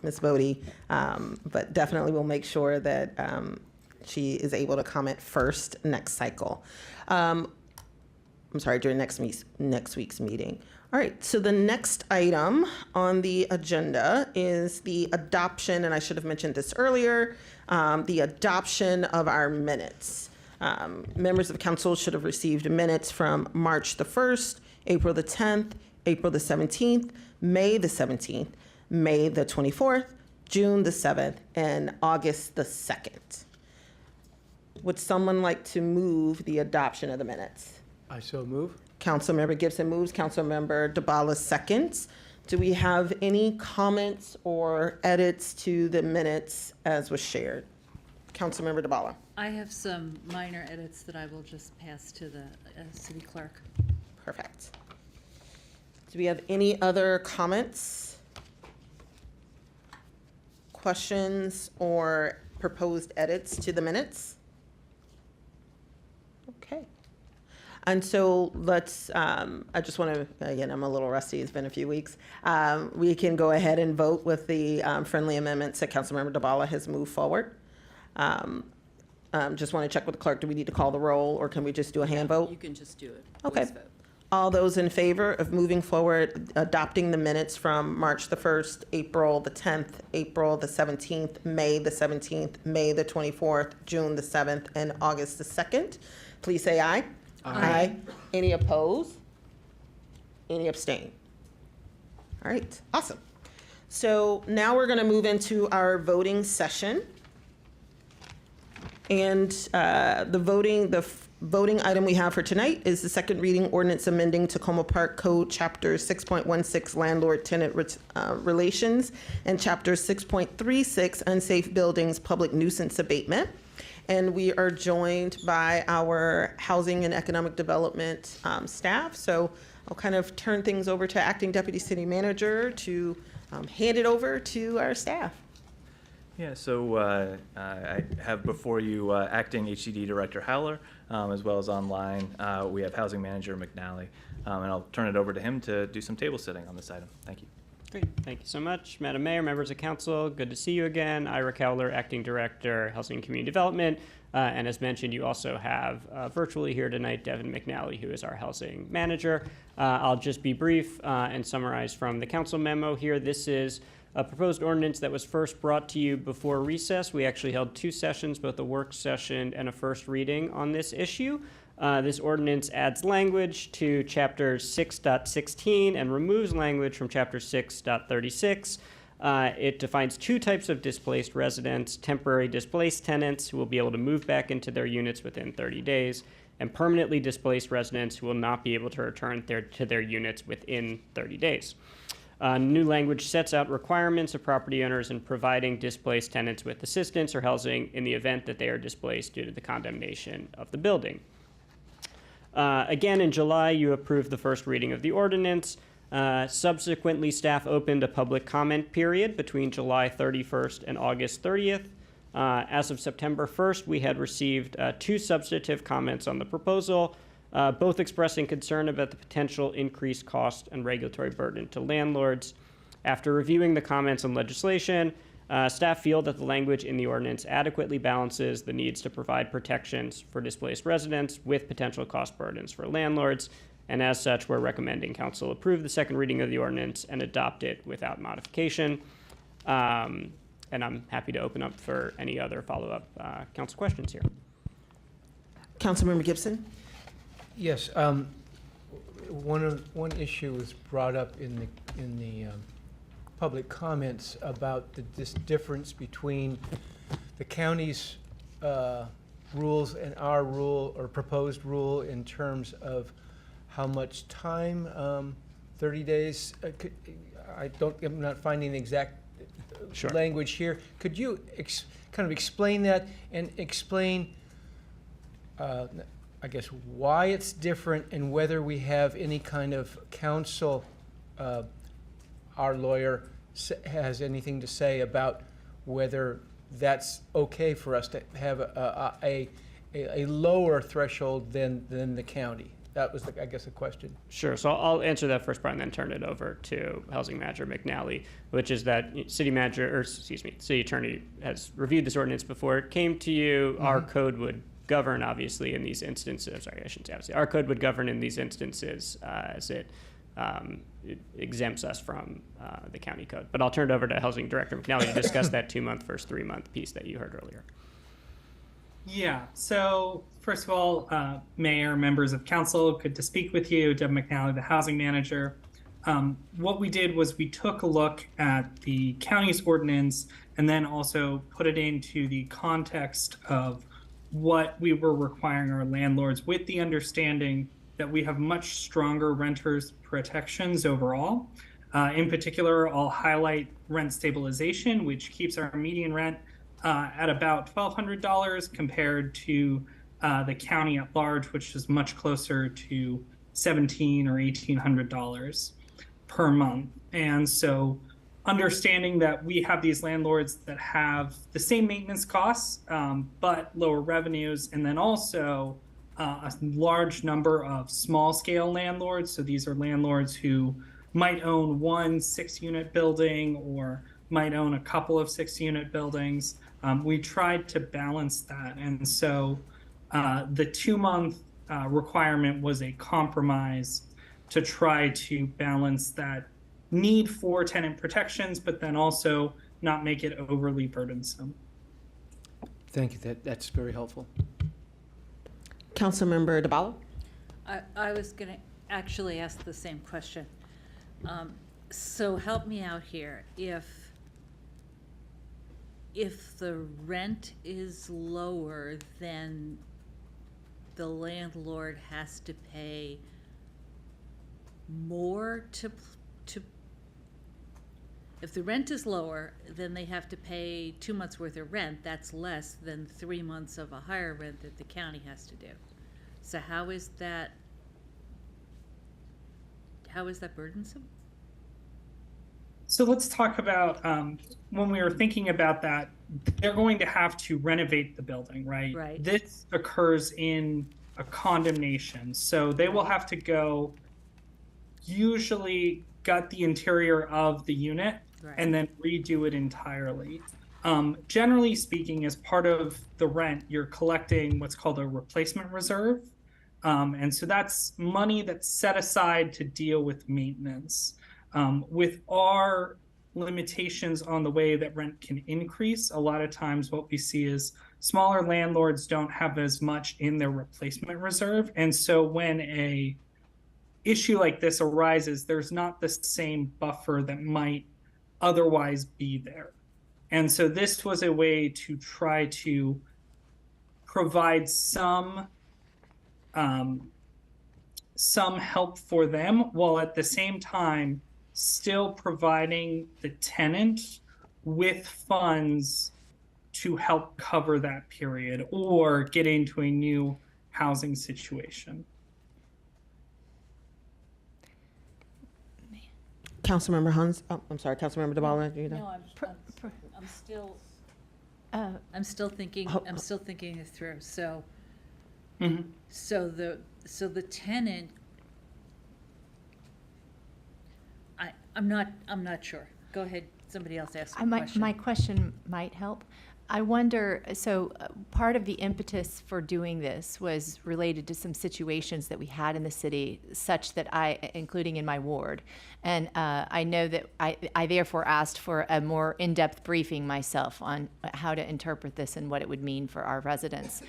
Ms. Bodie, but definitely we'll make sure that she is able to comment first next cycle. I'm sorry, during next week's meeting. All right, so the next item on the agenda is the adoption, and I should have mentioned this earlier, the adoption of our minutes. Members of council should have received minutes from March the 1st, April the 10th, April the 17th, May the 17th, May the 24th, June the 7th, and August the 2nd. Would someone like to move the adoption of the minutes? I so move. Councilmember Gibson moves, Councilmember DeBala seconds. Do we have any comments or edits to the minutes as was shared? Councilmember DeBala. I have some minor edits that I will just pass to the city clerk. Perfect. Do we have any other comments, questions, or proposed edits to the minutes? Okay. And so let's, I just want to, again, I'm a little rusty, it's been a few weeks. We can go ahead and vote with the friendly amendments that Councilmember DeBala has moved forward. Just want to check with the clerk, do we need to call the roll, or can we just do a hand vote? You can just do it. Okay. Voice vote. All those in favor of moving forward, adopting the minutes from March the 1st, April the 10th, April the 17th, May the 17th, May the 24th, June the 7th, and August the 2nd, please say aye. Aye. Any opposed? Any abstain? All right, awesome. So now we're going to move into our voting session. And the voting item we have for tonight is the second reading ordinance amending Tacoma Park Code Chapter 6.16 Landlord-Tenant Relations and Chapter 6.36 Unsafe Buildings Public Nuisance Abatement. And we are joined by our Housing and Economic Development staff. So I'll kind of turn things over to Acting Deputy City Manager to hand it over to our staff. Yeah, so I have before you Acting HCD Director Howler, as well as online, we have Housing Manager McNally. And I'll turn it over to him to do some table setting on this item. Thank you. Great, thank you so much. Madam Mayor, members of council, good to see you again. Ira Cowler, Acting Director, Housing and Community Development. And as mentioned, you also have virtually here tonight, Devin McNally, who is our Housing Manager. I'll just be brief and summarize from the council memo here. This is a proposed ordinance that was first brought to you before recess. We actually held 2 sessions, both a work session and a first reading on this issue. This ordinance adds language to Chapter 6.16 and removes language from Chapter 6.36. It defines 2 types of displaced residents: temporary displaced tenants who will be able to move back into their units within 30 days, and permanently displaced residents who will not be able to return to their units within 30 days. New language sets out requirements of property owners in providing displaced tenants with assistance or housing in the event that they are displaced due to the condemnation of the building. Again, in July, you approved the first reading of the ordinance. Subsequently, staff opened a public comment period between July 31st and August 30th. As of September 1st, we had received 2 substantive comments on the proposal, both expressing concern about the potential increased cost and regulatory burden to landlords. After reviewing the comments on legislation, staff feel that the language in the ordinance adequately balances the needs to provide protections for displaced residents with potential cost burdens for landlords, and as such, we're recommending council approve the second reading of the ordinance and adopt it without modification. And I'm happy to open up for any other follow-up council questions here. Councilmember Gibson? Yes, one issue was brought up in the public comments about this difference between the county's rules and our rule or proposed rule in terms of how much time, 30 days. I'm not finding the exact language here. Could you kind of explain that and explain, I guess, why it's different and whether we have any kind of counsel, our lawyer has anything to say about whether that's okay for us to have a lower threshold than the county? That was, I guess, a question. Sure. So I'll answer that first part and then turn it over to Housing Manager McNally, which is that city attorney has reviewed this ordinance before it came to you. Our code would govern, obviously, in these instances. Sorry, I shouldn't say obviously. Our code would govern in these instances as it exempts us from the county code. But I'll turn it over to Housing Director McNally to discuss that 2-month versus 3-month piece that you heard earlier. Yeah, so first of all, Mayor, members of council, good to speak with you. Deb McNally, the housing manager. What we did was we took a look at the county's ordinance and then also put it into the context of what we were requiring our landlords, with the understanding that we have much stronger renters protections overall. In particular, I'll highlight rent stabilization, which keeps our median rent at about $1,200 compared to the county at large, which is much closer to $1,700 or $1,800 per month. And so understanding that we have these landlords that have the same maintenance costs, but lower revenues, and then also a large number of small scale landlords. So these are landlords who might own 1 6-unit building or might own a couple of 6-unit buildings. We tried to balance that. And so the 2-month requirement was a compromise to try to balance that need for tenant protections, but then also not make it overly burdensome. Thank you. That's very helpful. Councilmember DeBala? I was going to actually ask the same question. So help me out here. If the rent is lower, then the landlord has to pay more to if the rent is lower, then they have to pay 2 months worth of rent. That's less than 3 months of a higher rent that the county has to do. So how is that burdensome? So let's talk about when we were thinking about that, they're going to have to renovate the building, right? Right. This occurs in a condemnation. So they will have to go usually gut the interior of the unit and then redo it entirely. Generally speaking, as part of the rent, you're collecting what's called a replacement reserve. And so that's money that's set aside to deal with maintenance. With our limitations on the way that rent can increase, a lot of times what we see is smaller landlords don't have as much in their replacement reserve. And so when a issue like this arises, there's not the same buffer that might otherwise be there. And so this was a way to try to provide some help for them, while at the same time still providing the tenant with funds to help cover that period or get into a new housing situation. Councilmember Hans, I'm sorry, Councilmember DeBala, you know? No, I'm still I'm still thinking it through. So, so the tenant, I'm not sure. Go ahead. Somebody else asked a question. My question might help. I wonder, part of the impetus for doing this was related to some situations that we had in the city, such that including in my ward. And I know that I therefore asked for a more in-depth briefing myself on how to interpret this and what it would mean for our residents.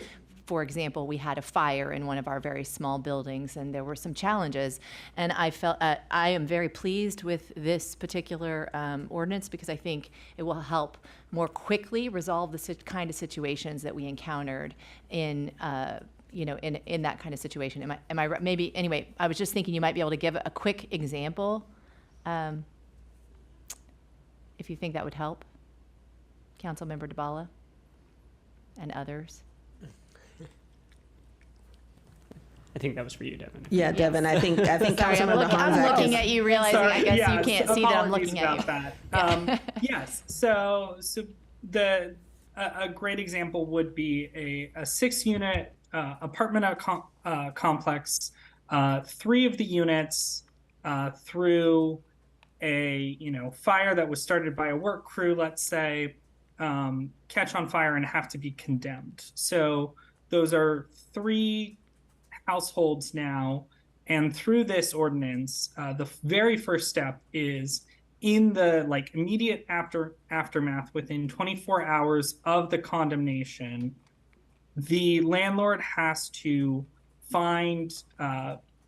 For example, we had a fire in one of our very small buildings, and there were some challenges. And I felt I am very pleased with this particular ordinance, because I think it will help more quickly resolve the kind of situations that we encountered in in that kind of situation. Am I right? Maybe anyway. I was just thinking you might be able to give a quick example, if you think that would help, Councilmember DeBala and others. I think that was for you, Devin. Yeah, Devin, I think Sorry, Councilmember I'm looking at you, realizing I guess you can't see that I'm looking at you. That. Yes, so a great example would be a 6-unit apartment complex. 3 of the units through a fire that was started by a work crew, let's say, catch on fire and have to be condemned. So those are 3 households now, and through this ordinance, the very first step is in the immediate aftermath, within 24 hours of the condemnation, the landlord has to find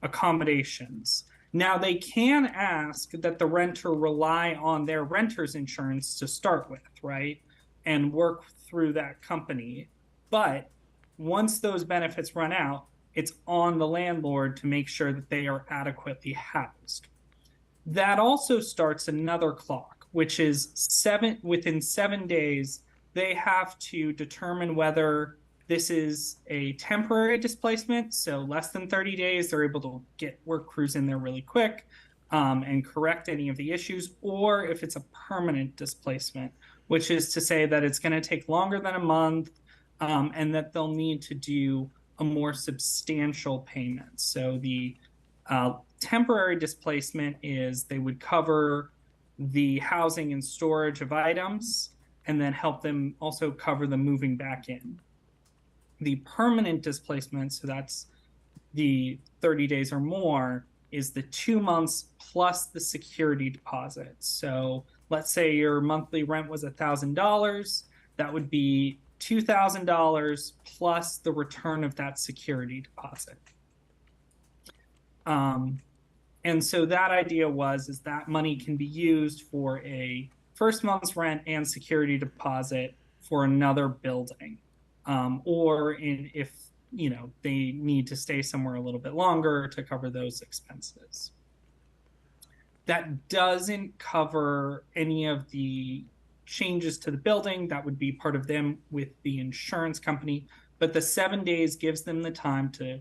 accommodations. Now, they can ask that the renter rely on their renter's insurance to start with, right, and work through that company. But once those benefits run out, it's on the landlord to make sure that they are adequately housed. That also starts another clock, which is within 7 days, they have to determine whether this is a temporary displacement. So less than 30 days, they're able to get work crews in there really quick and correct any of the issues, or if it's a permanent displacement, which is to say that it's going to take longer than a month and that they'll need to do a more substantial payment. So the temporary displacement is they would cover the housing and storage of items and then help them also cover the moving back in. The permanent displacement, so that's the 30 days or more, is the 2 months plus the security deposit. So let's say your monthly rent was $1,000, that would be $2,000 plus the return of that security deposit. And so that idea is that money can be used for a first month's rent and security deposit for another building, or if they need to stay somewhere a little bit longer to cover those expenses. That doesn't cover any of the changes to the building. That would be part of them with the insurance company, but the 7 days gives them the time to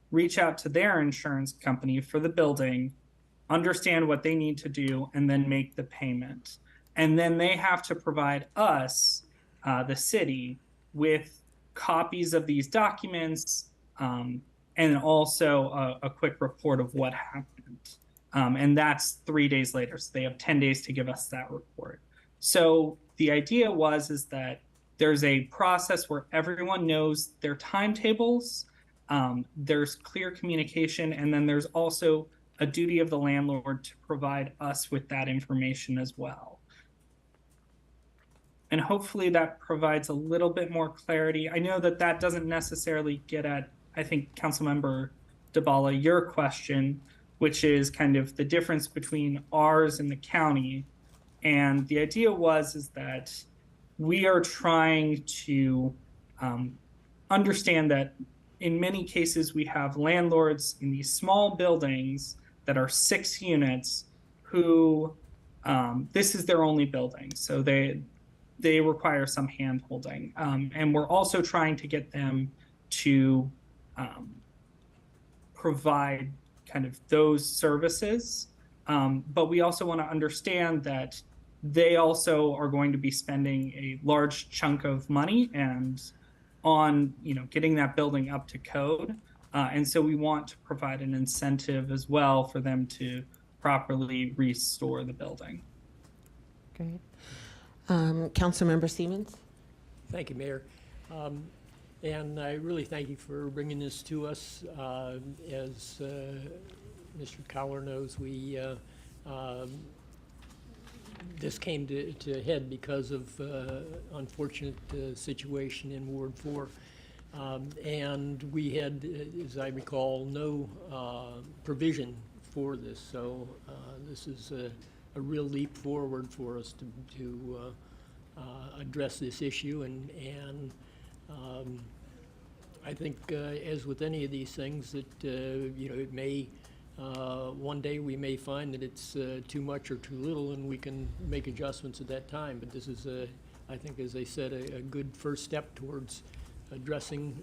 reach out to their insurance company for the building, understand what they need to do, and then make the payment. And then they have to provide us, the city, with copies of these documents and also a quick report of what happened. And that's 3 days later. So they have 10 days to give us that report. So the idea is that there's a process where everyone knows their timetables, there's clear communication, and then there's also a duty of the landlord to provide us with that information as well. And hopefully that provides a little bit more clarity. I know that doesn't necessarily get at, I think, Councilmember DeBala, your question, which is kind of the difference between ours and the county. And the idea is that we are trying to understand that in many cases we have landlords in these small buildings that are 6 units who this is their only building. So they require some hand-holding. And we're also trying to get them to provide kind of those services. But we also want to understand that they also are going to be spending a large chunk of money and on getting that building up to code. And so we want to provide an incentive as well for them to properly restore the building. Great. Councilmember Siemens? Thank you, Mayor. And I really thank you for bringing this to us. As Mr. Cowler knows, this came to head because of unfortunate situation in Ward 4. And we had, as I recall, no provision for this. So this is a real leap forward for us to address this issue. And I think, as with any of these things, that it may one day we may find that it's too much or too little, and we can make adjustments at that time. But this is, I think, as I said, a good first step towards addressing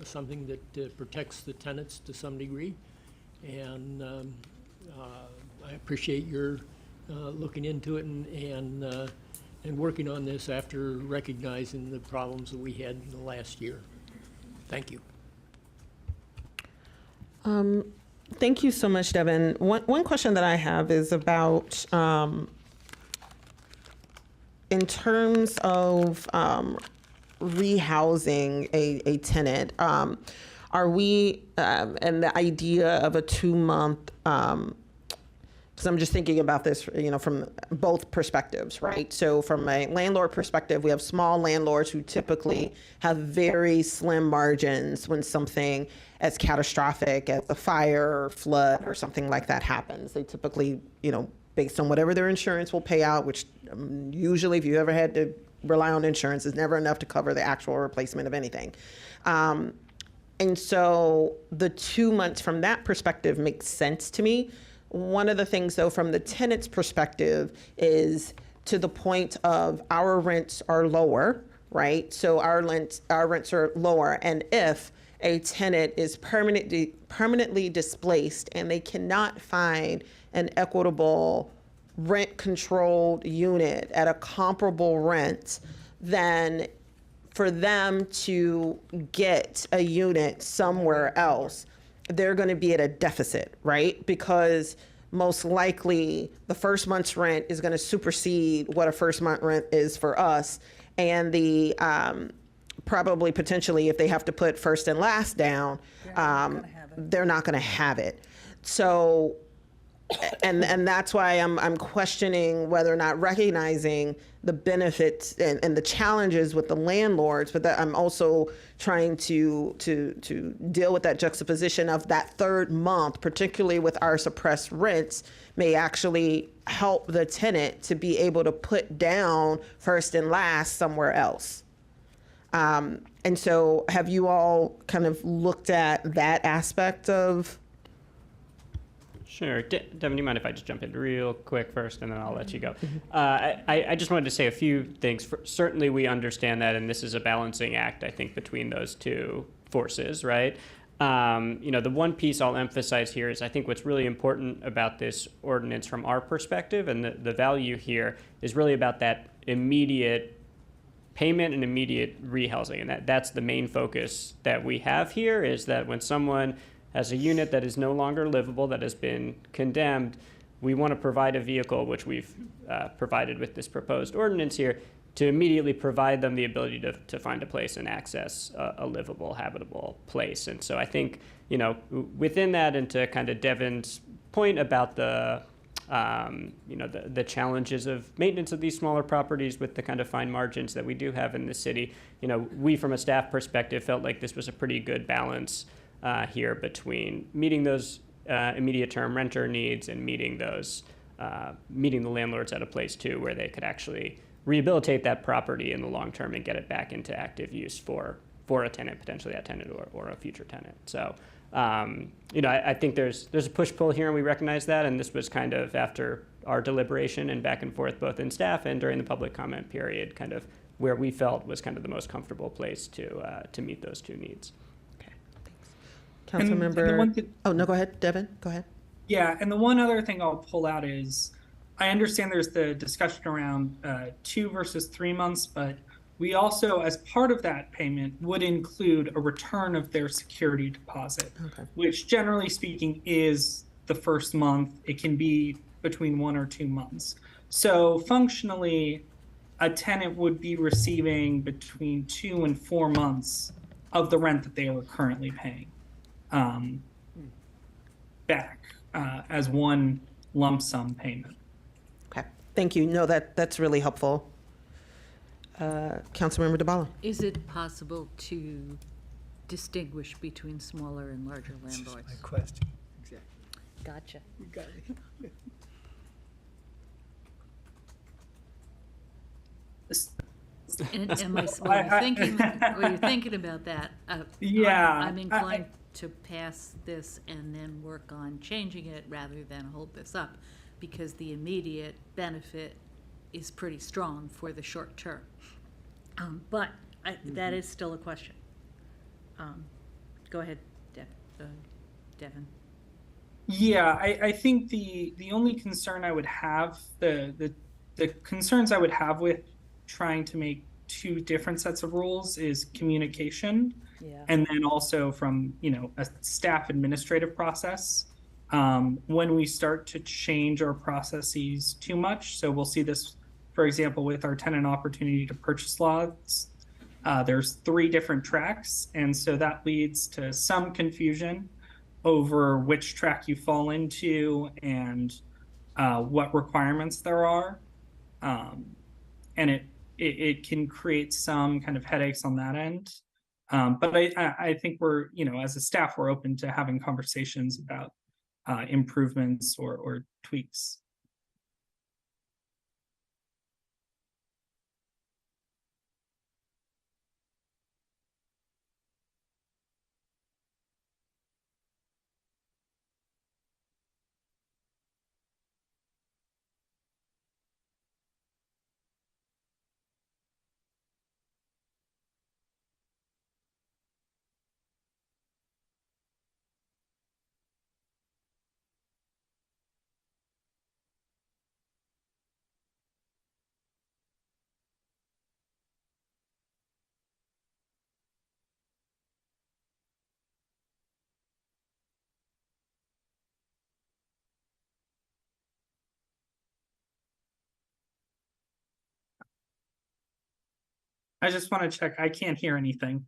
something that protects the tenants to some degree. And I appreciate your looking into it and working on this after recognizing the problems that we had in the last year. Thank you. Thank you so much, Devin. One question that I have is about, in terms of rehousing a tenant, are we, and the idea of a 2-month, because I'm just thinking about this, from both perspectives, right? So from a landlord perspective, we have small landlords who typically have very slim margins when something as catastrophic as a fire or flood or something like that happens. They typically, based on whatever their insurance will pay out, which usually, if you ever had to rely on insurance, is never enough to cover the actual replacement of anything. And so the 2 months from that perspective makes sense to me. One of the things, though, from the tenant's perspective is to the point of our rents are lower, right? So our rents are lower. And if a tenant is permanently displaced and they cannot find an equitable rent-controlled unit at a comparable rent, then for them to get a unit somewhere else, they're going to be at a deficit, right? Because most likely the first month's rent is going to supersede what a first month rent is for us. And the probably potentially, if they have to put first and last down, they're not going to have it. So, and that's why I'm questioning whether or not recognizing the benefits and the challenges with the landlords, but that I'm also trying to deal with that juxtaposition of that third month, particularly with our suppressed rents, may actually help the tenant to be able to put down first and last somewhere else. And so have you all kind of looked at that aspect of? Sure. Devin, do you mind if I just jump in real quick first, and then I'll let you go? I just wanted to say a few things. Certainly, we understand that, and this is a balancing act, I think, between those two forces, right? The one piece I'll emphasize here is I think what's really important about this ordinance from our perspective, and the value here is really about that immediate payment and immediate rehousing. And that's the main focus that we have here, is that when someone has a unit that is no longer livable, that has been condemned, we want to provide a vehicle, which we've provided with this proposed ordinance here, to immediately provide them the ability to find a place and access a livable, habitable place. And so I think, within that, and to kind of Devin's point about the challenges of maintenance of these smaller properties with the kind of fine margins that we do have in the city, we from a staff perspective felt like this was a pretty good balance here between meeting those immediate term renter needs and meeting the landlords at a place too where they could actually rehabilitate that property in the long term and get it back into active use for a tenant, potentially that tenant or a future tenant. So I think there's a push-pull here, and we recognize that, and this was kind of after our deliberation and back and forth both in staff and during the public comment period, kind of where we felt was kind of the most comfortable place to meet those two needs. Councilmember. Oh, no, go ahead, Devin. Go ahead. Yeah, and the one other thing I'll pull out is I understand there's the discussion around 2 versus 3 months, but we also, as part of that payment, would include a return of their security deposit, which generally speaking is the first month. It can be between 1 or 2 months. So functionally, a tenant would be receiving between 2 and 4 months of the rent that they were currently paying back as one lump sum payment. Okay, thank you. No, that's really helpful. Councilmember DeBala. Is it possible to distinguish between smaller and larger landlords? My question. Exactly. Gotcha. You got it. And while you're thinking about that, Yeah, I'm inclined to pass this and then work on changing it rather than hold this up, because the immediate benefit is pretty strong for the short term. But that is still a question. Go ahead, Devin. Yeah, I think the only concern I would have, the concerns I would have with trying to make two different sets of rules is communication, and then also from a staff administrative process. When we start to change our processes too much, so we'll see this, for example, with our tenant opportunity to purchase laws. There's 3 different tracks, and so that leads to some confusion over which track you fall into and what requirements there are. And it can create some kind of headaches on that end. But I think we're, as a staff, we're open to having conversations about improvements or tweaks. I just want to check. I can't hear anything.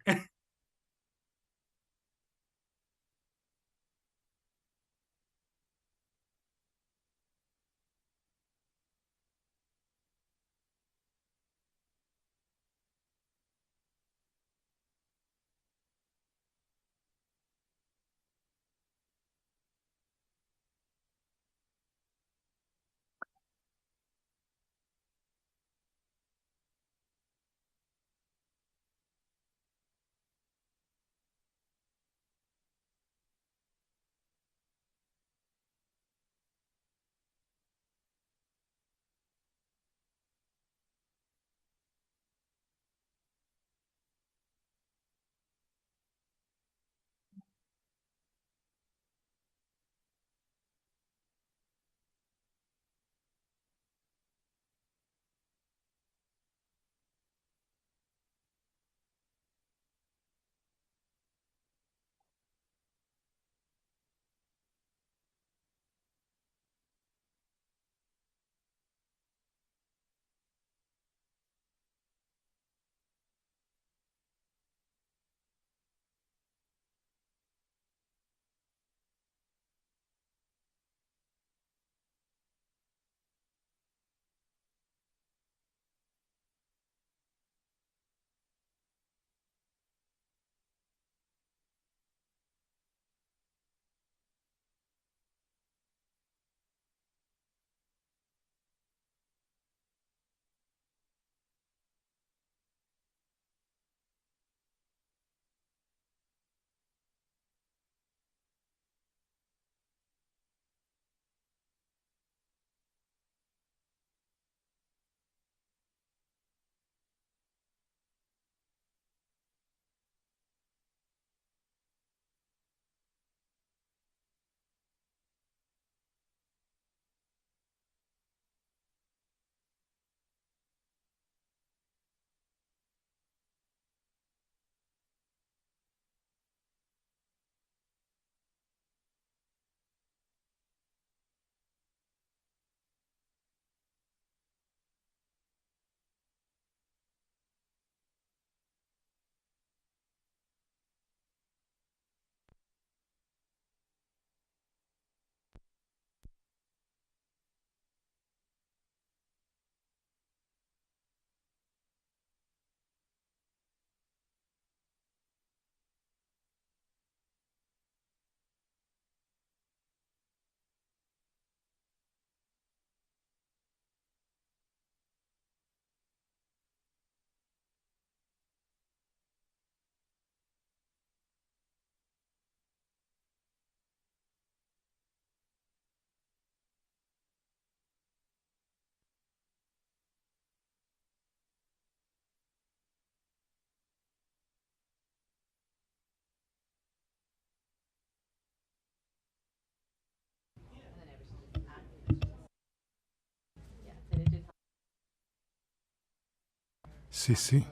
Sì, sì.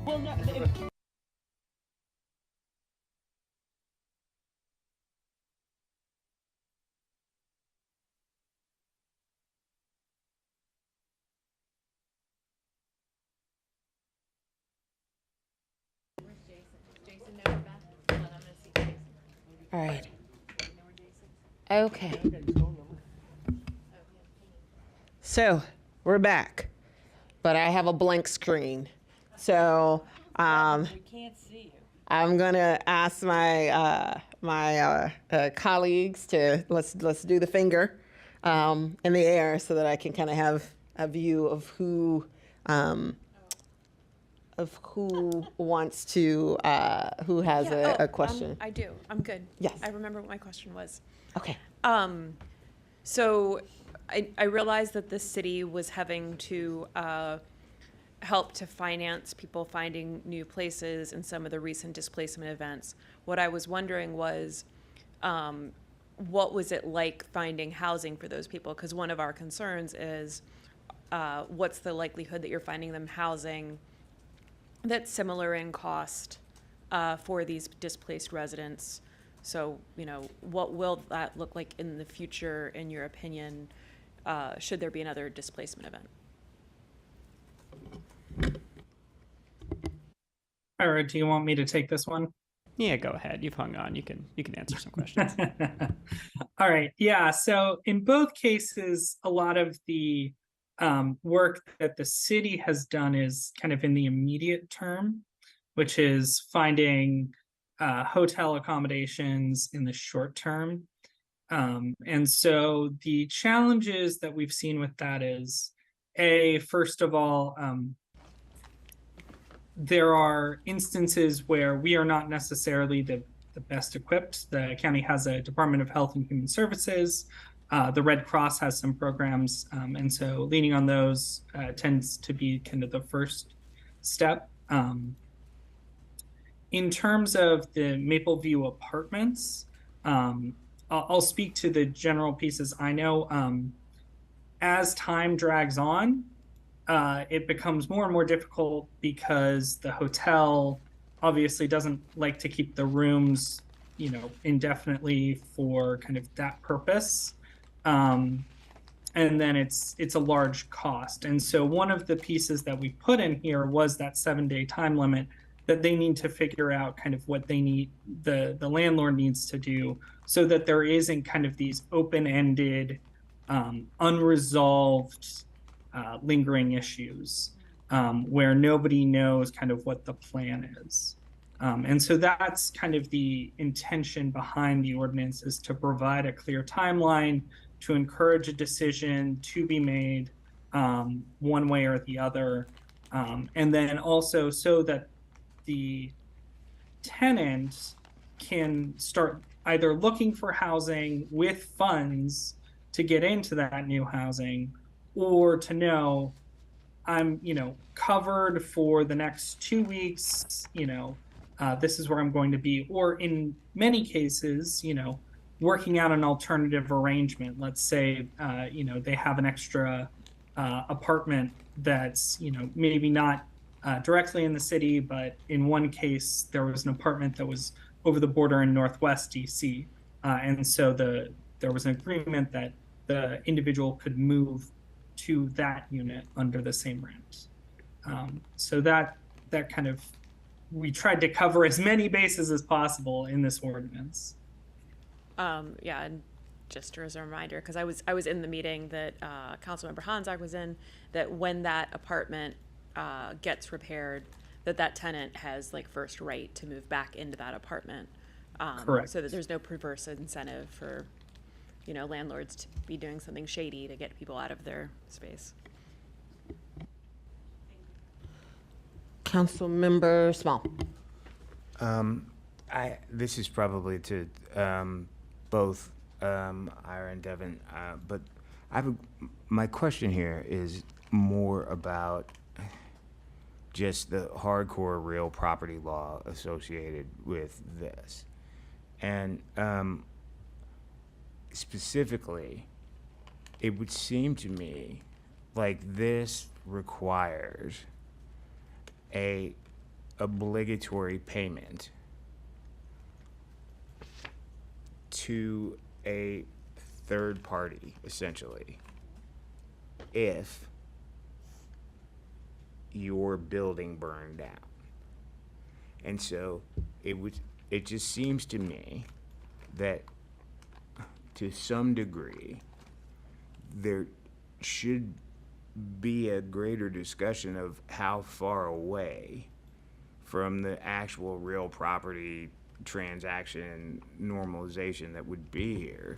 Well, no, All right. Okay. So we're back, but I have a blank screen. So We can't see you. I'm gonna ask my colleagues to let's do the finger in the air so that I can kind of have a view of who wants to who has a question. I do. I'm good. Yes. I remember what my question was. Okay. So I realized that the city was having to help to finance people finding new places in some of the recent displacement events. What I was wondering was, what was it like finding housing for those people? Because one of our concerns is, what's the likelihood that you're finding them housing that's similar in cost for these displaced residents? So, what will that look like in the future, in your opinion, should there be another displacement event? Ira, do you want me to take this one? Yeah, go ahead. You've hung on. You can answer some questions. All right. Yeah. So in both cases, a lot of the work that the city has done is kind of in the immediate term, which is finding hotel accommodations in the short term. And so the challenges that we've seen with that is, first of all, there are instances where we are not necessarily the best equipped. The county has a Department of Health and Human Services. The Red Cross has some programs. And so leaning on those tends to be kind of the first step. In terms of the Mapleview apartments, I'll speak to the general pieces. I know as time drags on, it becomes more and more difficult because the hotel obviously doesn't like to keep the rooms, indefinitely for kind of that purpose. And then it's a large cost. And so one of the pieces that we put in here was that 7-day time limit that they need to figure out kind of what they need, the landlord needs to do, so that there isn't kind of these open-ended unresolved lingering issues where nobody knows kind of what the plan is. And so that's kind of the intention behind the ordinance, is to provide a clear timeline, to encourage a decision to be made one way or the other. And then also so that the tenant can start either looking for housing with funds to get into that new housing, or to know I'm, covered for the next 2 weeks, this is where I'm going to be. Or in many cases, working out an alternative arrangement. Let's say, they have an extra apartment that's, maybe not directly in the city, but in one case, there was an apartment that was over the border in Northwest DC. And so there was an agreement that the individual could move to that unit under the same rent. So that kind of, we tried to cover as many bases as possible in this ordinance. Yeah, and just as a reminder, because I was in the meeting that Councilmember Hanzak was in, that when that apartment gets repaired, that tenant has first right to move back into that apartment. Correct. So that there's no perverse incentive for, landlords to be doing something shady to get people out of their space. Councilmember Small. This is probably to both Ira and Devin, but my question here is more about just the hardcore real property law associated with this. And specifically, it would seem to me like this requires a obligatory payment to a third party, essentially, if your building burned down. And so it just seems to me that to some degree there should be a greater discussion of how far away from the actual real property transaction normalization that would be here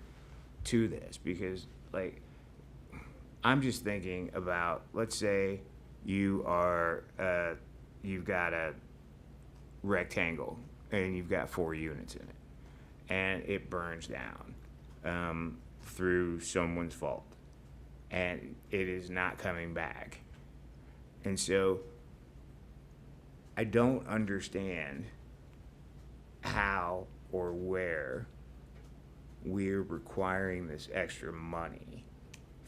to this. Because I'm just thinking about, let's say you've got a rectangle and you've got 4 units in it and it burns down through someone's fault and it is not coming back. And so I don't understand how or where we're requiring this extra money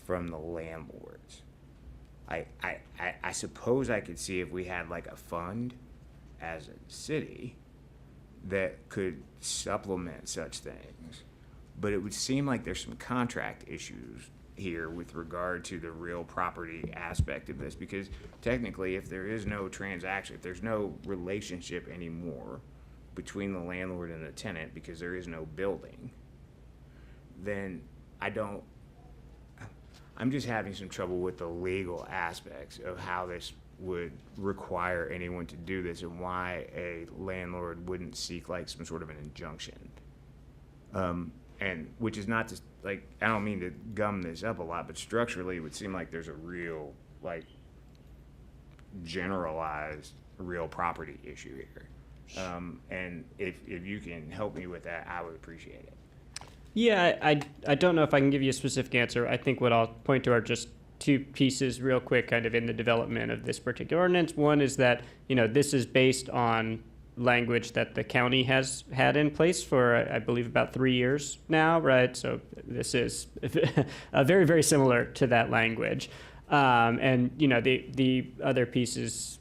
from the landlords. I suppose I could see if we had a fund as a city that could supplement such things, but it would seem like there's some contract issues here with regard to the real property aspect of this, because technically if there is no transaction, if there's no relationship anymore between the landlord and the tenant because there is no building, then I'm just having some trouble with the legal aspects of how this would require anyone to do this and why a landlord wouldn't seek some sort of an injunction. And which is not to, I don't mean to gum this up a lot, but structurally it would seem like there's a real, generalized real property issue here. And if you can help me with that, I would appreciate it. Yeah, I don't know if I can give you a specific answer. I think what I'll point to are just 2 pieces real quick kind of in the development of this particular ordinance. One is that, this is based on language that the county has had in place for, I believe, about 3 years now, right? So this is very, very similar to that language. And, the other pieces,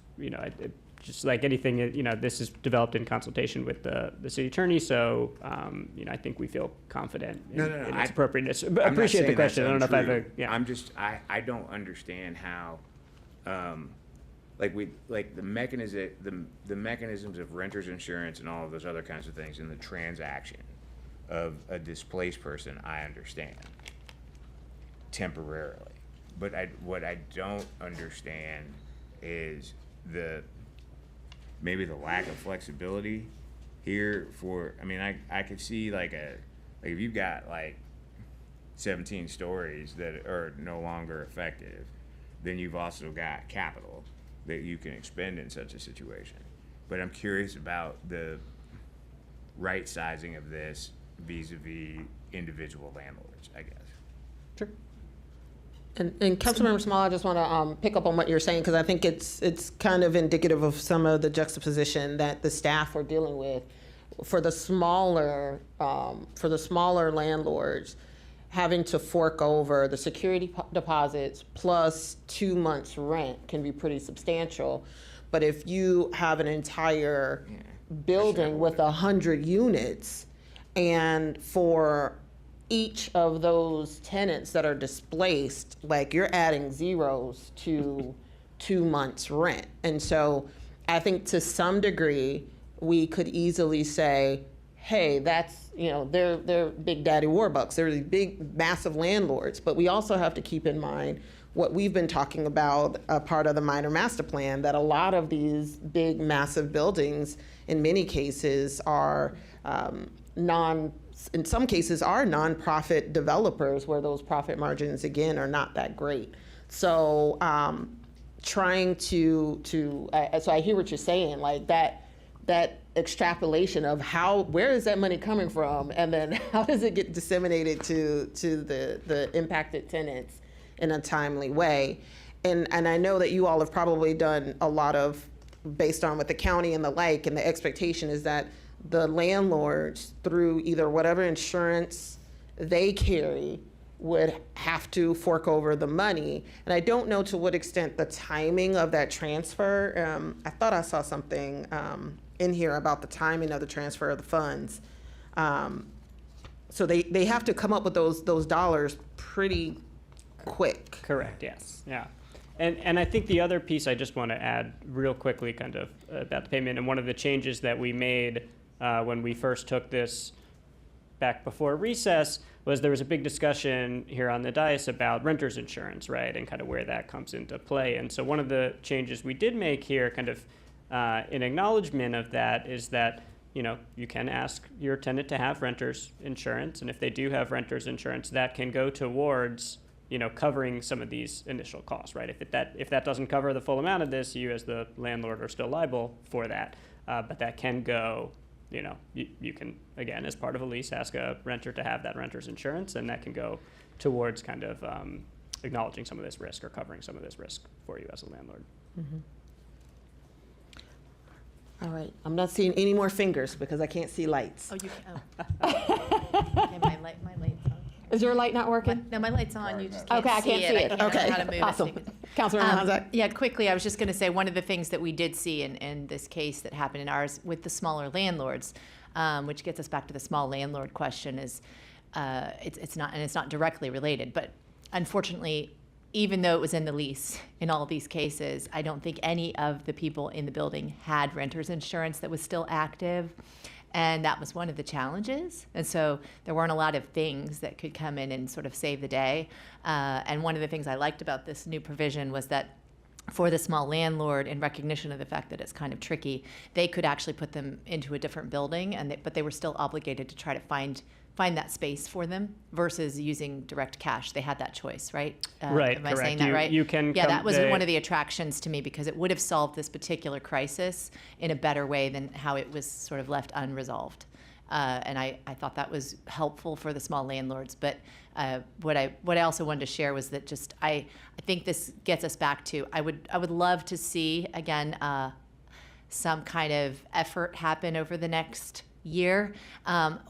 just like anything, this is developed in consultation with the city attorney. So, I think we feel confident in its appropriateness. I appreciate the question. I don't know if I have I don't understand how, the mechanisms of renter's insurance and all of those other kinds of things in the transaction of a displaced person, I understand. temporarily. But what I don't understand is maybe the lack of flexibility here I mean, I could see like if you've got like 17 stories that are no longer effective, then you've also got capital that you can expend in such a situation. But I'm curious about the right sizing of this vis-a-vis individual landlords, I guess. Sure. And Councilmember Small, I just want to pick up on what you're saying, because I think it's kind of indicative of some of the juxtaposition that the staff are dealing with for the smaller landlords. Having to fork over the security deposits plus 2 months rent can be pretty substantial. But if you have an entire building with 100 units, and for each of those tenants that are displaced, like you're adding zeros to 2 months rent. And so I think to some degree, we could easily say, hey, that's, they're Big Daddy Warbucks. They're these big, massive landlords. But we also have to keep in mind what we've been talking about, a part of the minor master plan, that a lot of these big, massive buildings, in many cases, are in some cases are nonprofit developers, where those profit margins, again, are not that great. So trying so I hear what you're saying, like that extrapolation of where is that money coming from, and then how does it get disseminated to the impacted tenants in a timely way. And I know that you all have probably done a lot of, based on what the county and the like, and the expectation is that the landlords, through either whatever insurance they carry, would have to fork over the money. And I don't know to what extent the timing of that transfer, I thought I saw something in here about the timing of the transfer of the funds. So they have to come up with those dollars pretty quick. Correct, yes, yeah. And I think the other piece I just want to add real quickly kind of about the payment, and one of the changes that we made when we first took this back before recess was there was a big discussion here on the dais about renter's insurance, right, and kind of where that comes into play. And so one of the changes we did make here, kind of in acknowledgement of that, is that you can ask your tenant to have renter's insurance, and if they do have renter's insurance, that can go towards covering some of these initial costs, right? If that doesn't cover the full amount of this, you as the landlord are still liable for that, but that can go. You can, again, as part of a lease, ask a renter to have that renter's insurance, and that can go towards kind of acknowledging some of this risk or covering some of this risk for you as a landlord. Mm-hmm. All right, I'm not seeing any more fingers because I can't see lights. Oh, you can. Okay, my light's on. Is your light not working? No, my light's on. You just can't Okay, I can't see it. I can't Okay, know how to move awesome. it. Councilmember Honzak? Yeah, quickly, I was just going to say one of the things that we did see in this case that happened in ours with the smaller landlords, which gets us back to the small landlord question, is it's not directly related, but unfortunately, even though it was in the lease in all these cases, I don't think any of the people in the building had renter's insurance that was still active. And that was one of the challenges. And so there weren't a lot of things that could come in and sort of save the day. And one of the things I liked about this new provision was that for the small landlord, in recognition of the fact that it's kind of tricky, they could actually put them into a different building, but they were still obligated to try to find that space for them versus using direct cash. They had that choice, right? Right, am I correct. saying that right? You can Yeah, come- that was they- one of the attractions to me because it would have solved this particular crisis in a better way than how it was sort of left unresolved. And I thought that was helpful for the small landlords. But what I also wanted to share was that just I think this gets us back to I would love to see again some kind of effort happen over the next year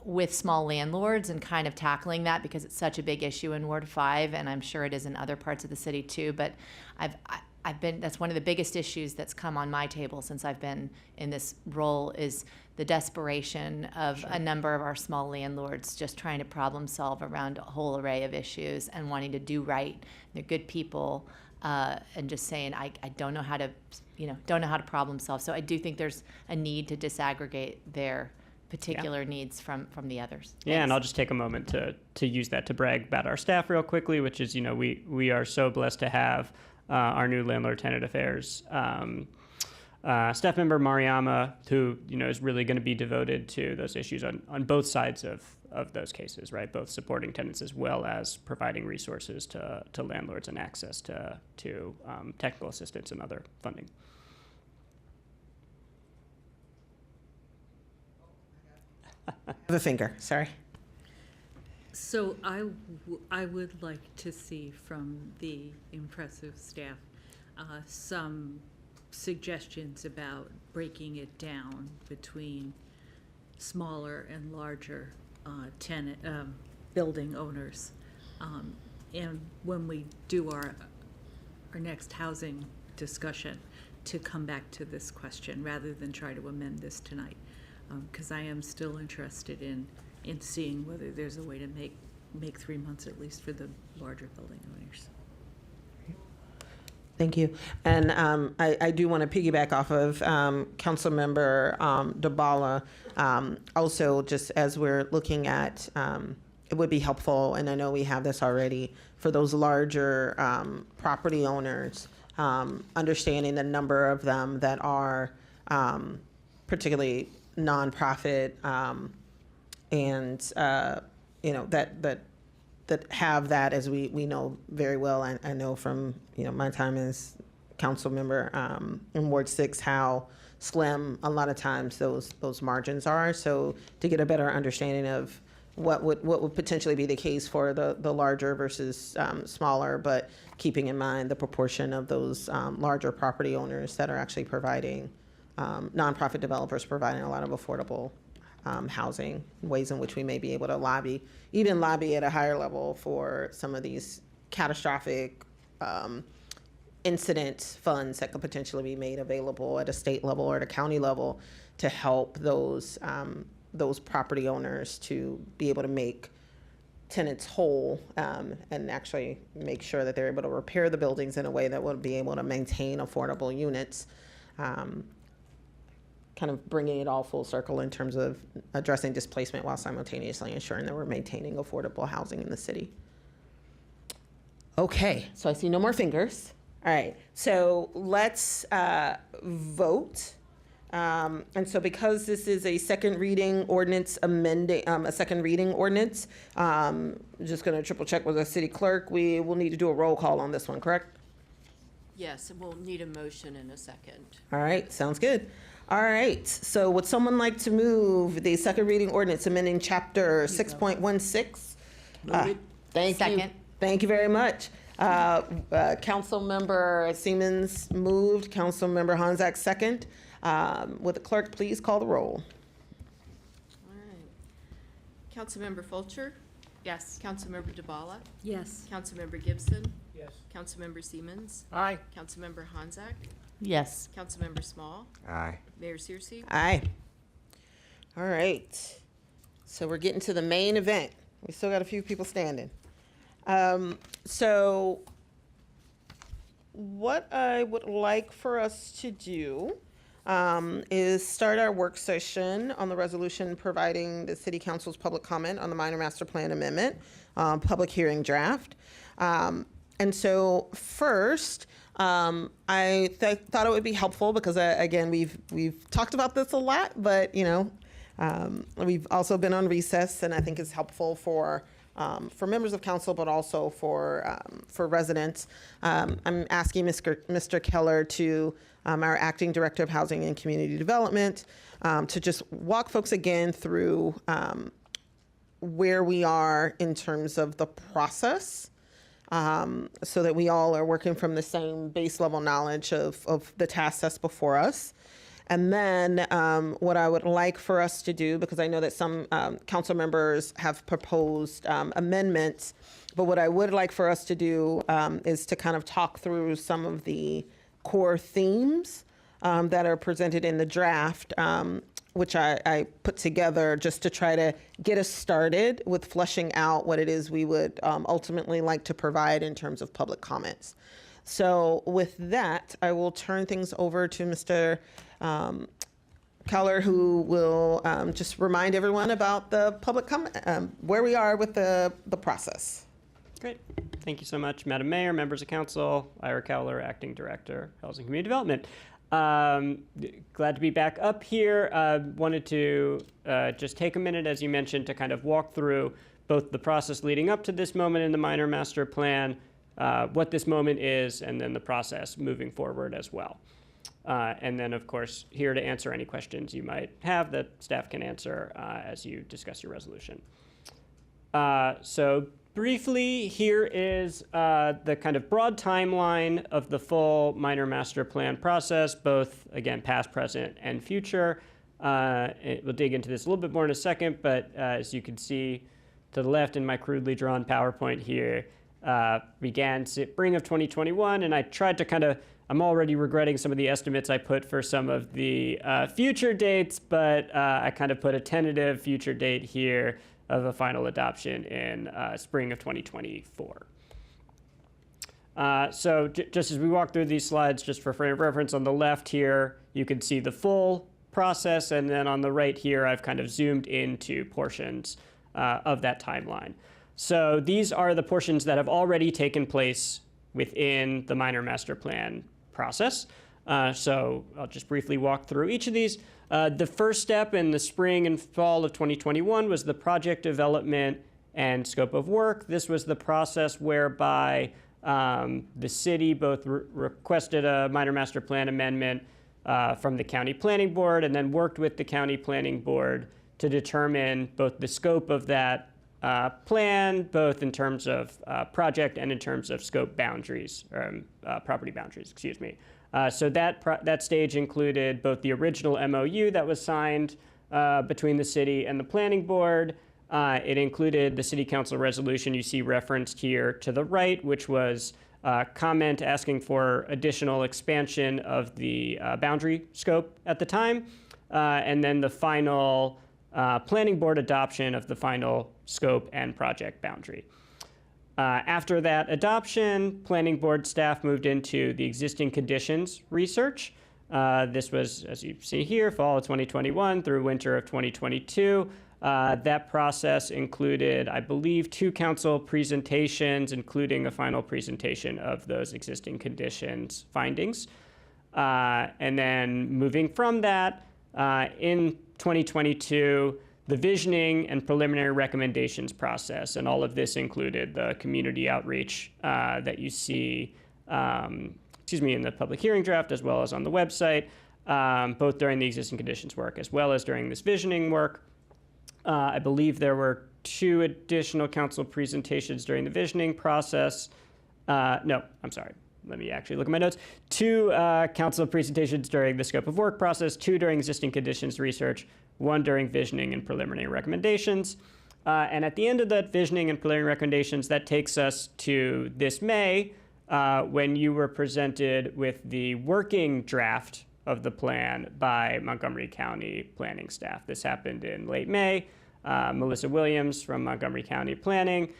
with small landlords and kind of tackling that because it's such a big issue in Ward 5, and I'm sure it is in other parts of the city too. But that's one of the biggest issues that's come on my table since I've been in this role is the desperation of a number of our small landlords just trying to problem solve around a whole array of issues and wanting to do right. They're good people and just saying, I don't know how to, problem solve. So I do think there's a need to disaggregate their particular needs from the others. Yeah, and I'll just take a moment to use that to brag about our staff real quickly, which is, we are so blessed to have our new landlord-tenant affairs staff member Mariama, who is really going to be devoted to those issues on both sides of those cases, right? Both supporting tenants as well as providing resources to landlords and access to technical assistance and other funding. The finger, sorry. So I would like to see from the impressive staff some suggestions about breaking it down between smaller and larger tenant building owners. And when we do our next housing discussion, to come back to this question rather than try to amend this tonight. Because I am still interested in seeing whether there's a way to make 3 months at least for the larger building owners. Thank you. And I do want to piggyback off of Councilmember Dabala. Also, just as we're looking at, it would be helpful, and I know we have this already, for those larger property owners, understanding the number of them that are particularly nonprofit and that have that, as we know very well. I know from my time as council member in Ward 6 how slim a lot of times those margins are. So to get a better understanding of what would potentially be the case for the larger versus smaller, but keeping in mind the proportion of those larger property owners that are actually providing nonprofit developers providing a lot of affordable housing, ways in which we may be able to lobby at a higher level for some of these catastrophic incident funds that could potentially be made available at a state level or at a county level to help those property owners to be able to make tenants whole and actually make sure that they're able to repair the buildings in a way that will be able to maintain affordable units. Kind of bringing it all full circle in terms of addressing displacement while simultaneously ensuring that we're maintaining affordable housing in the city. Okay, so I see no more fingers. All right, so let's vote. And so because this is a second reading ordinance amending, a second reading ordinance, just gonna triple check with the city clerk. We will need to do a roll call on this one, correct? Yes, and we'll need a motion in a second. All right, sounds good. All right, so would someone like to move the second reading ordinance amending chapter 6.16? Thank you. Thank you very much. Councilmember Siemens moved, Councilmember Honzak second. Would the clerk please call the roll? All right. Councilmember Fulcher? Yes. Councilmember Dabala? Yes. Councilmember Gibson? Yes. Councilmember Siemens? Aye. Councilmember Honzak? Yes. Councilmember Small? Aye. Mayor Searcy? Aye. All right. So we're getting to the main event. We still got a few people standing. So what I would like for us to do is start our work session on the resolution providing the City Council's public comment on the minor master plan amendment, public hearing draft. And so first, I thought it would be helpful because again, we've talked about this a lot, but we've also been on recess, and I think it's helpful for members of council, but also for residents. I'm asking Mr. Keller to our acting director of housing and community development to just walk folks again through where we are in terms of the process. So that we all are working from the same base level knowledge of the task that's before us. And then what I would like for us to do, because I know that some council members have proposed amendments, but what I would like for us to do is to kind of talk through some of the core themes that are presented in the draft, which I put together just to try to get us started with fleshing out what it is we would ultimately like to provide in terms of public comments. So with that, I will turn things over to Mr. Keller, who will just remind everyone about the public comment, where we are with the process. Great. Thank you so much, Madam Mayor, members of council. Ira Cowler, Acting Director, Housing Community Development. Glad to be back up here. Wanted to just take a minute, as you mentioned, to kind of walk through both the process leading up to this moment in the minor master plan, what this moment is, and then the process moving forward as well. And then, of course, here to answer any questions you might have that staff can answer as you discuss your resolution. So briefly, here is the kind of broad timeline of the full minor master plan process, both, again, past, present, and future. We'll dig into this a little bit more in a second, but as you can see to the left in my crudely drawn PowerPoint here, began spring of 2021, and I tried to kind of, I'm already regretting some of the estimates I put for some of the future dates, but I kind of put a tentative future date here of a final adoption in spring of 2024. So just as we walk through these slides, just for frame of reference, on the left here, you can see the full process, and then on the right here, I've kind of zoomed into portions of that timeline. So these are the portions that have already taken place within the minor master plan process. So I'll just briefly walk through each of these. The first step in the spring and fall of 2021 was the project development and scope of work. This was the process whereby the city both requested a minor master plan amendment from the county planning board and then worked with the county planning board to determine both the scope of that plan, both in terms of project and in terms of scope boundaries, property boundaries, excuse me. So that stage included both the original MOU that was signed between the city and the planning board. It included the city council resolution you see referenced here to the right, which was a comment asking for additional expansion of the boundary scope at the time, and then the final planning board adoption of the final scope and project boundary. After that adoption, planning board staff moved into the existing conditions research. This was, as you see here, fall of 2021 through winter of 2022. That process included, I believe, 2 council presentations, including a final presentation of those existing conditions findings. And then moving from that, in 2022, the visioning and preliminary recommendations process, and all of this included the community outreach that you see, in the public hearing draft as well as on the website, both during the existing conditions work as well as during this visioning work. I believe there were 2 additional council presentations during the visioning process. No, I'm sorry. Let me actually look at my notes. 2 council presentations during the scope of work process, 2 during existing conditions research, 1 during visioning and preliminary recommendations. And at the end of that visioning and preliminary recommendations, that takes us to this May, when you were presented with the working draft of the plan by Montgomery County planning staff. This happened in late May. Melissa Williams from Montgomery County Planning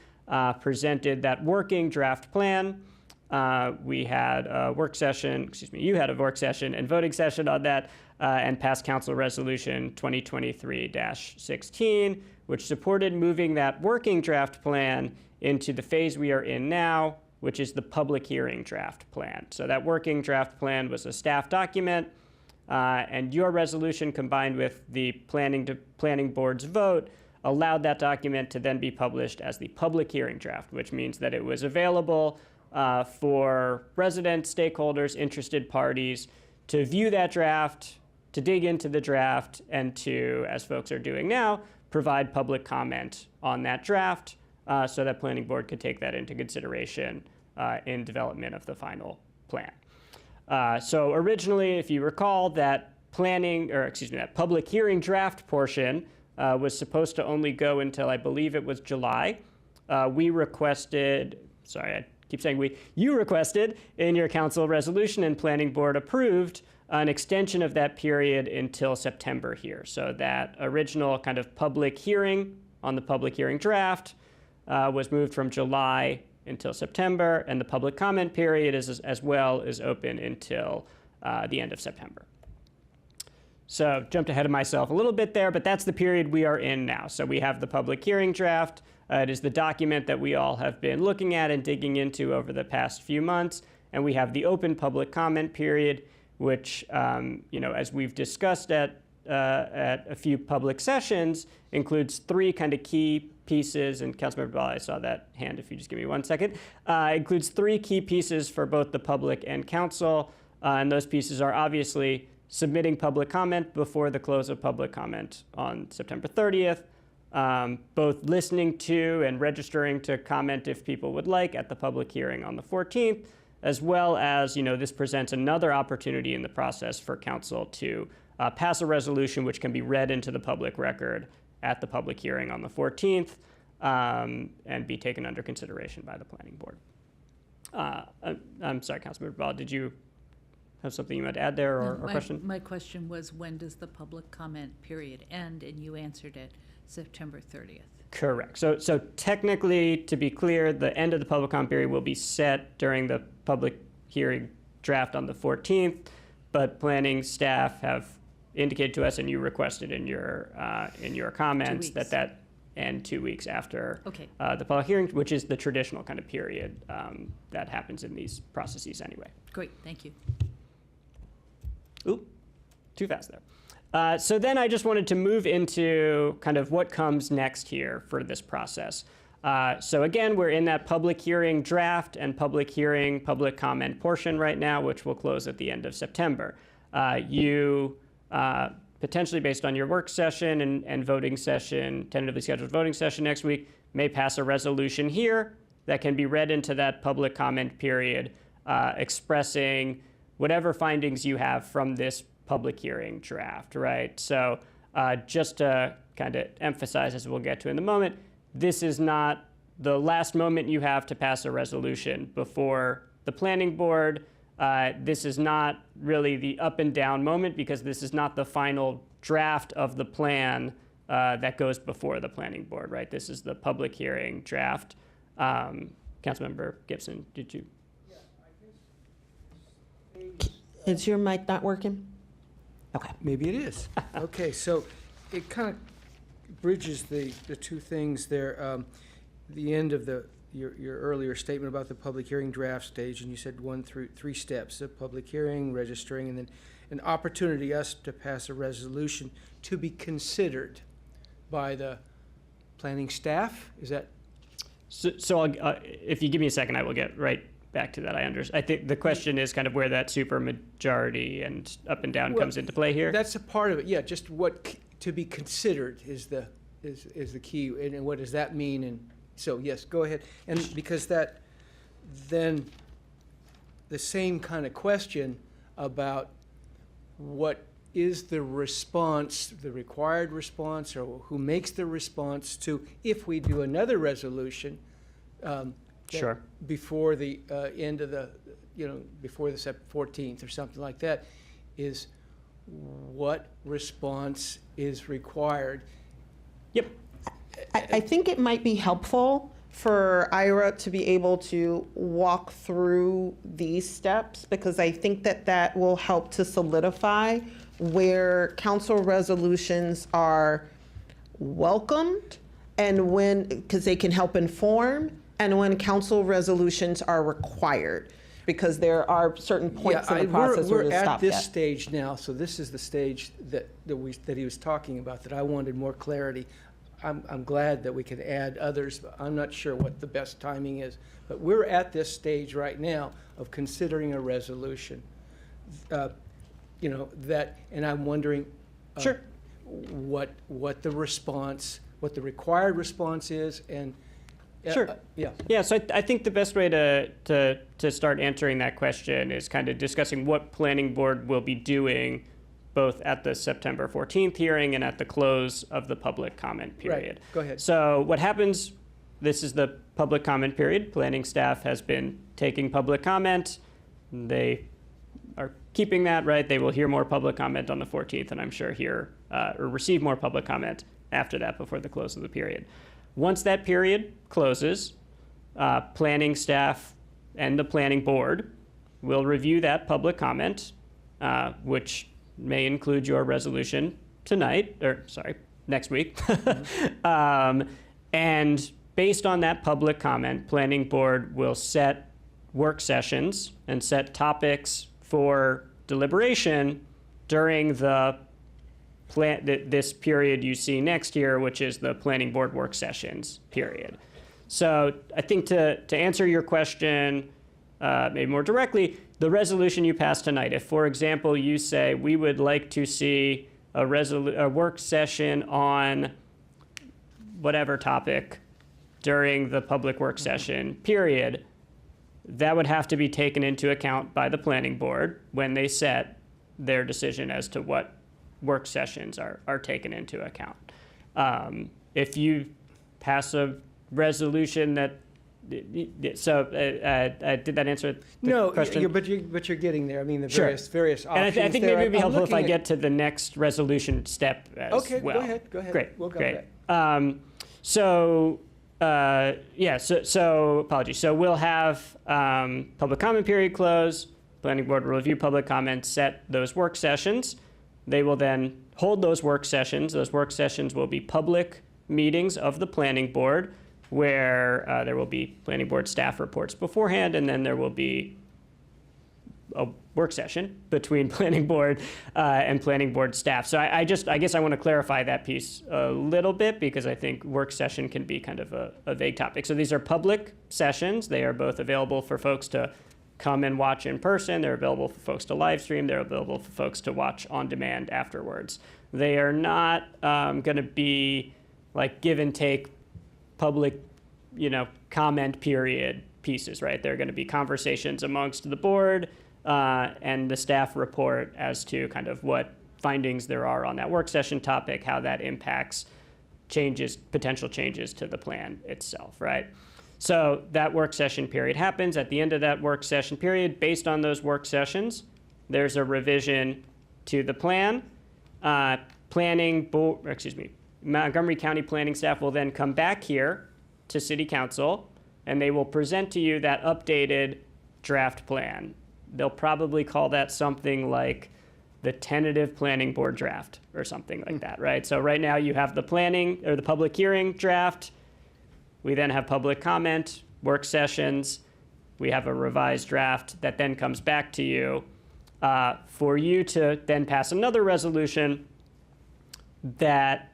presented that working draft plan. We had a work session, you had a work session and voting session on that, and passed Council Resolution 2023-16, which supported moving that working draft plan into the phase we are in now, which is the public hearing draft plan. So that working draft plan was a staff document, and your resolution combined with the planning board's vote allowed that document to then be published as the public hearing draft, which means that it was available for residents, stakeholders, interested parties to view that draft, to dig into the draft, and to, as folks are doing now, provide public comment on that draft so that planning board could take that into consideration in development of the final plan. So originally, if you recall, that that public hearing draft portion was supposed to only go until, I believe it was July. We requested, you requested in your council resolution and planning board approved an extension of that period until September here. So that original kind of public hearing on the public hearing draft was moved from July until September, and the public comment period is as well is open until the end of September. So jumped ahead of myself a little bit there, but that's the period we are in now. So we have the public hearing draft. It is the document that we all have been looking at and digging into over the past few months. And we have the open public comment period, which, as we've discussed at a few public sessions, includes three kind of key pieces. And Councilmember Ball, I saw that hand, if you just give me 1 second. Includes three key pieces for both the public and council. And those pieces are obviously submitting public comment before the close of public comment on September 30th, both listening to and registering to comment if people would like at the public hearing on the 14th, as well as, this presents another opportunity in the process for council to pass a resolution which can be read into the public record at the public hearing on the 14th and be taken under consideration by the planning board. I'm sorry, Councilmember Ball, did you have something you might add there or question? My question was, when does the public comment period end? And you answered it, September 30th. Correct. So technically, to be clear, the end of the public comment period will be set during the public hearing draft on the 14th, but planning staff have indicated to us, and you requested in your comments, that end 2 weeks after the public hearing, which is the traditional kind of period that happens in these processes anyway. Great, thank you. Ooh, too fast there. So then I just wanted to move into kind of what comes next here for this process. So again, we're in that public hearing draft and public comment portion right now, which will close at the end of September. You potentially, based on your work session and voting session, tentatively scheduled voting session next week, may pass a resolution here that can be read into that public comment period, expressing whatever findings you have from this public hearing draft, right? So just to kind of emphasize, as we'll get to in a moment, this is not the last moment you have to pass a resolution before the planning board. This is not really the up and down moment, because this is not the final draft of the plan that goes before the planning board, right? This is the public hearing draft. Councilmember Gibson, did you? Is your mic not working? Okay. Maybe it is. Okay, so it kind of bridges the two things there. The end of your earlier statement about the public hearing draft stage, and you said 1 through 3 steps: a public hearing, registering, and then an opportunity us to pass a resolution to be considered by the planning staff. Is that? So I'll, if you give me a second, I will get right back to that. I think the question is kind of where that super majority and up and down comes into play here. That's a part of it. Yeah, just what to be considered is the key, and what does that mean? And so yes, go ahead. And because that, then the same kind of question about what is the response, the required response, or who makes the response to if we do another resolution. Sure. Before the end of the, before the 14th or something like that, is what response is required. Yep. I think it might be helpful for Ira to be able to walk through these steps, because I think that will help to solidify where council resolutions are welcomed and when, because they can help inform, and when council resolutions are required, because there are certain points in the process where we're to at stop this that. stage now, so this is the stage that he was talking about, that I wanted more clarity. I'm glad that we could add others, but I'm not sure what the best timing is. But we're at this stage right now of considering a resolution. That, and I'm wondering sure. what the response, what the required response is, and sure. Yeah. So I think the best way to start answering that question is kind of discussing what planning board will be doing both at the September 14th hearing and at the close of the public comment period. Right. Go ahead. So what happens, this is the public comment period. Planning staff has been taking public comment. They are keeping that, right? They will hear more public comment on the 14th, and I'm sure hear or receive more public comment after that before the close of the period. Once that period closes, planning staff and the planning board will review that public comment, which may include your resolution tonight, or sorry, next week. And based on that public comment, planning board will set work sessions and set topics for deliberation during the this period you see next year, which is the planning board work sessions period. So I think to answer your question maybe more directly, the resolution you passed tonight, if, for example, you say we would like to see a work session on whatever topic during the public work session period, that would have to be taken into account by the planning board when they set their decision as to what work sessions are taken into account. If you pass a resolution that, so did that answer the question? No, but you're getting there. I mean, the Sure. various options. And I think there. maybe it'd be I'm helpful if I looking get to the next resolution step as Okay, well. go ahead. Great, We'll go great. there. So apologies. So we'll have public comment period close. Planning board will review public comments, set those work sessions. They will then hold those work sessions. Those work sessions will be public meetings of the planning board where there will be planning board staff reports beforehand, and then there will be a work session between planning board and planning board staff. So I guess I want to clarify that piece a little bit, because I think work session can be kind of a vague topic. So these are public sessions. They are both available for folks to come and watch in person. They're available for folks to live stream. They're available for folks to watch on demand afterwards. They are not going to be like give and take public, comment period pieces, right? They're going to be conversations amongst the board and the staff report as to kind of what findings there are on that work session topic, how that impacts potential changes to the plan itself, right? So that work session period happens. At the end of that work session period, based on those work sessions, there's a revision to the plan. Montgomery County planning staff will then come back here to City Council, and they will present to you that updated draft plan. They'll probably call that something like the tentative planning board draft or something like that, right? So right now you have the planning or the public hearing draft. We then have public comment, work sessions. We have a revised draft that then comes back to you for you to then pass another resolution that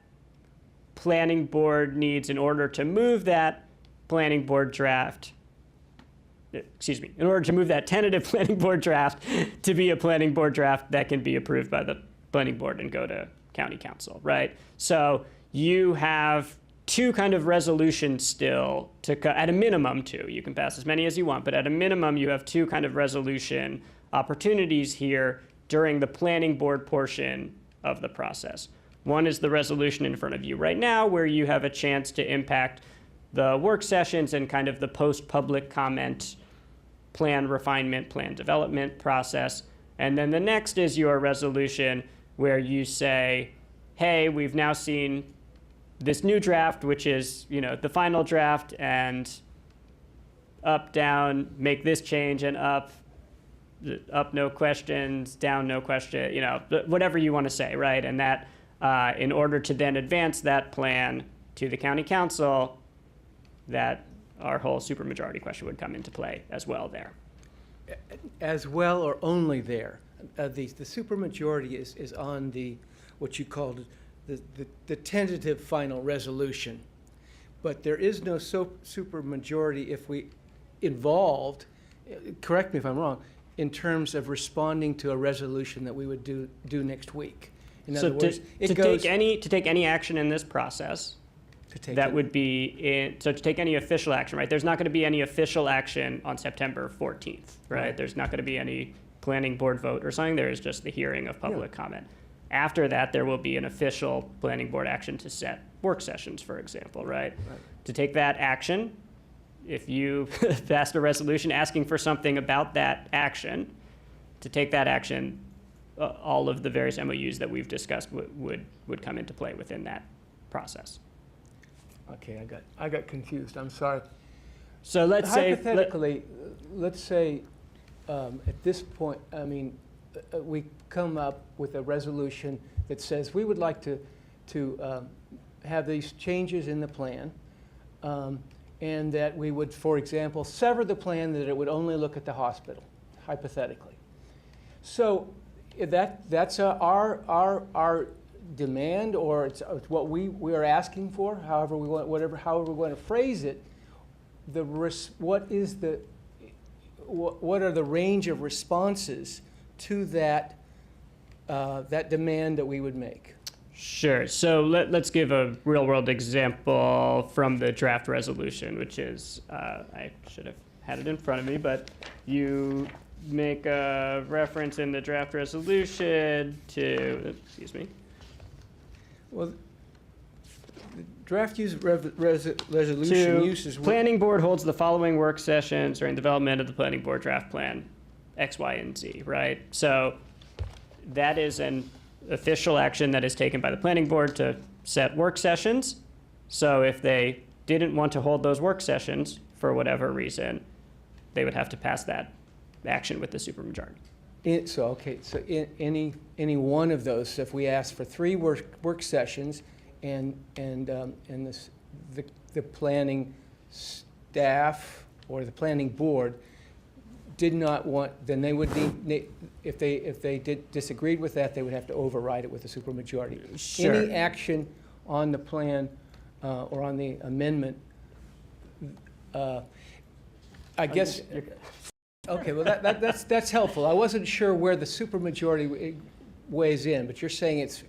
planning board needs in order to move that planning board draft, in order to move that tentative planning board draft to be a planning board draft that can be approved by the planning board and go to county council, right? So you have two kind of resolutions still at a minimum two. You can pass as many as you want, but at a minimum you have two kind of resolution opportunities here during the planning board portion of the process. One is the resolution in front of you right now, where you have a chance to impact the work sessions and kind of the post-public comment plan refinement, plan development process. And then the next is your resolution where you say, hey, we've now seen this new draft, which is, the final draft, and up, down, make this change, and up no questions, down no question, whatever you want to say, right? And that in order to then advance that plan to the county council, that our whole supermajority question would come into play as well there. As well or only there? The supermajority is on what you called the tentative final resolution. But there is no supermajority if we involved, correct me if I'm wrong, in terms of responding to a resolution that we would do next week. In other words, to take any action in this process, to take any official action, right? There's not going to be any official action on September 14th, right? There's not going to be any planning board vote or something. There is just the hearing of public comment. After that, there will be an official planning board action to set work sessions, for example, right? To take that action, if you passed a resolution asking for something about that action, to take that action, all of the various MOUs that we've discussed would come into play within that process. Okay, I got confused. I'm sorry. So let's say hypothetically, let's say at this point, we come up with a resolution that says we would like to have these changes in the plan, and that we would, for example, sever the plan that it would only look at the hospital, hypothetically. So that's our demand, or it's what we are asking for. However we want, however we want to phrase it. What are the range of responses to that that demand that we would make? Sure. So let's give a real-world example from the draft resolution, which is, I should have had it in front of me, but you make a reference in the draft resolution to, excuse me. Well, the draft resolution uses... Planning board holds the following work sessions during development of the planning board draft plan, X, Y, and Z, right? So that is an official action that is taken by the planning board to set work sessions. So if they didn't want to hold those work sessions for whatever reason, they would have to pass that action with the supermajority. So any one of those, if we ask for 3 work sessions, and the planning staff or the planning board did not want, then they would need, if they disagreed with that, they would have to override it with a supermajority. Sure. Any action on the plan or on the amendment, I guess. Okay, well that's helpful. I wasn't sure where the supermajority weighs in, but you're saying it's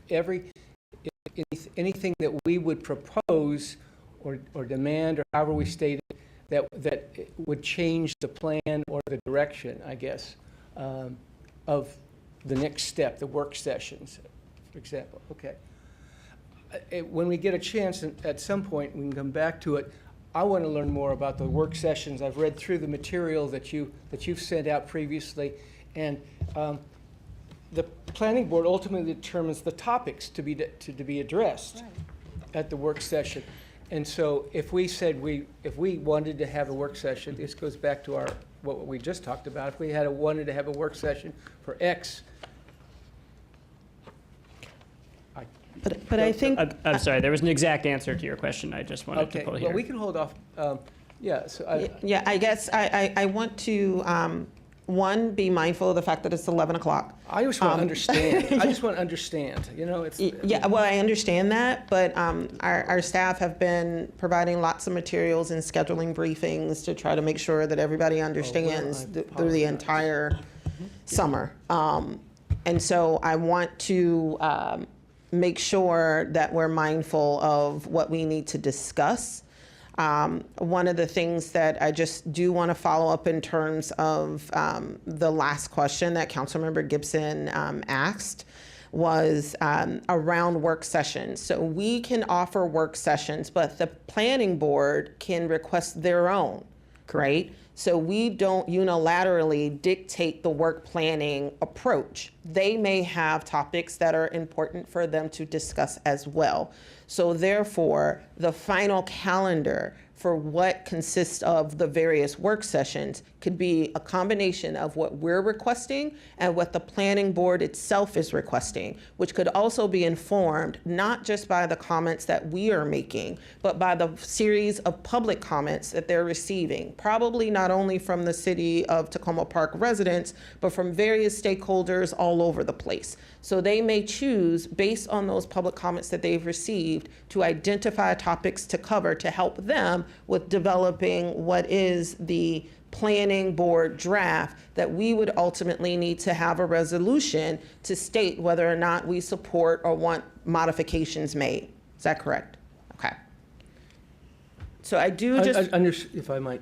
anything that we would propose or demand, or however we state it, that would change the plan or the direction, I guess, of the next step, the work sessions, for example. Okay. When we get a chance, at some point, we can come back to it. I want to learn more about the work sessions. I've read through the material that you've sent out previously, and the planning board ultimately determines the topics to be addressed at the work session. And so if we said if we wanted to have a work session, this goes back to what we just talked about. If we wanted to have a work session for X, but I think I'm sorry. There was an exact answer to your question. I just wanted to pull here. Well, we can hold off. Yeah. So I guess I want to one, be mindful of the fact that it's 11 o'clock. I just want to understand. I just want to understand. You know, it's yeah. Well, I understand that, but our staff have been providing lots of materials and scheduling briefings to try to make sure that everybody understands through the entire summer. And so I want to make sure that we're mindful of what we need to discuss. One of the things that I just do want to follow up in terms of the last question that Councilmember Gibson asked was around work sessions. So we can offer work sessions, but the planning board can request their own, right? So we don't unilaterally dictate the work planning approach. They may have topics that are important for them to discuss as well. So therefore, the final calendar for what consists of the various work sessions could be a combination of what we're requesting and what the planning board itself is requesting, which could also be informed not just by the comments that we are making, but by the series of public comments that they're receiving, probably not only from the city of Tacoma Park residents, but from various stakeholders all over the place. So they may choose, based on those public comments that they've received, to identify topics to cover to help them with developing what is the planning board draft that we would ultimately need to have a resolution to state whether or not we support or want modifications made. Is that correct? Okay. So I do just... if I might...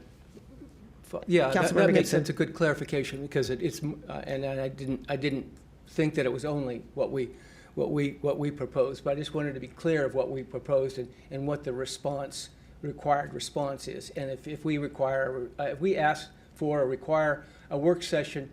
Yeah, that makes sense. A good clarification, because it's and I didn't think that it was only what we proposed, but I just wanted to be clear of what we proposed and what the required response is. And if we ask for or require a work session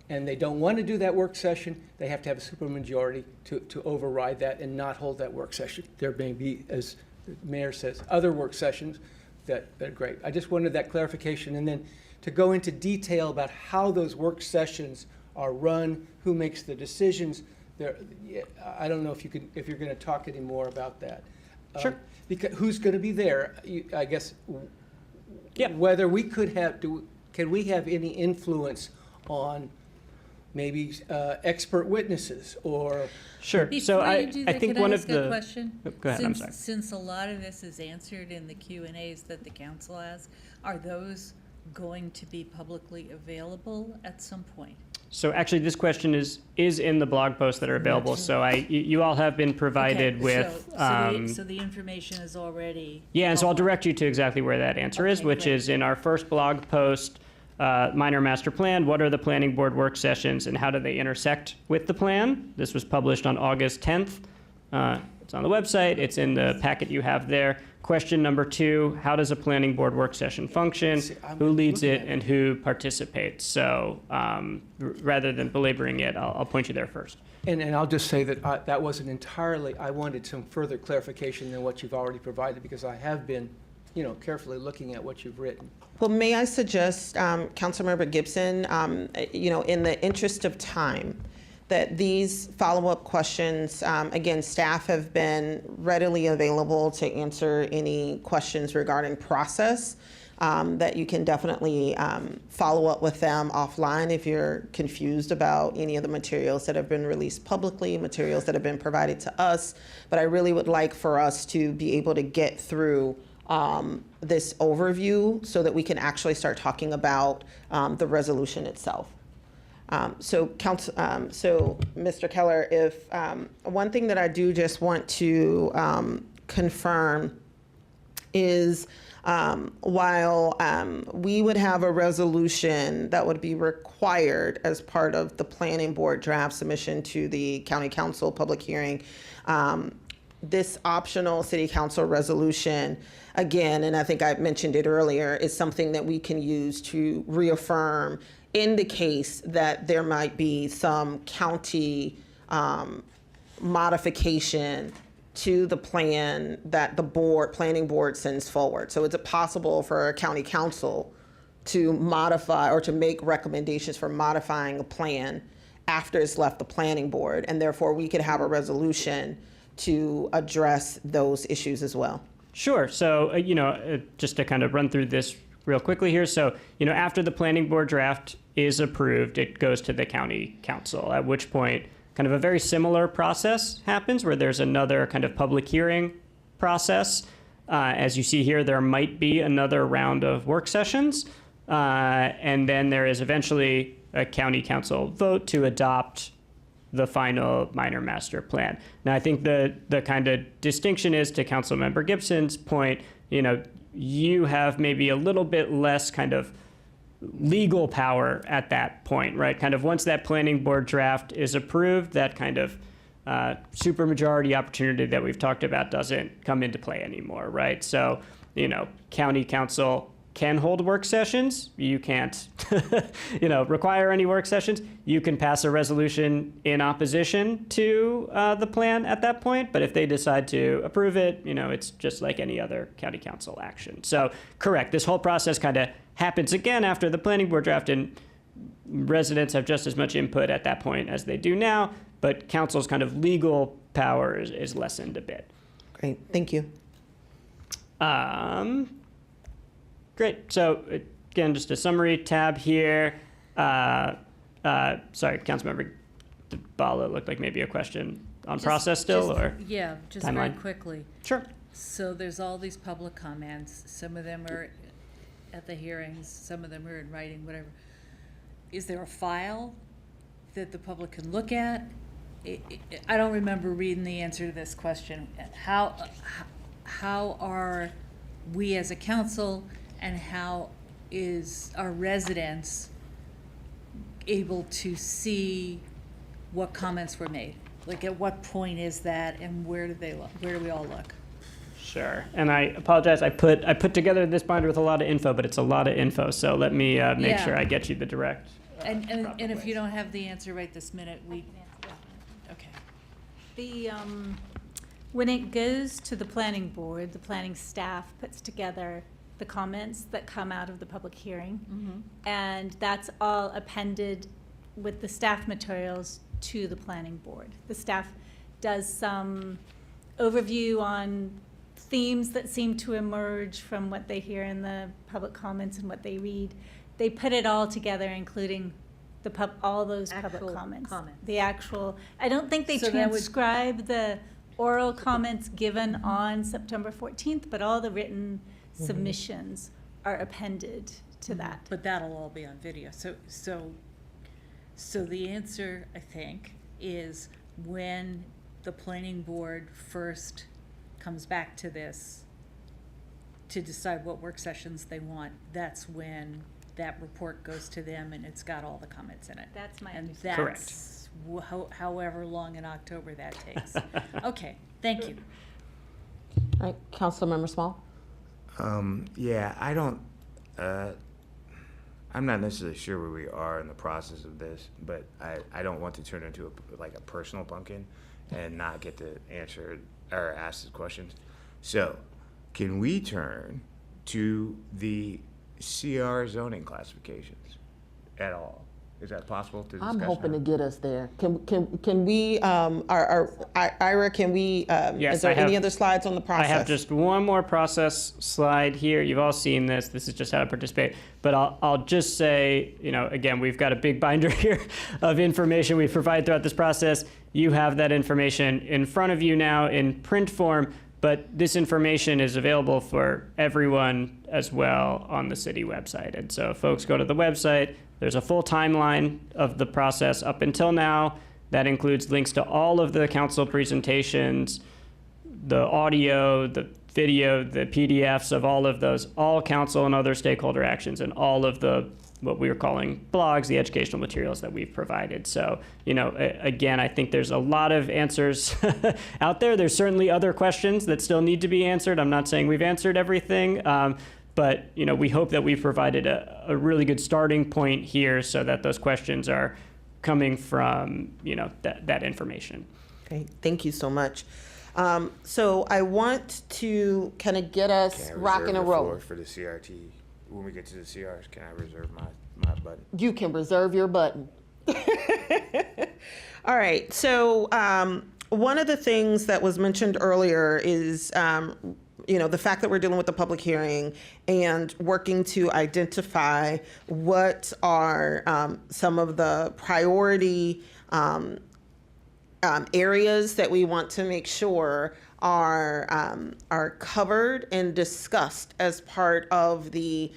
and they don't want to do that work session, they have to have a supermajority to override that and not hold that work session. There may be, as the mayor says, other work sessions that are great. I just wanted that clarification, and then to go into detail about how those work sessions are run, who makes the decisions. I don't know if you're going to talk any more about that. Sure. Because who's going to be there? I guess. Yeah. Whether we can we have any influence on maybe expert witnesses or? Sure. Before you do that, I think could one I of ask the. a question? Oh, go ahead. I'm sorry. Since a lot of this is answered in the Q&As that the council has, are those going to be publicly available at some point? So actually, this question is in the blog posts that are available. So you all have been provided Okay, with. so the information is already. Yeah, and so I'll direct you to exactly where that answer is, which is in our first blog post, minor master plan. What are the planning board work sessions and how do they intersect with the plan? This was published on August 10th. It's on the website. It's in the packet you have there. Question number 2, how does a planning board work session function? Who leads it and who participates? So rather than belaboring it, I'll point you there first. And I'll just say that that wasn't entirely, I wanted some further clarification than what you've already provided because I have been, carefully looking at what you've written. Well, may I suggest, Councilmember Gibson, in the interest of time, that these follow-up questions, again, staff have been readily available to answer any questions regarding process, that you can definitely follow up with them offline if you're confused about any of the materials that have been released publicly, materials that have been provided to us. But I really would like for us to be able to get through this overview so that we can actually start talking about the resolution itself. So Mr. Keller, if one thing that I do just want to confirm is while we would have a resolution that would be required as part of the planning board draft submission to the county council public hearing, this optional city council resolution, again, and I think I mentioned it earlier, is something that we can use to reaffirm in the case that there might be some county modification to the plan that the planning board sends forward. So is it possible for a county council to modify or to make recommendations for modifying a plan after it's left the planning board, and therefore we could have a resolution to address those issues as well? Sure. So, just to kind of run through this real quickly here. So, after the planning board draft is approved, it goes to the county council, at which point kind of a very similar process happens where there's another kind of public hearing process. As you see here, there might be another round of work sessions. And then there is eventually a county council vote to adopt the final minor master plan. Now, I think the kind of distinction is, to Councilmember Gibson's point, you have maybe a little bit less kind of legal power at that point, right? Kind of once that planning board draft is approved, that kind of supermajority opportunity that we've talked about doesn't come into play anymore, right? So, county council can hold work sessions. You can't, require any work sessions. You can pass a resolution in opposition to the plan at that point. But if they decide to approve it, it's just like any other county council action. So correct, this whole process kind of happens again after the planning board draft, and residents have just as much input at that point as they do now. But council's kind of legal power is lessened a bit. Great, thank you. Great. So again, just a summary tab here. Sorry, Councilmember Bala, looked like maybe a question on process still, or Yeah, just timeline? very quickly. Sure. So there's all these public comments. Some of them are at the hearings, some of them are in writing, whatever. Is there a file that the public can look at? I don't remember reading the answer to this question. How are we as a council, and how is our residents able to see what comments were made? Like, at what point is that, and where do they look? Where do we all look? Sure. And I apologize. I put together this binder with a lot of info, but it's a lot of info. So let me make sure I get you the direct. And if you don't have the answer right this minute, okay. When it goes to the planning board, the planning staff puts together the comments that come out of the public hearing. And that's all appended with the staff materials to the planning board. The staff does some overview on themes that seem to emerge from what they hear in the public comments and what they read. They put it all together, including all those public comments. The actual, I don't think they So that would- transcribe the oral comments given on September 14th, but all the written submissions are appended to that. But that'll all be on video. So the answer, I think, is when the planning board first comes back to this to decide what work sessions they want, that's when that report goes to them and it's got all the comments in it. That's my And understanding. that's however long in October that takes. Okay, thank you. All right, Councilmember Small? Yeah, I'm not necessarily sure where we are in the process of this, but I don't want to turn it into a personal pumpkin and not get to answer or ask the questions. So, can we turn to the CR zoning classifications at all? Is that possible to discuss? I'm hoping now? to get us there. Can we, Ira, can we, Yes, is there I have- any other slides on the process? I have just one more process slide here. You've all seen this. This is just how to participate. But I'll just say, again, we've got a big binder here of information we've provided throughout this process. You have that information in front of you now in print form, but this information is available for everyone as well on the city website. And so if folks go to the website, there's a full timeline of the process up until now. That includes links to all of the council presentations, the audio, the video, the PDFs of all of those, all council and other stakeholder actions, and all of the, what we were calling blogs, the educational materials that we've provided. So, again, I think there's a lot of answers out there. There's certainly other questions that still need to be answered. I'm not saying we've answered everything, but, we hope that we've provided a really good starting point here so that those questions are coming from, that information. Okay, thank you so much. So I want to kind of get us Can I rocking reserve and the rolling. floor for the CRT? When we get to the CRs, can I reserve my button? You can reserve your button. All right. So one of the things that was mentioned earlier is, the fact that we're dealing with the public hearing and working to identify what are some of the priority areas that we want to make sure are covered and discussed as part of the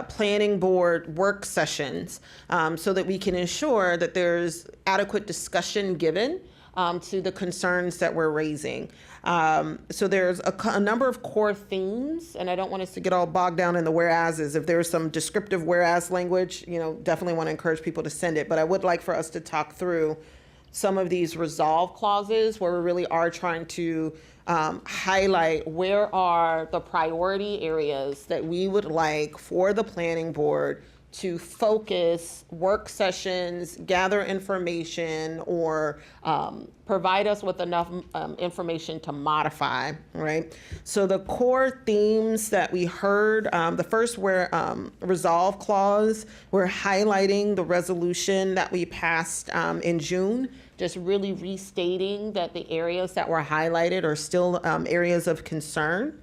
planning board work sessions, so that we can ensure that there's adequate discussion given to the concerns that we're raising. So there's a number of core themes, and I don't want us to get all bogged down in the whereases. If there's some descriptive whereas language, definitely want to encourage people to send it. But I would like for us to talk through some of these resolve clauses where we really are trying to highlight where are the priority areas that we would like for the planning board to focus work sessions, gather information, or provide us with enough information to modify, right? So the core themes that we heard, the first were resolve clause. We're highlighting the resolution that we passed in June, just really restating that the areas that were highlighted are still areas of concern.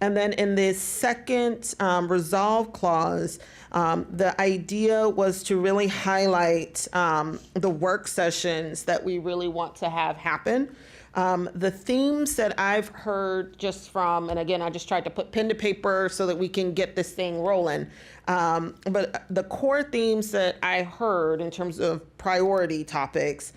And then in this second resolve clause, the idea was to really highlight the work sessions that we really want to have happen. The themes that I've heard just from, and again, I just tried to put pen to paper so that we can get this thing rolling. But the core themes that I heard in terms of priority topics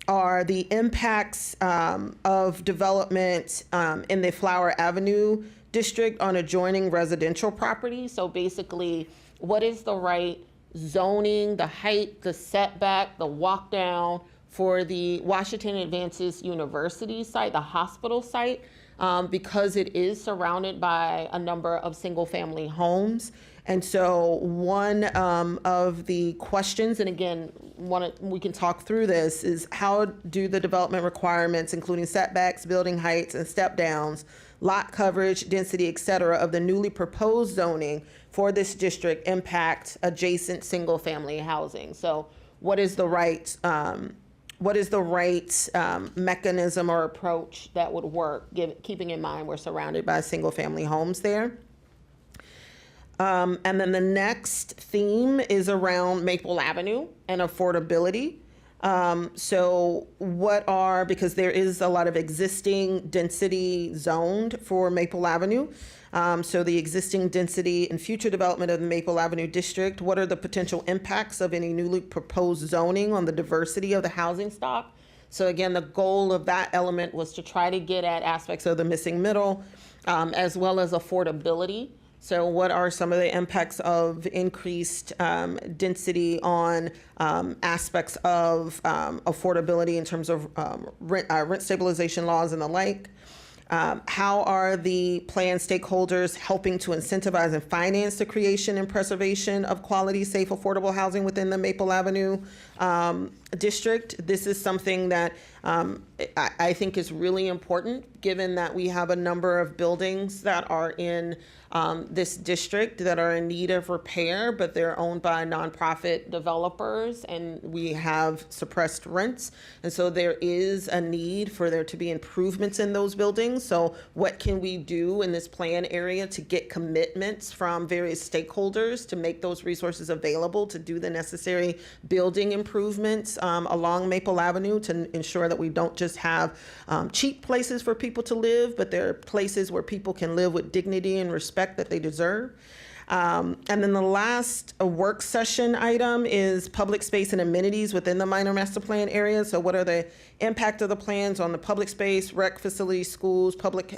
are the impacts of development in the Flower Avenue district on adjoining residential property. So basically, what is the right zoning, the height, the setback, the walk down for the Washington Advances University site, the hospital site, because it is surrounded by a number of single family homes. And so one of the questions, and again, we can talk through this, is how do the development requirements, including setbacks, building heights, and step downs, lot coverage, density, et cetera, of the newly proposed zoning for this district impact adjacent single family housing? So what is the right mechanism or approach that would work, keeping in mind we're surrounded by single-family homes there. And then the next theme is around Maple Avenue and affordability. Because there is a lot of existing density zoned for Maple Avenue. So the existing density and future development of the Maple Avenue district, what are the potential impacts of any newly proposed zoning on the diversity of the housing stock? So again, the goal of that element was to try to get at aspects of the missing middle, as well as affordability. So what are some of the impacts of increased density on aspects of affordability in terms of rent stabilization laws and the like? How are the plan stakeholders helping to incentivize and finance the creation and preservation of quality, safe, affordable housing within the Maple Avenue district? This is something that I think is really important, given that we have a number of buildings that are in this district that are in need of repair, but they're owned by nonprofit developers, and we have suppressed rents. And so there is a need for there to be improvements in those buildings. So what can we do in this plan area to get commitments from various stakeholders to make those resources available to do the necessary building improvements along Maple Avenue to ensure that we don't just have cheap places for people to live, but there are places where people can live with dignity and respect that they deserve. And then the last work session item is public space and amenities within the minor master plan area. So what are the impact of the plans on the public space, rec facilities, schools, public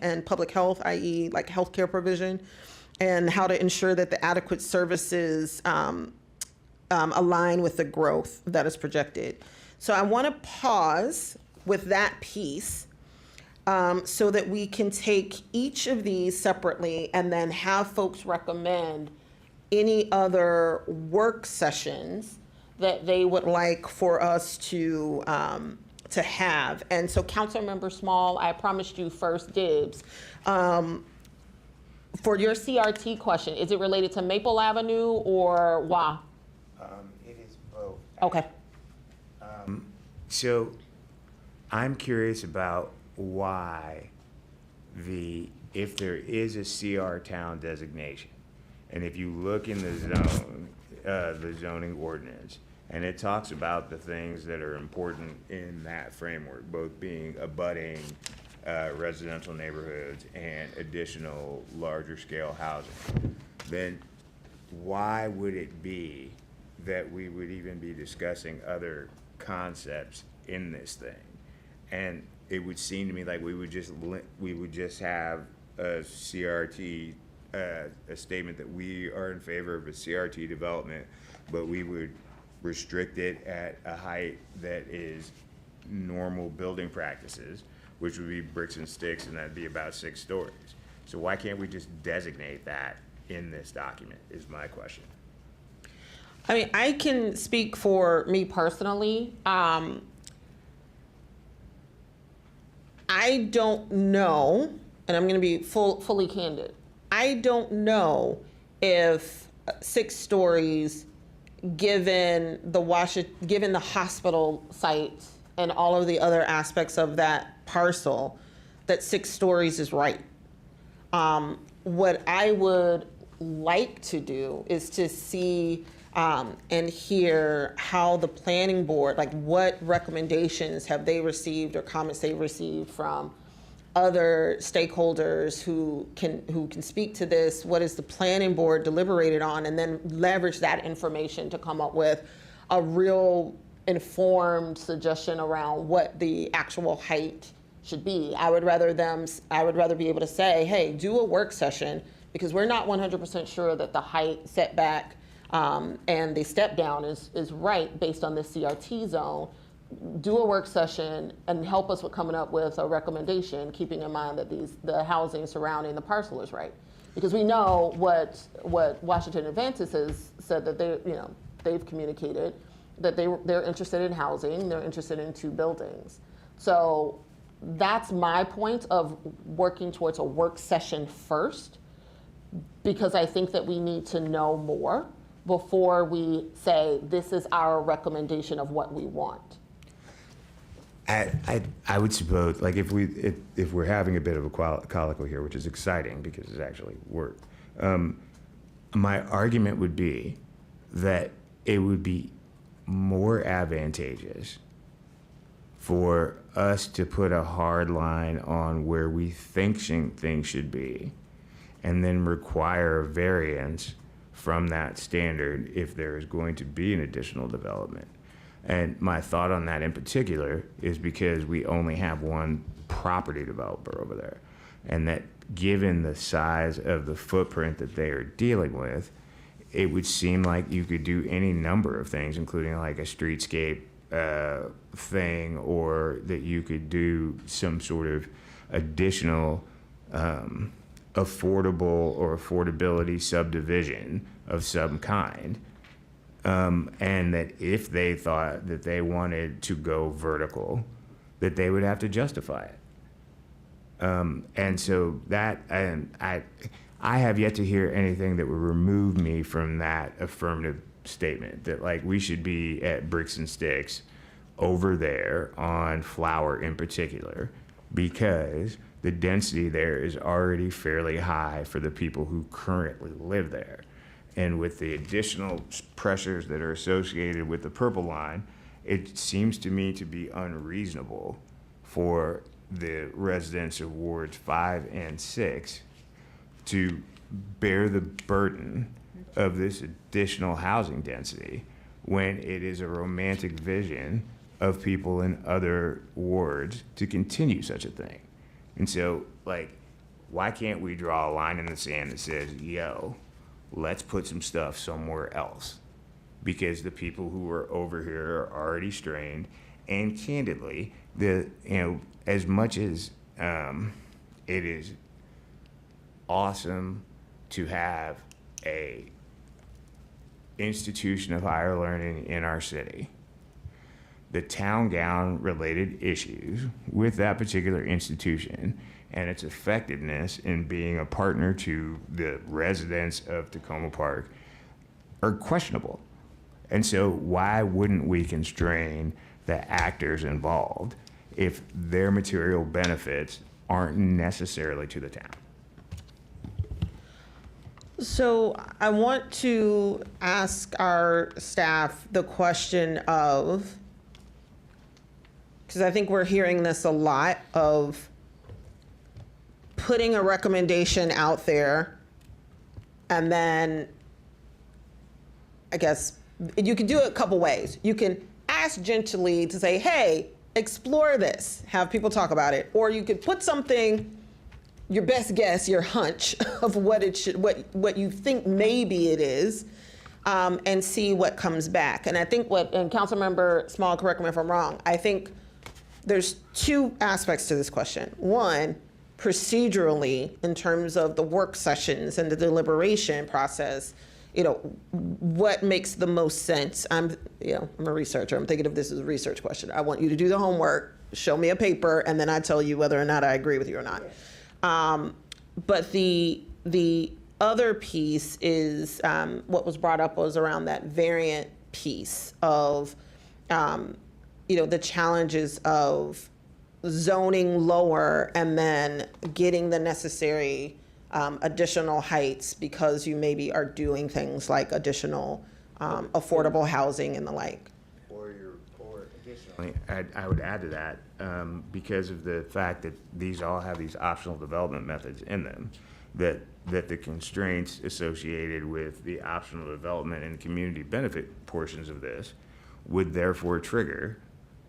health, i.e. like healthcare provision, and how to ensure that the adequate services align with the growth that is projected. So I want to pause with that piece so that we can take each of these separately and then have folks recommend any other work sessions that they would like for us to have. And so Councilmember Small, I promised you first dibs. For your CRT question, is it related to Maple Avenue or WA? It is both. Okay. So I'm curious about why if there is a CR town designation, and if you look in the zoning ordinance, and it talks about the things that are important in that framework, both being abutting residential neighborhoods and additional larger scale housing, then why would it be that we would even be discussing other concepts in this thing? And it would seem to me like we would just have a CRT, a statement that we are in favor of a CRT development, but we would restrict it at a height that is normal building practices, which would be bricks and sticks, and that'd be about 6 stories. So why can't we just designate that in this document, is my question. I mean, I can speak for me personally. I don't know, and I'm going to be fully candid. I don't know if 6 stories, given the hospital site and all of the other aspects of that parcel, that 6 stories is right. What I would like to do is to see and hear how the planning board, like what recommendations have they received or comments they've received from other stakeholders who can speak to this. What is the planning board deliberated on, and then leverage that information to come up with a real informed suggestion around what the actual height should be. I would rather be able to say, hey, do a work session, because we're not 100% sure that the height setback and the step down is right based on this CRT zone. Do a work session and help us with coming up with a recommendation, keeping in mind that the housing surrounding the parcel is right. Because we know what Washington Advances has said, that they've communicated that they're interested in housing, they're interested in 2 buildings. So that's my point of working towards a work session first, because I think that we need to know more before we say, this is our recommendation of what we want? I would suppose, like, if we're having a bit of a colloquy here, which is exciting because it's actually work, my argument would be that it would be more advantageous for us to put a hard line on where we think things should be, and then require a variance from that standard if there is going to be an additional development. And my thought on that in particular is because we only have one property developer over there, and that given the size of the footprint that they are dealing with, it would seem like you could do any number of things, including like a streetscape thing, or that you could do some sort of additional affordable or affordability subdivision of some kind. And that if they thought that they wanted to go vertical, that they would have to justify it. And so that, and I have yet to hear anything that would remove me from that affirmative statement that, like, we should be at Bricks and Sticks over there on Flower in particular, because the density there is already fairly high for the people who currently live there. And with the additional pressures that are associated with the Purple Line, it seems to me to be unreasonable for the residents of wards 5 and 6 to bear the burden of this additional housing density when it is a romantic vision of people in other wards to continue such a thing. And so, like, why can't we draw a line in the sand that says, yo, let's put some stuff somewhere else? Because the people who are over here are already strained, and candidly, as much as it is awesome to have a institution of higher learning in our city, the town gown related issues with that particular institution and its effectiveness in being a partner to the residents of Tacoma Park are questionable. And so why wouldn't we constrain the actors involved if their material benefits aren't necessarily to the town? So I want to ask our staff the question of, because I think we're hearing this a lot, of putting a recommendation out there, and then I guess you can do it a couple ways. You can ask gently to say, hey, explore this, have people talk about it, or you could put something, your best guess, your hunch of what it should, what you think maybe it is, and see what comes back. And I think and Councilmember Small, correct me if I'm wrong, I think there's two aspects to this question. One, procedurally, in terms of the work sessions and the deliberation process, what makes the most sense? I'm a researcher. I'm thinking of this as a research question. I want you to do the homework, show me a paper, and then I tell you whether or not I agree with you or not. But the other piece is what was brought up was around that variant piece of, the challenges of zoning lower and then getting the necessary additional heights because you maybe are doing things like additional affordable housing and the like. Or additionally, I would add to that, because of the fact that these all have these optional development methods in them, that the constraints associated with the optional development and community benefit portions of this would therefore trigger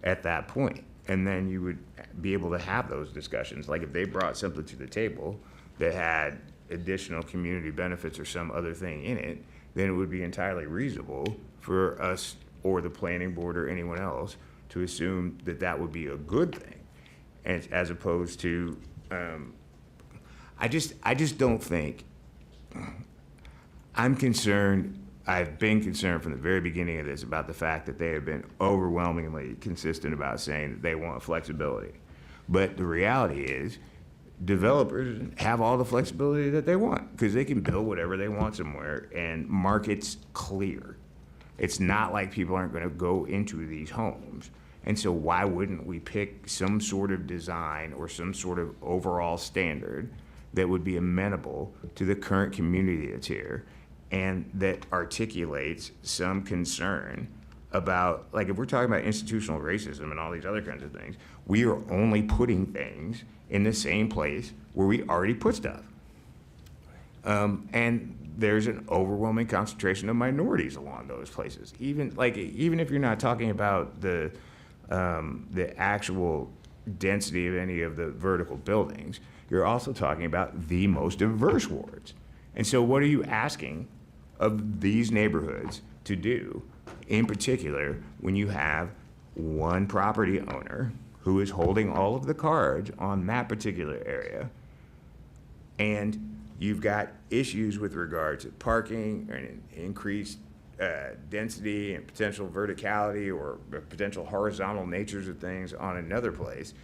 at that point. And then you would be able to have those discussions. Like if they brought something to the table that had additional community benefits or some other thing in it, then it would be entirely reasonable for us or the planning board or anyone else to assume that that would be a good thing. And as opposed to, I just don't think, I'm concerned, I've been concerned from the very beginning of this about the fact that they have been overwhelmingly consistent about saying that they want flexibility. But the reality is, developers have all the flexibility that they want because they can build whatever they want somewhere, and market's clear. It's not like people aren't going to go into these homes. And so why wouldn't we pick some sort of design or some sort of overall standard that would be amenable to the current community that's here and that articulates some concern about, like, if we're talking about institutional racism and all these other kinds of things, we are only putting things in the same place where we already put stuff. And there's an overwhelming concentration of minorities along those places. Even if you're not talking about the actual density of any of the vertical buildings, you're also talking about the most diverse wards. And so what are you asking of these neighborhoods to do, in particular, when you have one property owner who is holding all of the cards on that particular area, and you've got issues with regard to parking and increased density and potential verticality or potential horizontal natures of things on another place,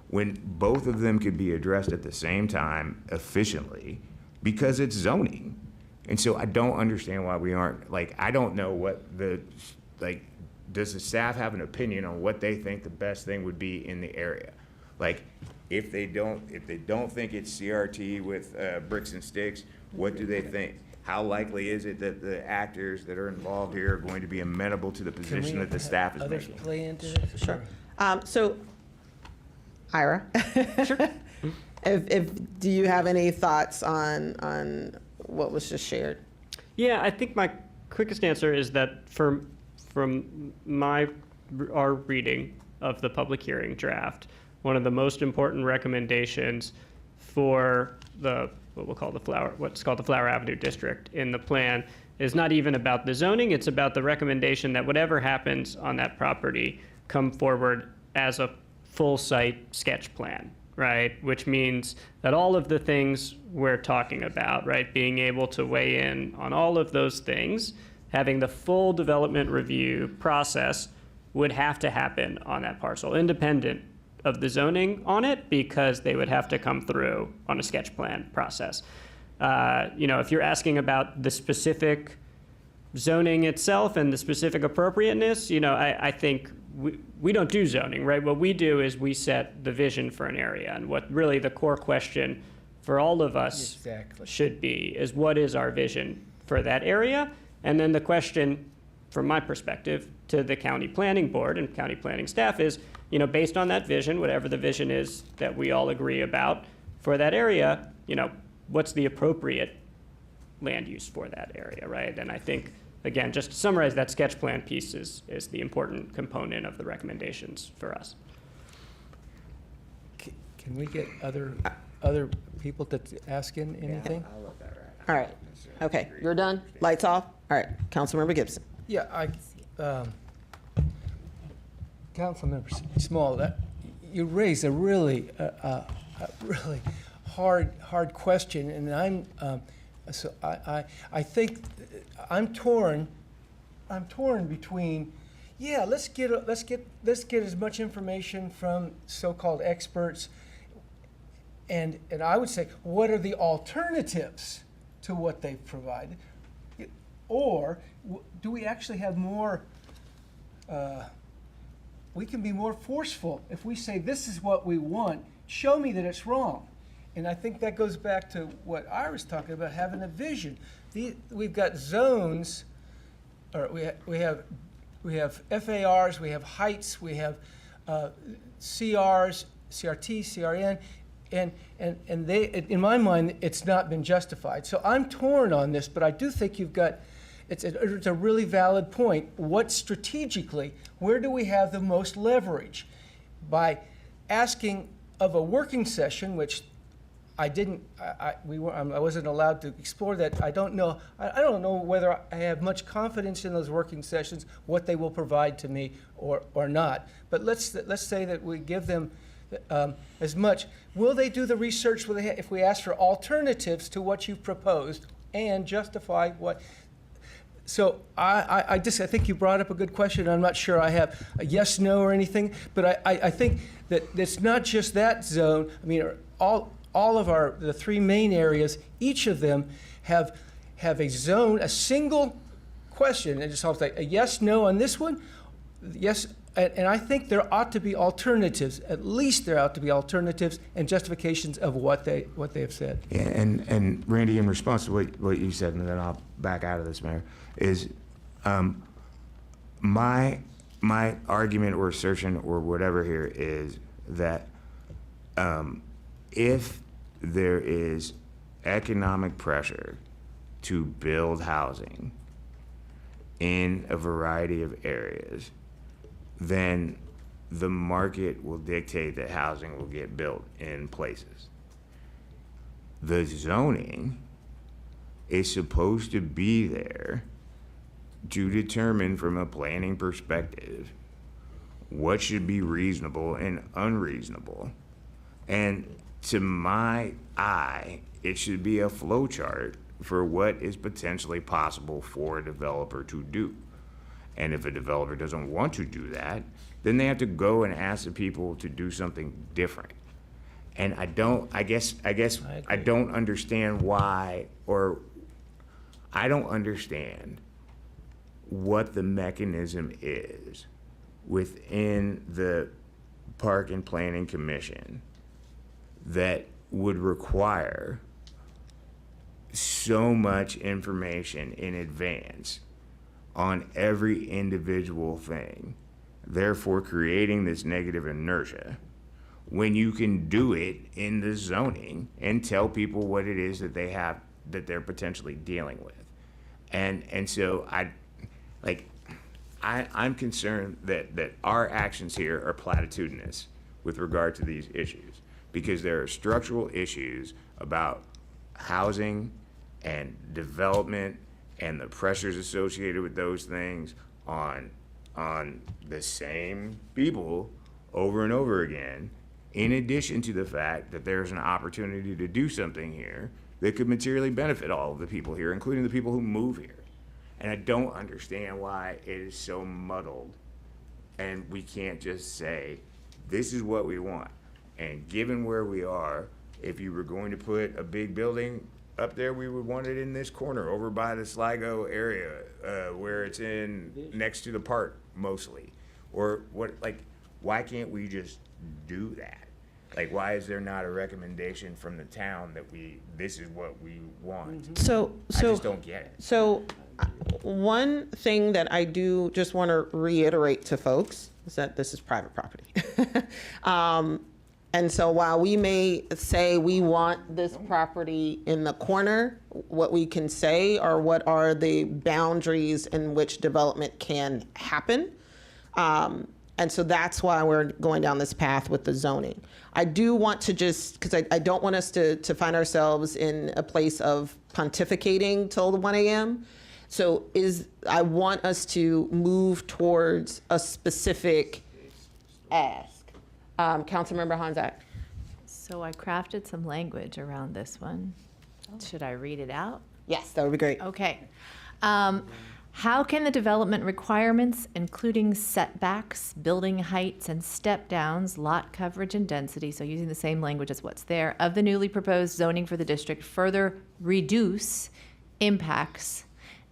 when both of them could be addressed at the same time efficiently because it's zoning. And so I don't understand why we aren't, I don't know what does the staff have an opinion on what they think the best thing would be in the area? If they don't think it's CRT with bricks and sticks, what do they think? How likely is it that the actors that are involved here are going to be amenable to the position that the staff is Others making? play into this? Sure. So, Ira, do you have any thoughts on what was just shared? Yeah, I think my quickest answer is that from our reading of the public hearing draft, one of the most important recommendations for what's called the Flower Avenue District in the plan is not even about the zoning, it's about the recommendation that whatever happens on that property come forward as a full site sketch plan, right? Which means that all of the things we're talking about, right, being able to weigh in on all of those things, having the full development review process would have to happen on that parcel, independent of the zoning on it, because they would have to come through on a sketch plan process. If you're asking about the specific zoning itself and the specific appropriateness, I think we don't do zoning, right? What we do is we set the vision for an area, and what really the core question for all of us should be is, what is our vision for that area? And then the question, from my perspective, to the county planning board and county planning staff is, based on that vision, whatever the vision is that we all agree about for that area, what's the appropriate land use for that area, right? And I think, again, just to summarize, that sketch plan piece is the important component of the recommendations for us. Can we get other people to ask in anything? All right. Okay, you're done? Lights off? All right, Councilmember Gibson. Yeah, Councilmember Small, you raise a really hard question, and I think I'm torn between, let's get as much information from so-called experts, and I would say, what are the alternatives to what they've provided, or do we actually have more? We can be more forceful if we say, this is what we want, show me that it's wrong. And I think that goes back to what Ira's talking about, having a vision. We've got zones, or we have FARs, we have heights, we have CRs, CRT, CRN, and they, in my mind, it's not been justified. So I'm torn on this, but I do think you've got, it's a really valid point. What strategically, where do we have the most leverage? By asking of a working session, which I wasn't allowed to explore that. I don't know whether I have much confidence in those working sessions, what they will provide to me or not. But let's say that we give them as much. Will they do the research if we ask for alternatives to what you've proposed and justify what? So I think you brought up a good question. I'm not sure I have a yes, no, or anything, but I think that it's not just that zone. I mean, all of the three main areas, each of them have a zone, a single question, and just like a yes, no on this one, yes, and I think there ought to be alternatives. At least there ought to be alternatives and justifications of what they have said. Yeah, and Randy, in response to what you said, and then I'll back out of this, Mayor, is my argument or assertion or whatever here is that if there is economic pressure to build housing in a variety of areas, then the market will dictate that housing will get built in places. The zoning is supposed to be there to determine from a planning perspective what should be reasonable and unreasonable. And to my eye, it should be a flow chart for what is potentially possible for a developer to do. And if a developer doesn't want to do that, then they have to go and ask the people to do something different. And I don't understand why, or I don't understand what the mechanism is within the Park and Planning Commission that would require so much information in advance on every individual thing, therefore creating this negative inertia, when you can do it in the zoning and tell people what it is that they're potentially dealing with. And so I'm concerned that our actions here are platitudinous with regard to these issues, because there are structural issues about housing and development and the pressures associated with those things on the same people over and over again, in addition to the fact that there's an opportunity to do something here that could materially benefit all of the people here, including the people who move here. And I don't understand why it is so muddled, and we can't just say, this is what we want. And given where we are, if you were going to put a big building up there, we would want it in this corner over by the Sligo area, where it's next to the park mostly. Or why can't we just do that? Like, why is there not a recommendation from the town that this is what we want? So I just don't get it. So one thing that I do just want to reiterate to folks is that this is private property. And so while we may say we want this property in the corner, what we can say are what are the boundaries in which development can happen. And so that's why we're going down this path with the zoning. I do want to just, because I don't want us to find ourselves in a place of pontificating till the 1 a.m. So I want us to move towards a specific ask. Councilmember Honzak. So I crafted some language around this one. Should I read it out? Yes, that would be great. Okay. How can the development requirements, including setbacks, building heights, and step downs, lot coverage and density, so using the same language as what's there, of the newly proposed zoning for the district further reduce impacts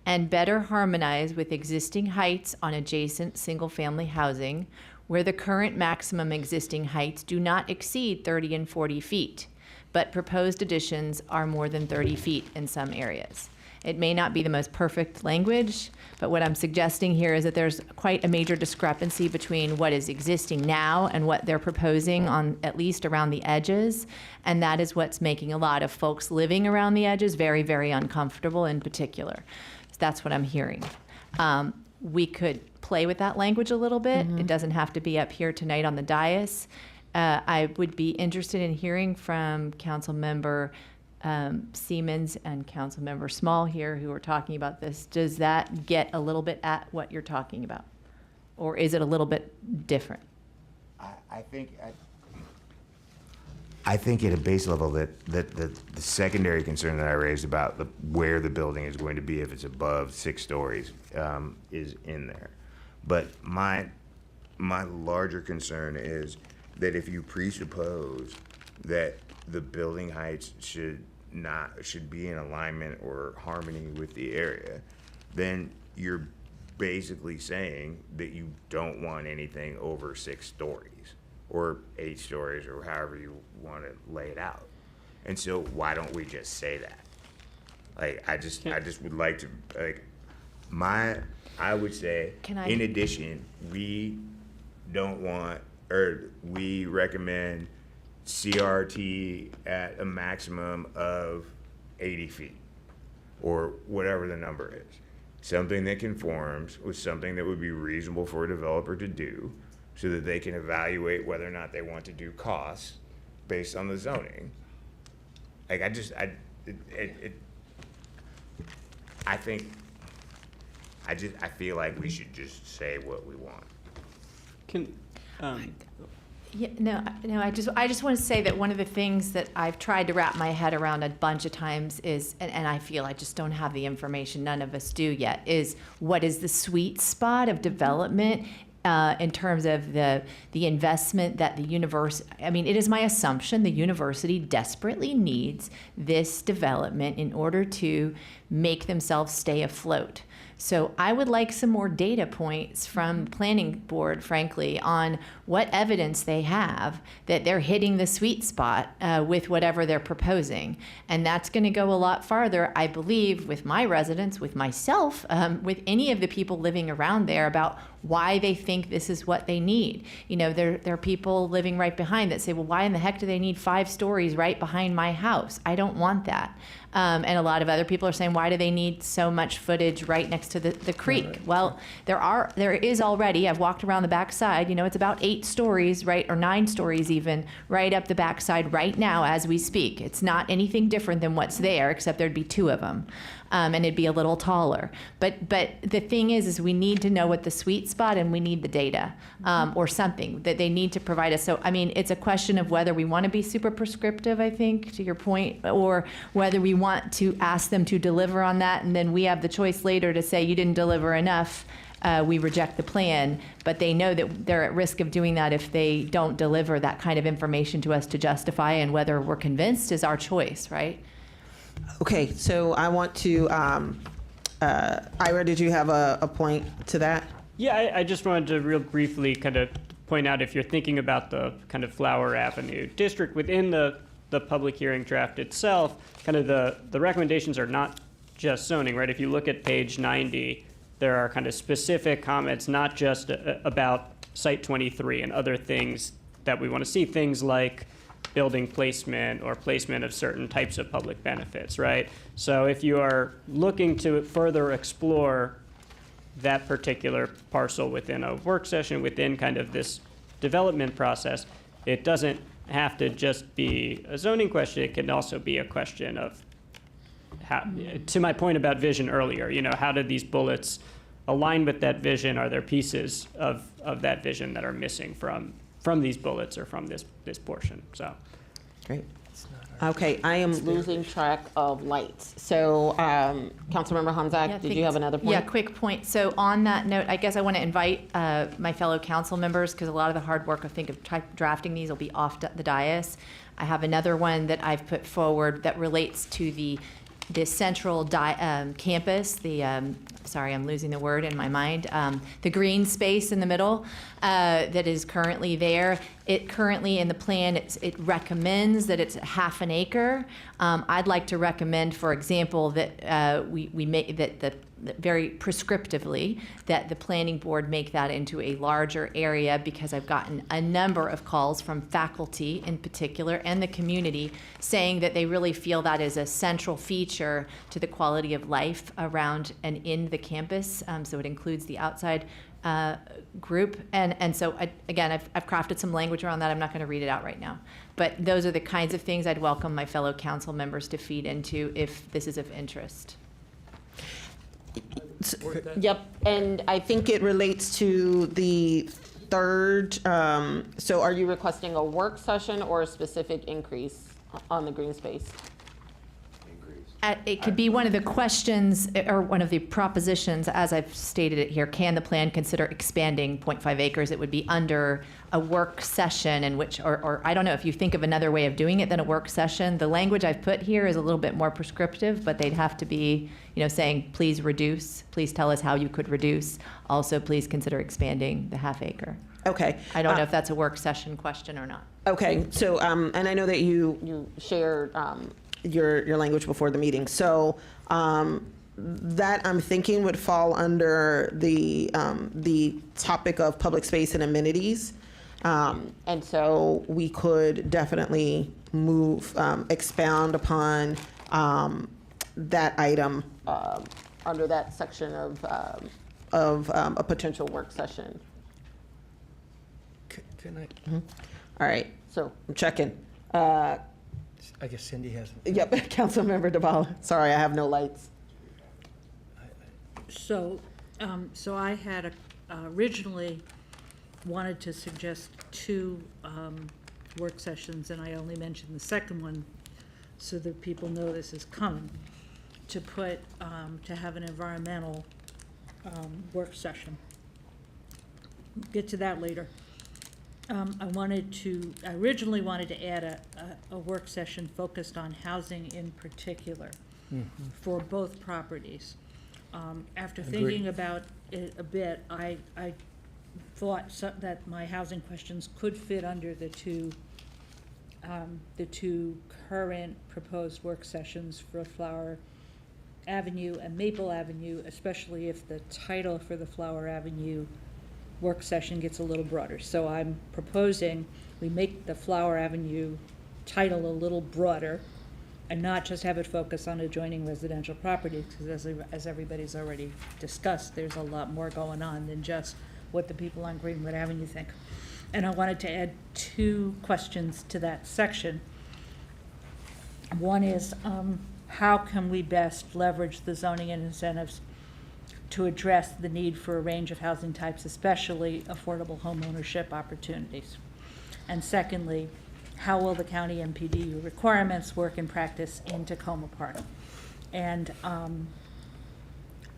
and better harmonize with existing heights on adjacent single-family housing where the current maximum existing heights do not exceed 30 and 40 feet, but proposed additions are more than 30 feet in some areas? It may not be the most perfect language, but what I'm suggesting here is that there's quite a major discrepancy between what is existing now and what they're proposing on at least around the edges. And that is what's making a lot of folks living around the edges very, very uncomfortable in particular. So that's what I'm hearing. We could play with that language a little bit. It doesn't have to be up here tonight on the dais. I would be interested in hearing from Councilmember Siemens and Councilmember Small here who are talking about this. Does that get a little bit at what you're talking about? Or is it a little bit different? I think at a base level that the secondary concern that I raised about where the building is going to be if it's above 6 stories is in there. But my larger concern is that if you presuppose that the building heights should be in alignment or harmony with the area, then you're basically saying that you don't want anything over 6 stories or 8 stories or however you want to lay it out. And so why don't we just say that? Like, I just would like to, like, I would say, in addition, we don't want, or we recommend CRT at a maximum of 80 feet or whatever the number is. Something that conforms with something that would be reasonable for a developer to do so that they can evaluate whether or not they want to do costs based on the zoning. Like, I feel like we should just say what we want. Yeah, no, I just want to say that one of the things that I've tried to wrap my head around a bunch of times is, and I feel I just don't have the information, none of us do yet, is what is the sweet spot of development in terms of the investment that the university, I mean, it is my assumption the university desperately needs this development in order to make themselves stay afloat. So I would like some more data points from the planning board, frankly, on what evidence they have that they're hitting the sweet spot with whatever they're proposing. And that's going to go a lot farther, I believe, with my residents, with myself, with any of the people living around there about why they think this is what they need. You know, there are people living right behind that say, well, why in the heck do they need 5 stories right behind my house? I don't want that. And a lot of other people are saying, why do they need so much footage right next to the creek? Right. Well, there is already, I've walked around the backside, you know, it's about 8 stories, right, or 9 stories even, right up the backside right now as we speak. It's not anything different than what's there, except there'd be 2 of them. And it'd be a little taller. But the thing is we need to know what the sweet spot, and we need the data or something that they need to provide us. So, I mean, it's a question of whether we want to be super prescriptive, I think, to your point, or whether we want to ask them to deliver on that, and then we have the choice later to say, you didn't deliver enough, we reject the plan. But they know that they're at risk of doing that if they don't deliver that kind of information to us to justify, and whether we're convinced is our choice, right? Okay, so I want to, Ira, did you have a point to that? Yeah, I just wanted to real briefly kind of point out, if you're thinking about the kind of Flower Avenue district within the public hearing draft itself, kind of the recommendations are not just zoning, right? If you look at page 90, there are kind of specific comments, not just about Site 23 and other things that we want to see, things like building placement or placement of certain types of public benefits, right? So if you are looking to further explore that particular parcel within a work session, within kind of this development process, it doesn't have to just be a zoning question. It can also be a question of how, to my point about vision earlier, you know, how did these bullets align with that vision? Are there pieces of that vision that are missing from these bullets or from this portion? So, great. Okay, I am losing track of lights. So, Councilmember Honzak, did you have another point? Yeah, quick point. So on that note, I guess I want to invite my fellow council members, because a lot of the hard work, I think, of drafting these will be off the dais. I have another one that I've put forward that relates to the central campus, sorry, I'm losing the word in my mind, the green space in the middle that is currently there. It currently in the plan, it recommends that it's 1/2 acre. I'd like to recommend, for example, that we make that very prescriptively that the planning board make that into a larger area, because I've gotten a number of calls from faculty in particular and the community saying that they really feel that is a central feature to the quality of life around and in the campus. So it includes the outside group. And so, again, I've crafted some language around that. I'm not going to read it out right now. But those are the kinds of things I'd welcome my fellow council members to feed into if this is of interest. Yep, and I think it relates to the third, so are you requesting a work session or a specific increase on the green space? It could be one of the questions or one of the propositions, as I've stated it here. Can the plan consider expanding 0.5 acres? It would be under a work session in which, or I don't know, if you think of another way of doing it than a work session. The language I've put here is a little bit more prescriptive, but they'd have to be, saying, please reduce, please tell us how you could reduce. Also, please consider expanding the half acre. Okay. I don't know if that's a work session question or not. Okay, so, and I know that you shared your language before the meeting. So that I'm thinking would fall under the topic of public space and amenities. And so we could definitely expound upon that item under that section of a potential work session. Can I? Mm-hmm. All right, so I'm checking. I guess Cindy hasn't. Yep, Councilmember DeBala. Sorry, I have no lights. So, I had originally wanted to suggest 2 work sessions, and I only mentioned the second one so that people know this is coming, to have an environmental work session. Get to that later. I originally wanted to add a work session focused on housing in particular for both properties. After thinking about it a bit, I thought that my housing questions could fit under the two current proposed work sessions for Flower Avenue and Maple Avenue, especially if the title for the Flower Avenue work session gets a little broader. So I'm proposing we make the Flower Avenue title a little broader and not just have it focus on adjoining residential properties, because as everybody's already discussed, there's a lot more going on than just what the people on Greenwood Avenue think. And I wanted to add 2 questions to that section. One is, how can we best leverage the zoning and incentives to address the need for a range of housing types, especially affordable home ownership opportunities? And secondly, how will the county MPD requirements work in practice in Tacoma Park? And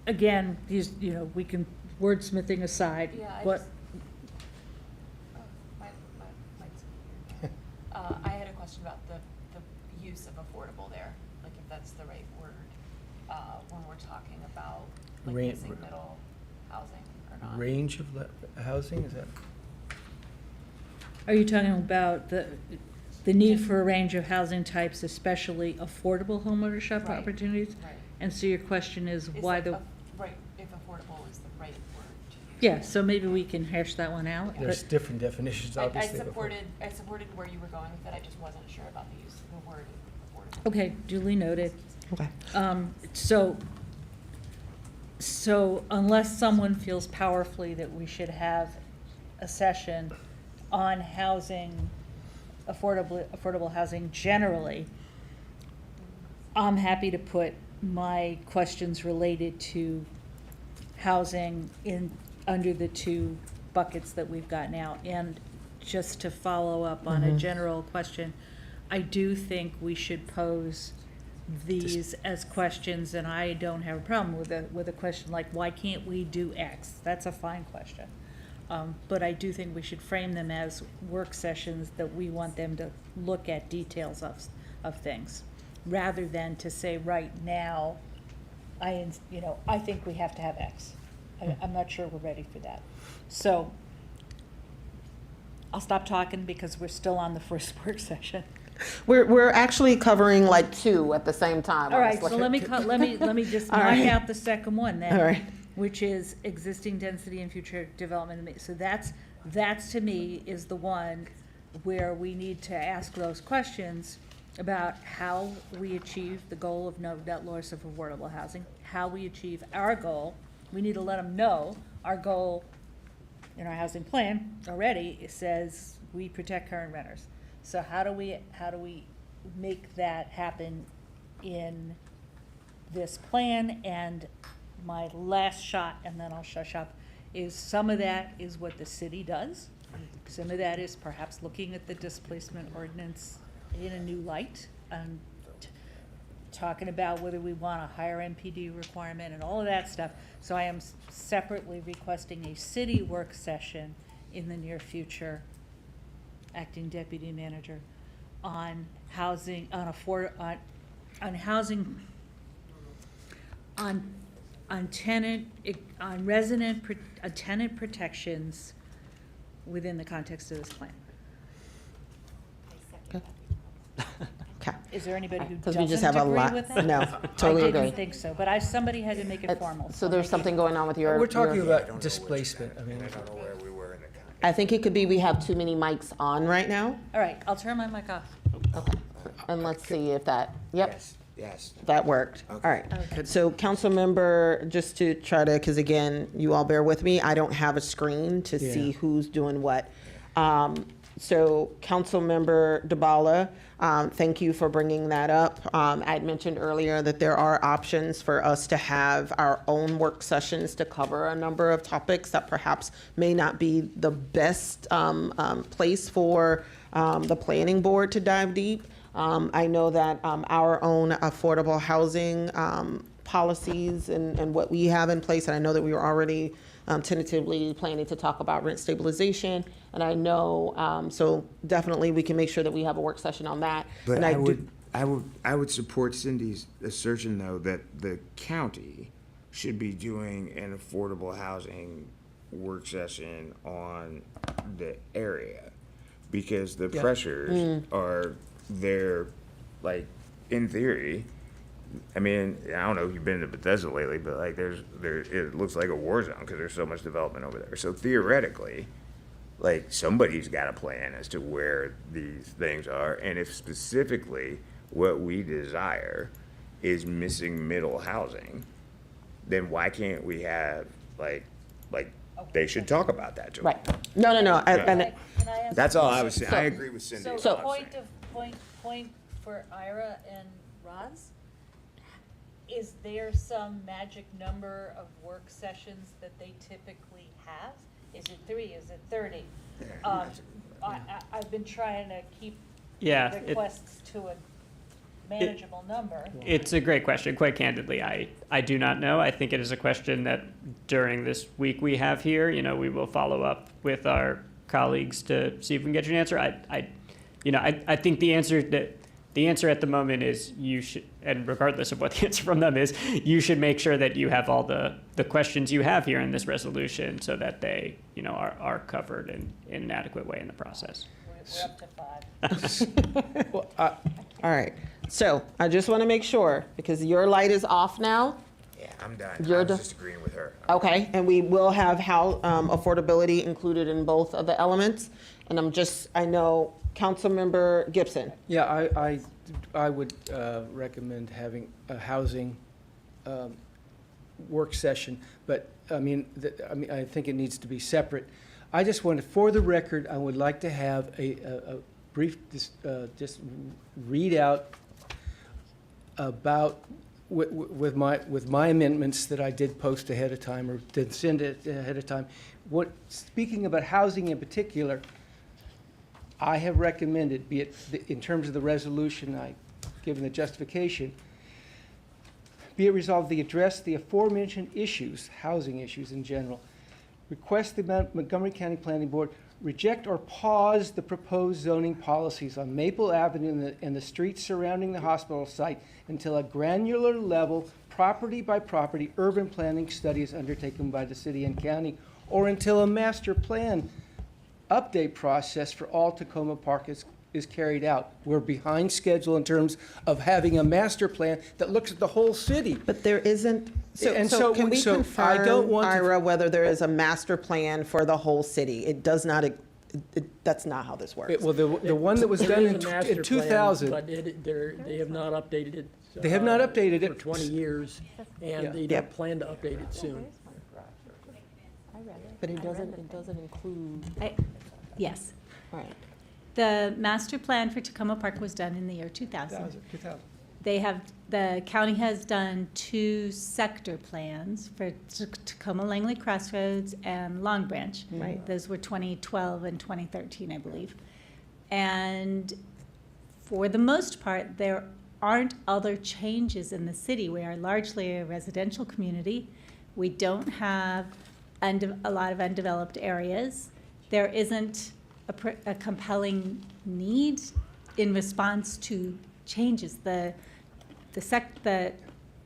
again, these, we can, wordsmithing aside, I had a question about the use of affordable there, like if that's the right word, when we're talking about missing middle housing or not. Range of housing, is that? Are you talking about the need for a range of housing types, especially affordable homeownership opportunities? Right. And so your question is why if affordable is the right word to use. Yeah, so maybe we can hash that one out. There's but- different definitions, obviously. I supported where you were going with it. I just wasn't sure about the use of the word affordable. Okay, duly noted. Okay. So unless someone feels powerfully that we should have a session on housing, affordable housing generally, I'm happy to put my questions related to housing under the 2 buckets that we've got now. And just to follow up on a general question, I do think we should pose these as questions, and I don't have a problem with a question like, why can't we do X? That's a fine question. But I do think we should frame them as work sessions that we want them to look at details of things, rather than to say right now, I think we have to have X. I'm not sure we're ready for that. So I'll stop talking because we're still on the first work session. We're actually covering like 2 at the same time. All right, so honestly. let me just All knock right. out the second one then. All right. Which is existing density and future development. So that's to me is the one where we need to ask those questions about how we achieve the goal of no net loss of affordable housing, how we achieve our goal. We need to let them know our goal in our housing plan already. It says we protect current renters. So how do we make that happen in this plan? And my last shot, and then I'll shush up, is some of that is what the city does. Some of that is perhaps looking at the displacement ordinance in a new light, talking about whether we want a higher MPD requirement and all of that stuff. So I am separately requesting a city work session in the near future, acting deputy manager, on housing, on housing, on tenant, on tenant protections within the context of this plan. Okay. Is there anybody who 'Cause doesn't we just have a agree lot- with that? no, totally I agree. didn't think so, but somebody had to make it formal. So there's something going on with your. We're talking your- about displacement. I mean, I think it could be we have too many mics on right now. All right, I'll turn my mic off. Okay. And let's see if that, yep. Yes. That worked. All right. So council member, just to try to, because again, you all bear with me, I don't have a screen to see Yeah. who's doing what. So council member DeBala, thank you for bringing that up. I'd mentioned earlier that there are options for us to have our own work sessions to cover a number of topics that perhaps may not be the best place for the planning board to dive deep. I know that our own affordable housing policies and what we have in place, and I know that we were already tentatively planning to talk about rent stabilization, and I know, so definitely we can make sure that we have a work session on that. But And I would support Cindy's assertion, though, that the county should be doing an affordable housing work session on the area, because the Yeah. pressures are there, like, in theory. I mean, I don't know if you've been to Bethesda lately, but like it looks like a war zone because there's so much development over there. So theoretically, like somebody's got a plan as to where these things are. And if specifically what we desire is missing middle housing, then why can't we have like they should talk about that, Joel. Right. No. That's all I was saying. I agree with Cindy. So point for Ira and Roz, is there some magic number of work sessions that they typically have? Is it 3? Is it 30? I've been trying to keep requests to a manageable number. It's a great question. Quite candidly, I do not know. I think it is a question that during this week we have here, we will follow up with our colleagues to see if we can get you an answer. I think the answer at the moment is you should, and regardless of what the answer from them is, you should make sure that you have all the questions you have here in this resolution so that they, are covered in an adequate way in the process. We're up to 5. All right. So I just want to make sure, because your light is off now. Yeah, I'm done. You're I'm done. just agreeing with her. Okay, and we will have how affordability included in both of the elements. And I know Councilmember Gibson. Yeah, I would recommend having a housing work session, but I think it needs to be separate. I just want to, for the record, I would like to have a brief, just read out about with my amendments that I did post ahead of time or did send it ahead of time. Speaking about housing in particular, I have recommended, be it in terms of the resolution given the justification, be it resolved to address the aforementioned issues, housing issues in general. Request the Montgomery County Planning Board reject or pause the proposed zoning policies on Maple Avenue and the streets surrounding the hospital site until a granular level, property by property, urban planning study is undertaken by the city and county, or until a master plan update process for all Tacoma Park is carried out. We're behind schedule in terms of having a master plan that looks at the whole city. But there isn't, And so can we I don't confirm, want to- Ira, whether there is a master plan for the whole city? It does not, that's not how this works. Well, the one that was There done is a in master plan, 2000. But they have not updated it. They have not updated it. For 20 years, and they don't plan to update it soon. But it doesn't include. Yes. All right. The master plan for Tacoma Park was done in the year 2000. 2000. The county has done 2 sector plans for Tacoma Langley Crossroads and Long Branch. Right. Those were 2012 and 2013, I believe. And for the most part, there aren't other changes in the city. We are largely a residential community. We don't have a lot of undeveloped areas. There isn't a compelling need in response to changes. The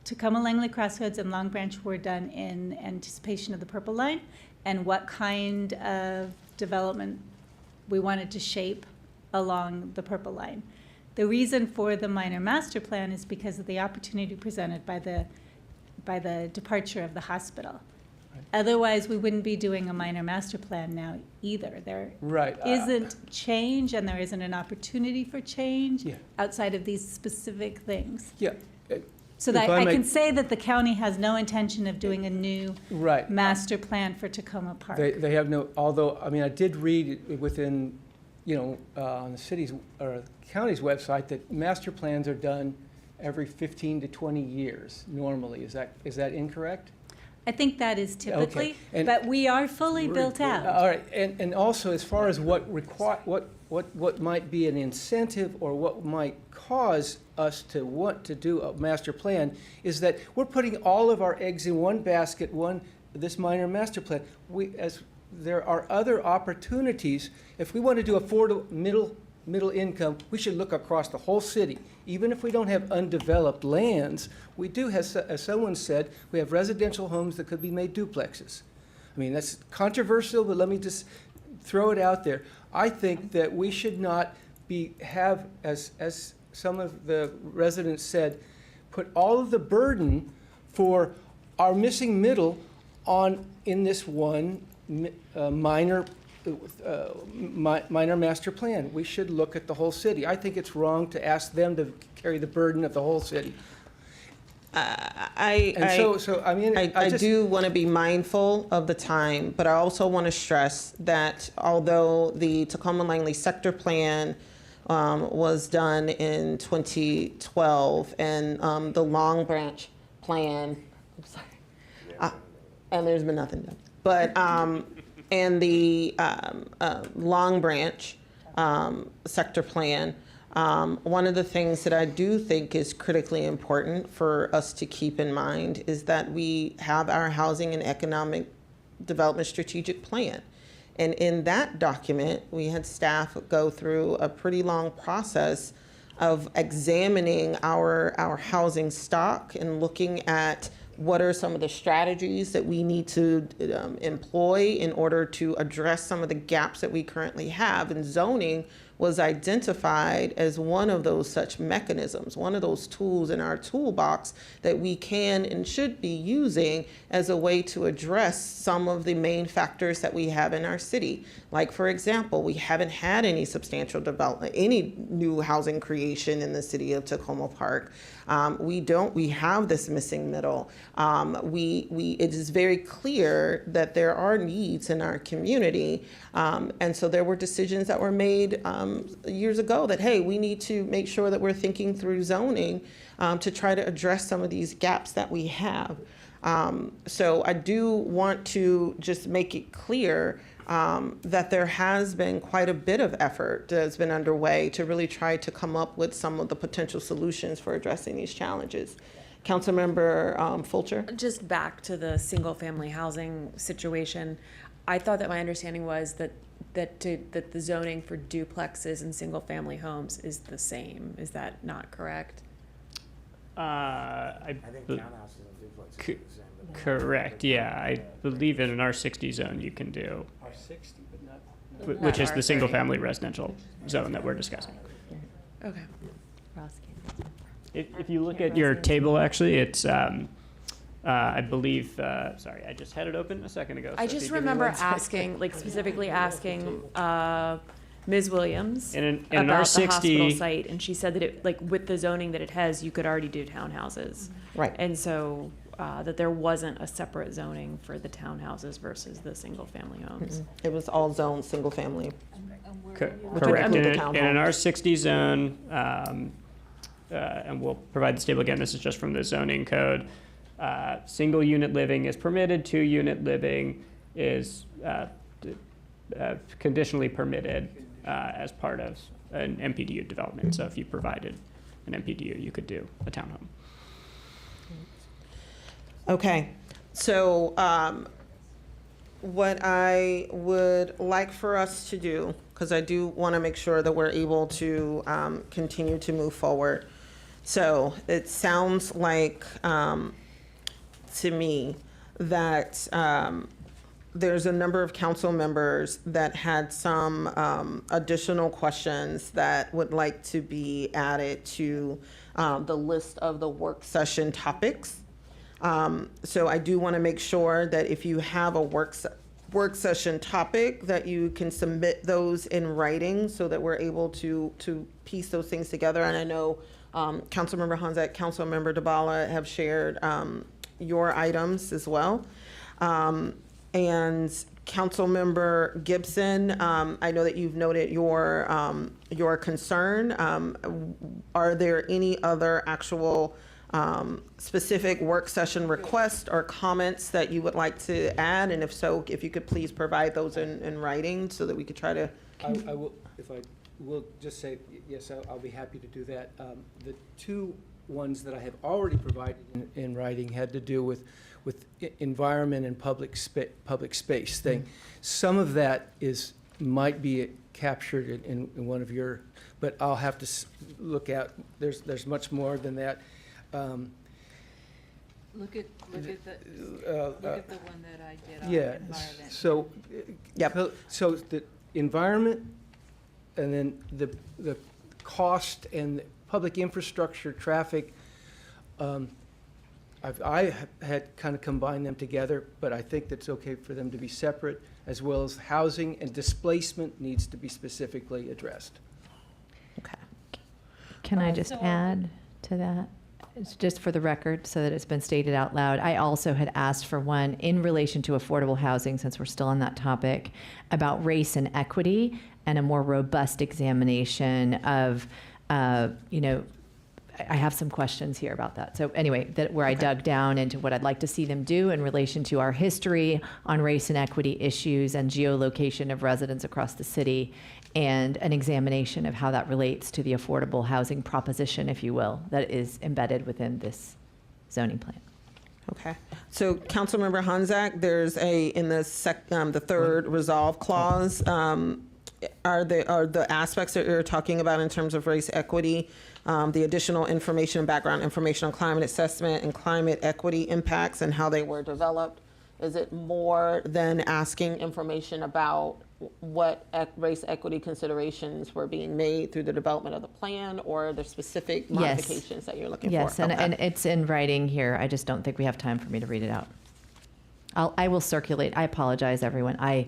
Tacoma Langley Crossroads and Long Branch were done in anticipation of the Purple Line and what kind of development we wanted to shape along the Purple Line. The reason for the minor master plan is because of the opportunity presented by the departure of the hospital. Otherwise, we wouldn't be doing a minor master plan now either. There isn't change, and there isn't an opportunity for change outside of these specific things. Yeah. So that I can say that the county has no intention of doing a new master plan for Tacoma Park. They have no, although, I mean, I did read within, on the city's or county's website that master plans are done every 15 to 20 years normally. Is that incorrect? I think that is typically, but we are fully built out. All right, and also as far as what might be an incentive or what might cause us to want to do a master plan is that we're putting all of our eggs in one basket, this minor master plan. There are other opportunities. If we want to do affordable middle income, we should look across the whole city. Even if we don't have undeveloped lands, we do have, as someone said, we have residential homes that could be made duplexes. I mean, that's controversial, but let me just throw it out there. I think that we should not have, as some of the residents said, put all of the burden for our missing middle in this one minor master plan. We should look at the whole city. I think it's wrong to ask them to carry the burden of the whole city. I do want to be mindful of the time, but I also want to stress that although the Tacoma Langley sector plan was done in 2012 and the Long Branch plan, I'm sorry, and there's been nothing done, but and the Long Branch sector plan, one of the things that I do think is critically important for us to keep in mind is that we have our housing and economic development strategic plan. And in that document, we had staff go through a pretty long process of examining our housing stock and looking at what are some of the strategies that we need to employ in order to address some of the gaps that we currently have. And zoning was identified as one of those such mechanisms, one of those tools in our toolbox that we can and should be using as a way to address some of the main factors that we have in our city. Like, for example, we haven't had any substantial development, any new housing creation in the city of Tacoma Park. We have this missing middle. It is very clear that there are needs in our community. And so there were decisions that were made years ago that, hey, we need to make sure that we're thinking through zoning to try to address some of these gaps that we have. So I do want to just make it clear that there has been quite a bit of effort that's been underway to really try to come up with some of the potential solutions for addressing these challenges. Councilmember Fulcher? Just back to the single-family housing situation, I thought that my understanding was that the zoning for duplexes and single-family homes is the same. Is that not correct? I think townhouses and duplexes are the same. Correct, yeah. I believe in an R60 zone you can do, R60, but not which is R30. the single-family residential zone that we're discussing. Okay. If you look at your table, actually, it's, I believe, sorry, I just had it open a second ago. I so if just you give me remember one second. asking, like specifically asking Ms. Williams In an about the R60 hospital site, and she said that it, like with the zoning that it has, you could already do townhouses. Right. And so that there wasn't a separate zoning for the townhouses versus the single-family homes. It was all zoned single family. Correct. include the In an townhomes. R60 zone, and we'll provide this table again, this is just from the zoning code. Single unit living is permitted, 2-unit living is conditionally permitted as part of an MPDU development. So if you provided an MPDU, you could do a townhome. Okay, so what I would like for us to do, because I do want to make sure that we're able to continue to move forward. So it sounds like to me that there's a number of council members that had some additional questions that would like to be added to the list of the work session topics. So I do want to make sure that if you have a work session topic, that you can submit those in writing so that we're able to piece those things together. And I know Councilmember Honzak, Councilmember DeBala have shared your items as well. And Councilmember Gibson, I know that you've noted your concern. Are there any other actual specific work session requests or comments that you would like to add? And if so, if you could please provide those in writing so that we could try to. I will, if I will just say, yes, I'll be happy to do that. The two ones that I have already provided in writing had to do with environment and public space thing. Some of that might be captured in one of your, but I'll have to look at, there's much more than that. Look at the one that I did on Yeah, environment. so, so the environment and then the cost and public infrastructure, traffic, I had kind of combined them together, but I think that's okay for them to be separate, as well as housing and displacement needs to be specifically addressed. Okay. Can I just add to that? It's just for the record, so that it's been stated out loud. I also had asked for one in relation to affordable housing, since we're still on that topic, about race and equity and a more robust examination of, I have some questions here about that. So anyway, where I dug down into what I'd like to see them do in relation to our history on race and equity issues and geolocation of residents across the city, and an examination of how that relates to the affordable housing proposition, if you will, that is embedded within this zoning plan. Okay. So Councilmember Honzak, there's in the third resolve clause, are the aspects that you're talking about in terms of race equity, the additional information and background information on climate assessment and climate equity impacts and how they were developed? Is it more than asking information about what race equity considerations were being made through the development of the plan, or the specific modifications that you're looking for? Yes, and it's in writing here. I just don't think we have time for me to read it out. I will circulate. I apologize, everyone. I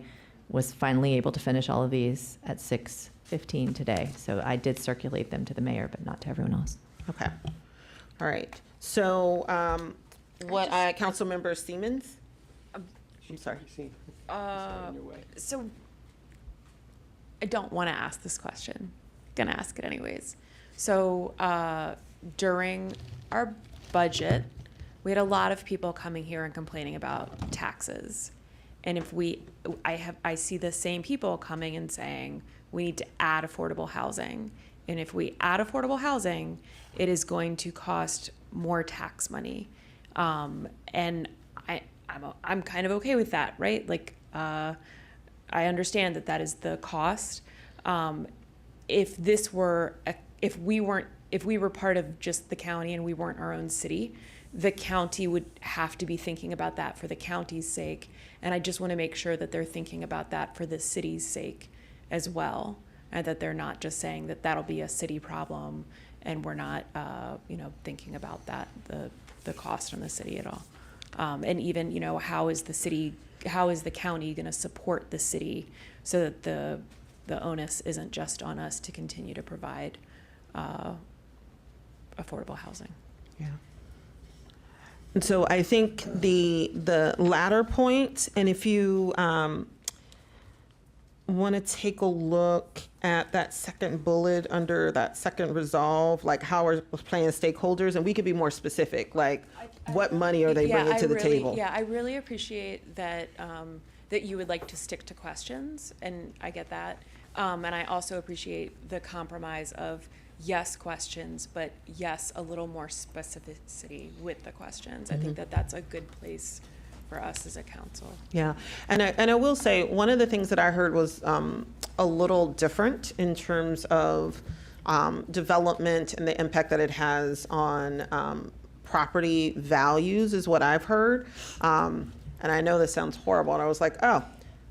was finally able to finish all of these at 6:15 today, so I did circulate them to the mayor, but not to everyone else. Okay. All right. So Councilmember Siemens? I'm sorry. So I don't want to ask this question. Gonna ask it anyways. So during our budget, we had a lot of people coming here and complaining about taxes. And if I see the same people coming and saying, we need to add affordable housing. And if we add affordable housing, it is going to cost more tax money. And I'm kind of okay with that, right? Like, I understand that is the cost. If we were part of just the county and we weren't our own city, the county would have to be thinking about that for the county's sake. And I just want to make sure that they're thinking about that for the city's sake as well. And that they're not just saying that that'll be a city problem and we're not, thinking about that, the cost on the city at all. And even, how is the county going to support the city so that the onus isn't just on us to continue to provide affordable housing? Yeah. And so I think the latter point, and if you want to take a look at that second bullet under that second resolve, like how are planning stakeholders, and we could be more specific, like what money are they bringing to the table? Yeah, I really appreciate that that you would like to stick to questions, and I get that. And I also appreciate the compromise of yes, questions, but yes, a little more specificity with the questions. I think that that's a good place for us as a council. Yeah, and I will say, one of the things that I heard was a little different in terms of development and the impact that it has on property values is what I've heard. And I know this sounds horrible, and I was like, oh,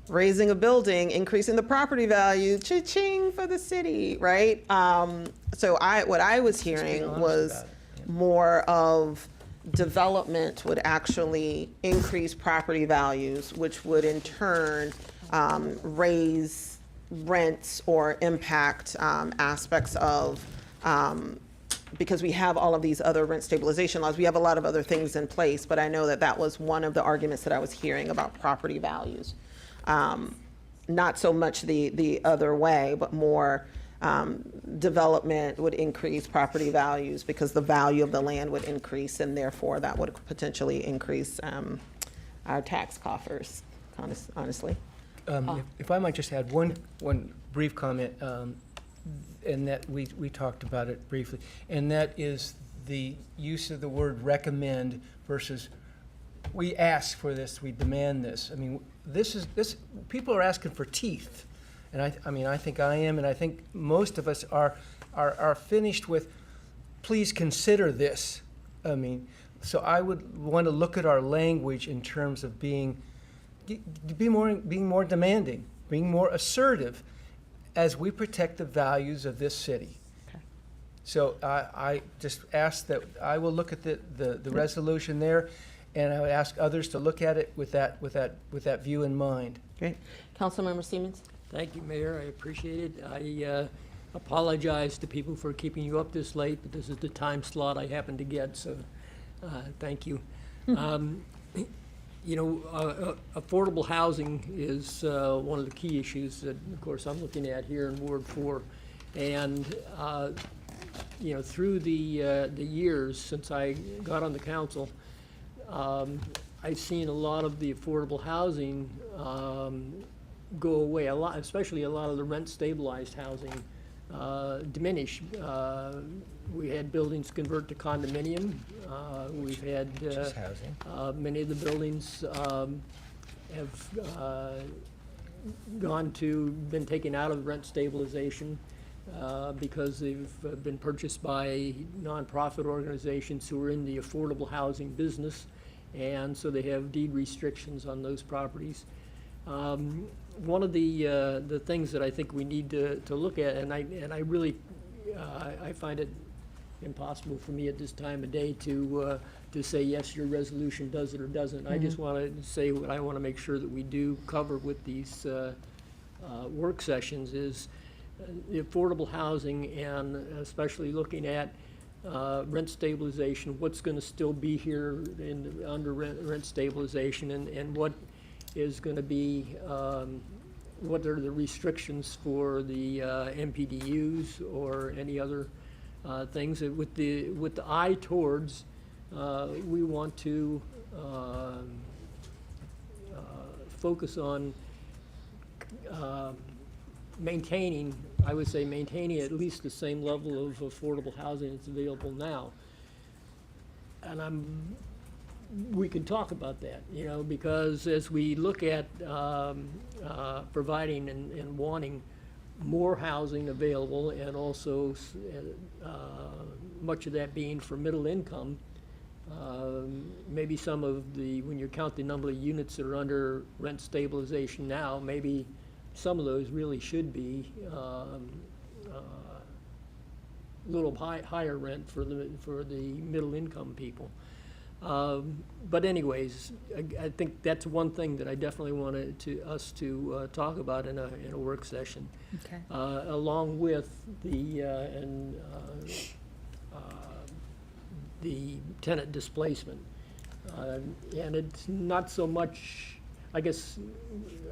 raising a building, increasing the property value, cha-ching for the city, right? So what I was hearing was more of development would actually increase property values, which would in turn raise rents or impact aspects of, because we have all of these other rent stabilization laws, we have a lot of other things in place, but I know that that was one of the arguments that I was hearing about property values. Not so much the other way, but more development would increase property values because the value of the land would increase, and therefore that would potentially increase our tax coffers, honestly. If I might just add one brief comment, and that we talked about it briefly, and that is the use of the word recommend versus we ask for this, we demand this. I mean, this people are asking for teeth. And I think I am, and I think most of us are finished with, please consider this. I mean, so I would want to look at our language in terms of being more demanding, being more assertive as we protect the values of this city. Okay. So I just ask that I will look at the resolution there, and I would ask others to look at it with that view in mind. Great. Councilmember Siemens? Thank you, Mayor. I appreciate it. I apologize to people for keeping you up this late, but this is the time slot I happen to get, so thank you. Affordable housing is one of the key issues that, of course, I'm looking at here in Ward 4. And, through the years since I got on the council, I've seen a lot of the affordable housing go away, a lot, especially a lot of the rent-stabilized housing diminish. We had buildings convert to condominium. We've had many of the buildings have been taken out of rent stabilization because they've been purchased by nonprofit organizations who are in the affordable housing business, and so they have deed restrictions on those properties. One of the things that I think we need to look at, and I really I find it impossible for me at this time of day to say yes, your resolution does it or doesn't. I just want to say what I want to make sure that we do cover with these work sessions is the affordable housing, and especially looking at rent stabilization, what's going to still be here under rent stabilization, and what is going to be, what are the restrictions for the MPDUs or any other things with the eye towards we want to focus on maintaining, I would say maintaining at least the same level of affordable housing that's available now. And we can talk about that, because as we look at providing and wanting more housing available, and also much of that being for middle income, maybe some of when you count the number of units that are under rent stabilization now, maybe some of those really should be a little higher rent for the middle income people. But anyways, I think that's one thing that I definitely wanted us to talk about in a work session. Okay. Along with the tenant displacement. And it's not so much, I guess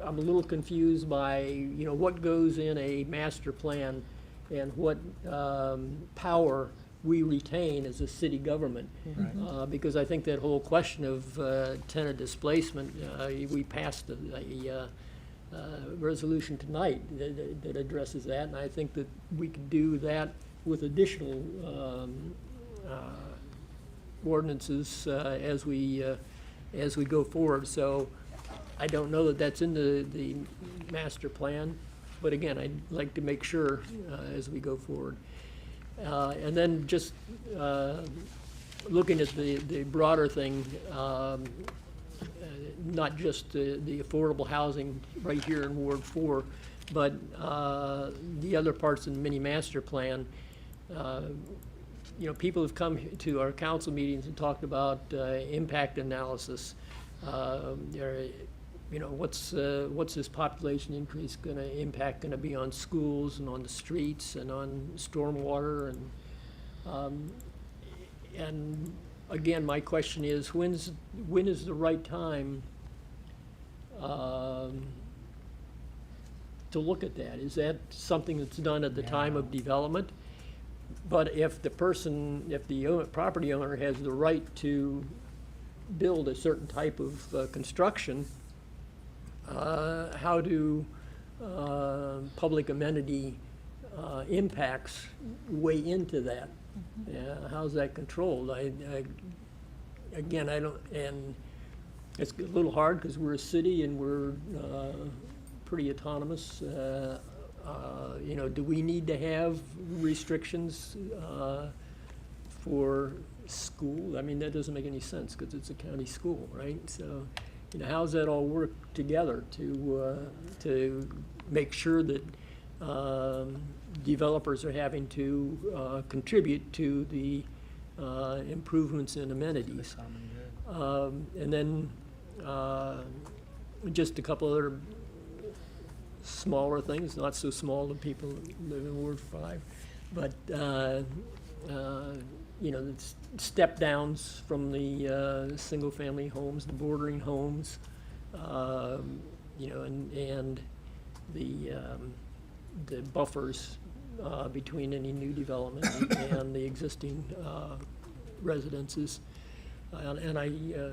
I'm a little confused by, what goes in a master plan and what power we retain as a city government. Right. Because I think that whole question of tenant displacement, we passed a resolution tonight that addresses that, and I think that we could do that with additional ordinances as we go forward. So I don't know that that's in the master plan, but again, I'd like to make sure as we go forward. And then just looking at the broader thing, not just the affordable housing right here in Ward 4, but the other parts in the mini master plan. You know, people have come to our council meetings and talked about impact analysis. You know, what's this population increase going to be on schools and on the streets and on stormwater and again, my question is, when is the right time to look at that? Is that something that's done at the time of development? But if the property owner has the right to build a certain type of construction, how do public amenity impacts weigh into that? How's that controlled? Again, I don't, and it's a little hard because we're a city and we're pretty autonomous. You know, do we need to have restrictions for school? I mean, that doesn't make any sense because it's a county school, right? So, you know, how's that all work together to make sure that developers are having to contribute to the improvements in amenities? And then just a couple other smaller things, not so small to people that live in Ward 5, but you know, step downs from the single-family homes, the bordering homes, you know, and the buffers between any new development and the existing residences. And I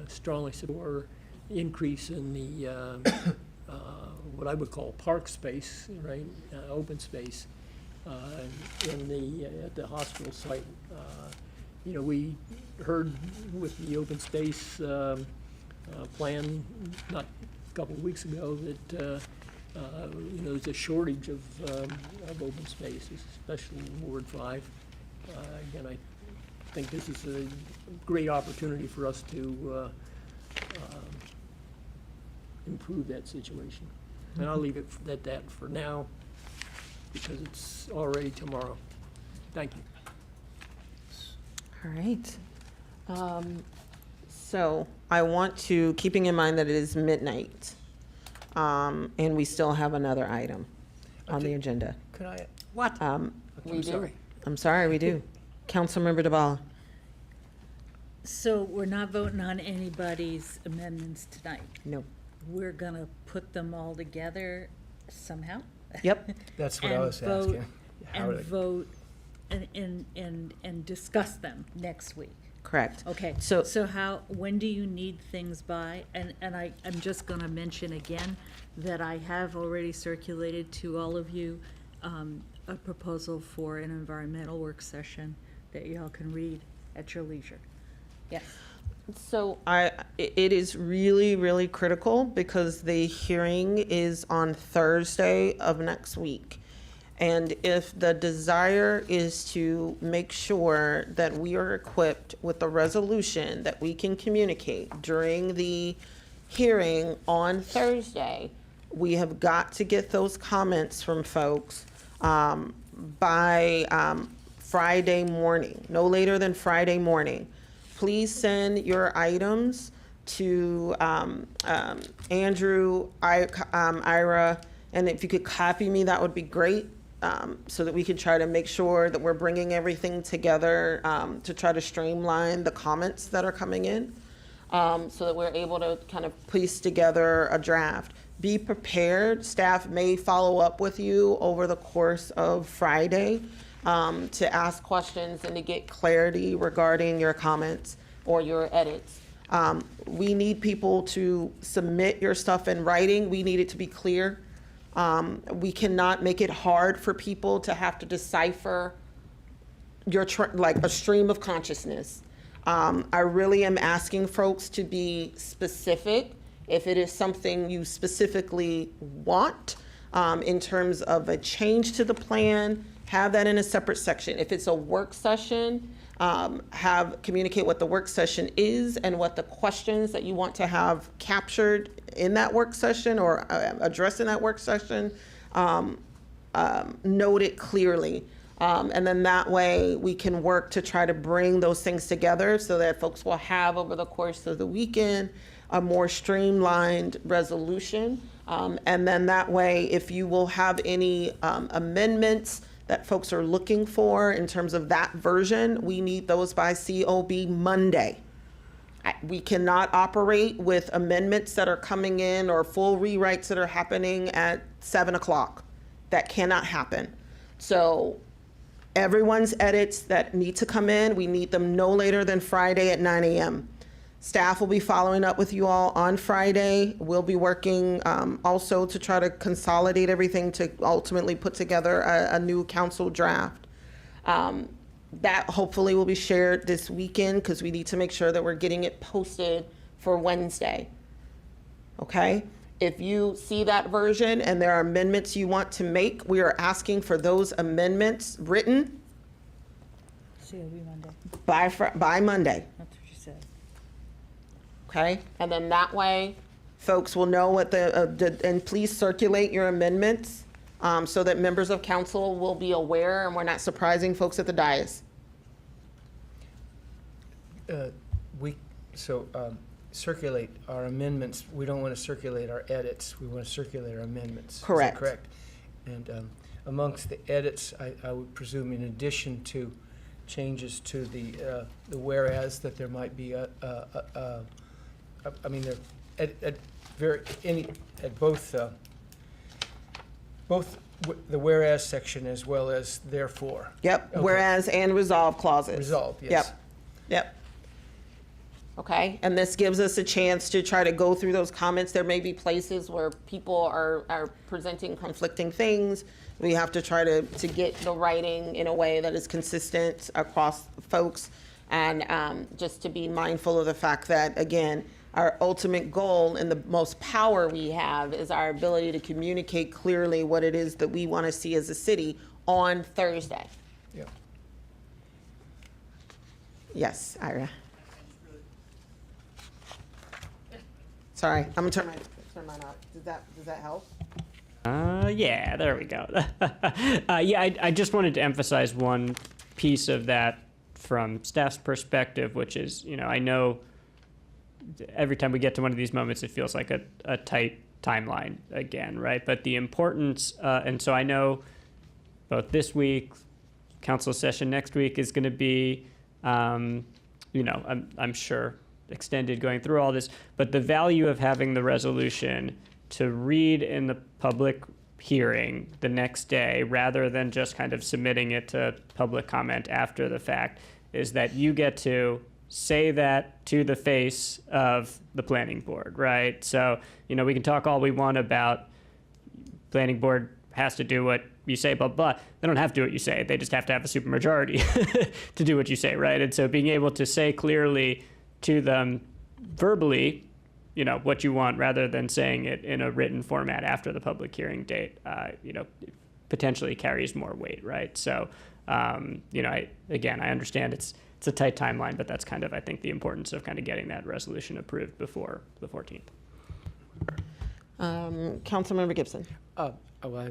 strongly support increase in the what I would call park space, right, open space at the hospital site. You know, we heard with the open space plan not a couple of weeks ago that you know, there's a shortage of open spaces, especially in Ward 5. Again, I think this is a great opportunity for us to improve that situation. And I'll leave it at that for now because it's already tomorrow. Thank you. All right. So I want to, keeping in mind that it is midnight, and we still have another item on the agenda. Could I? What? We do. sorry. I'm sorry, we do. Councilmember DeBala. So we're not voting on anybody's amendments tonight? No. We're gonna put them all together somehow? Yep. That's what I And was vote- asking. How are And they- vote and discuss them next week? Correct. Okay, So- so when do you need things by? And I'm just gonna mention again that I have already circulated to all of you a proposal for an environmental work session that y'all can read at your leisure. Yes. So it is really, really critical because the hearing is on Thursday of next week. And if the desire is to make sure that we are equipped with a resolution that we can communicate during the hearing on Thursday, we have got to get those comments from folks by Friday morning, no later than Friday morning. Please send your items to Andrew, Ira, and if you could copy me, that would be great, so that we can try to make sure that we're bringing everything together to try to streamline the comments that are coming in, so that we're able to kind of piece together a draft. Be prepared. Staff may follow up with you over the course of Friday to ask questions and to get clarity regarding your comments or your edits. We need people to submit your stuff in writing. We need it to be clear. We cannot make it hard for people to have to decipher like a stream of consciousness. I really am asking folks to be specific if it is something you specifically want in terms of a change to the plan. Have that in a separate section. If it's a work session, communicate what the work session is and what the questions that you want to have captured in that work session or addressed in that work session. Note it clearly. And then that way we can work to try to bring those things together so that folks will have over the course of the weekend a more streamlined resolution. And then that way, if you will have any amendments that folks are looking for in terms of that version, we need those by COB Monday. We cannot operate with amendments that are coming in or full rewrites that are happening at 7 o'clock. That cannot happen. So everyone's edits that need to come in, we need them no later than Friday at 9 a.m. Staff will be following up with you all on Friday. We'll be working also to try to consolidate everything to ultimately put together a new council draft. That hopefully will be shared this weekend because we need to make sure that we're getting it posted for Wednesday. Okay? If you see that version and there are amendments you want to make, we are asking for those amendments written COB Monday. by Monday. That's what you said. Okay, and then that way, folks will know what and please circulate your amendments so that members of council will be aware and we're not surprising folks at the dais. Circulate our amendments. We don't want to circulate our edits. We want to circulate our amendments. Correct. Is that correct? And amongst the edits, I would presume in addition to changes to the whereas that there might be I mean, they're at both the whereas section as well as therefore. Yep, Okay. whereas and resolve clauses. Resolve, yes. Yep. Okay, and this gives us a chance to try to go through those comments. There may be places where people are presenting conflicting things. We have to try to get the writing in a way that is consistent across folks. And just to be mindful of the fact that, again, our ultimate goal and the most power we have is our ability to communicate clearly what it is that we want to see as a city on Thursday. Yeah. Yes, Ira. Sorry, I'm gonna turn mine off. Does that help? Yeah, there we go. I just wanted to emphasize one piece of that from staff's perspective, which is, I know every time we get to one of these moments, it feels like a tight timeline again, right? But the importance, and so I know both this week, council session next week is going to be, I'm sure, extended going through all this, but the value of having the resolution to read in the public hearing the next day rather than just kind of submitting it to public comment after the fact is that you get to say that to the face of the planning board, right? So, we can talk all we want about planning board has to do what you say, blah, blah. They don't have to do what you say. They just have to have a supermajority to do what you say, right? And so being able to say clearly to them verbally, what you want rather than saying it in a written format after the public hearing date, potentially carries more weight, right? So, I understand it's a tight timeline, but that's kind of, I think, the importance of kind of getting that resolution approved before the 14th. Councilmember Gibson. I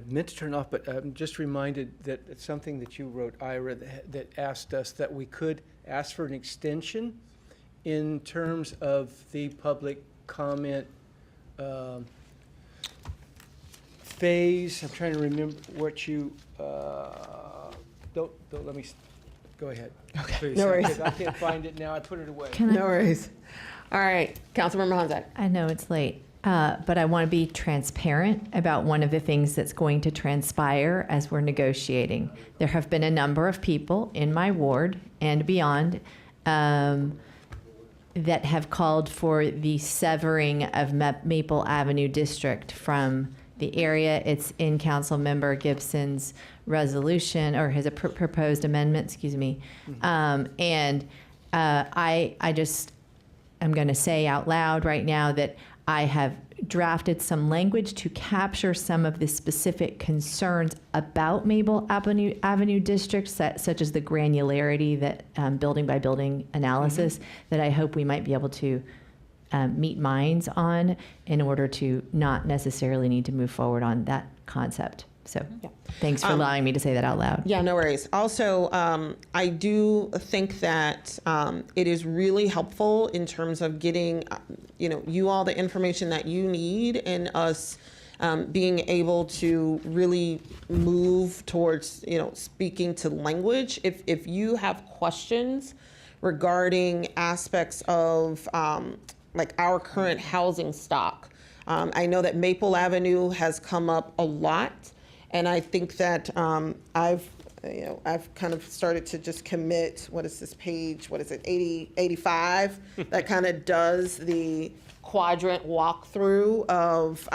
meant to turn off, but I'm just reminded that it's something that you wrote, Ira, that asked us that we could ask for an extension in terms of the public comment phase. I'm trying to remember what you, don't let me, go ahead. Okay, Please. no worries. I can't find it now, I put it away. No worries. All right, Councilmember Honzak. I know it's late, but I want to be transparent about one of the things that's going to transpire as we're negotiating. There have been a number of people in my ward and beyond that have called for the severing of Maple Avenue District from the area. It's in Councilmember Gibson's resolution, or his proposed amendment, excuse me. And I just, I'm going to say out loud right now that I have drafted some language to capture some of the specific concerns about Maple Avenue districts, such as the granularity that building by building analysis, that I hope we might be able to meet minds on in order to not necessarily need to move forward on that concept. So thanks for allowing me to say that out loud. Yeah, no worries. Also, I do think that it is really helpful in terms of getting, you all the information that you need, and us being able to really move towards, speaking to language. If you have questions regarding aspects of like our current housing stock, I know that Maple Avenue has come up a lot. And I think that I've kind of started to just commit, what is this page, 85, that kind of does the quadrant walkthrough of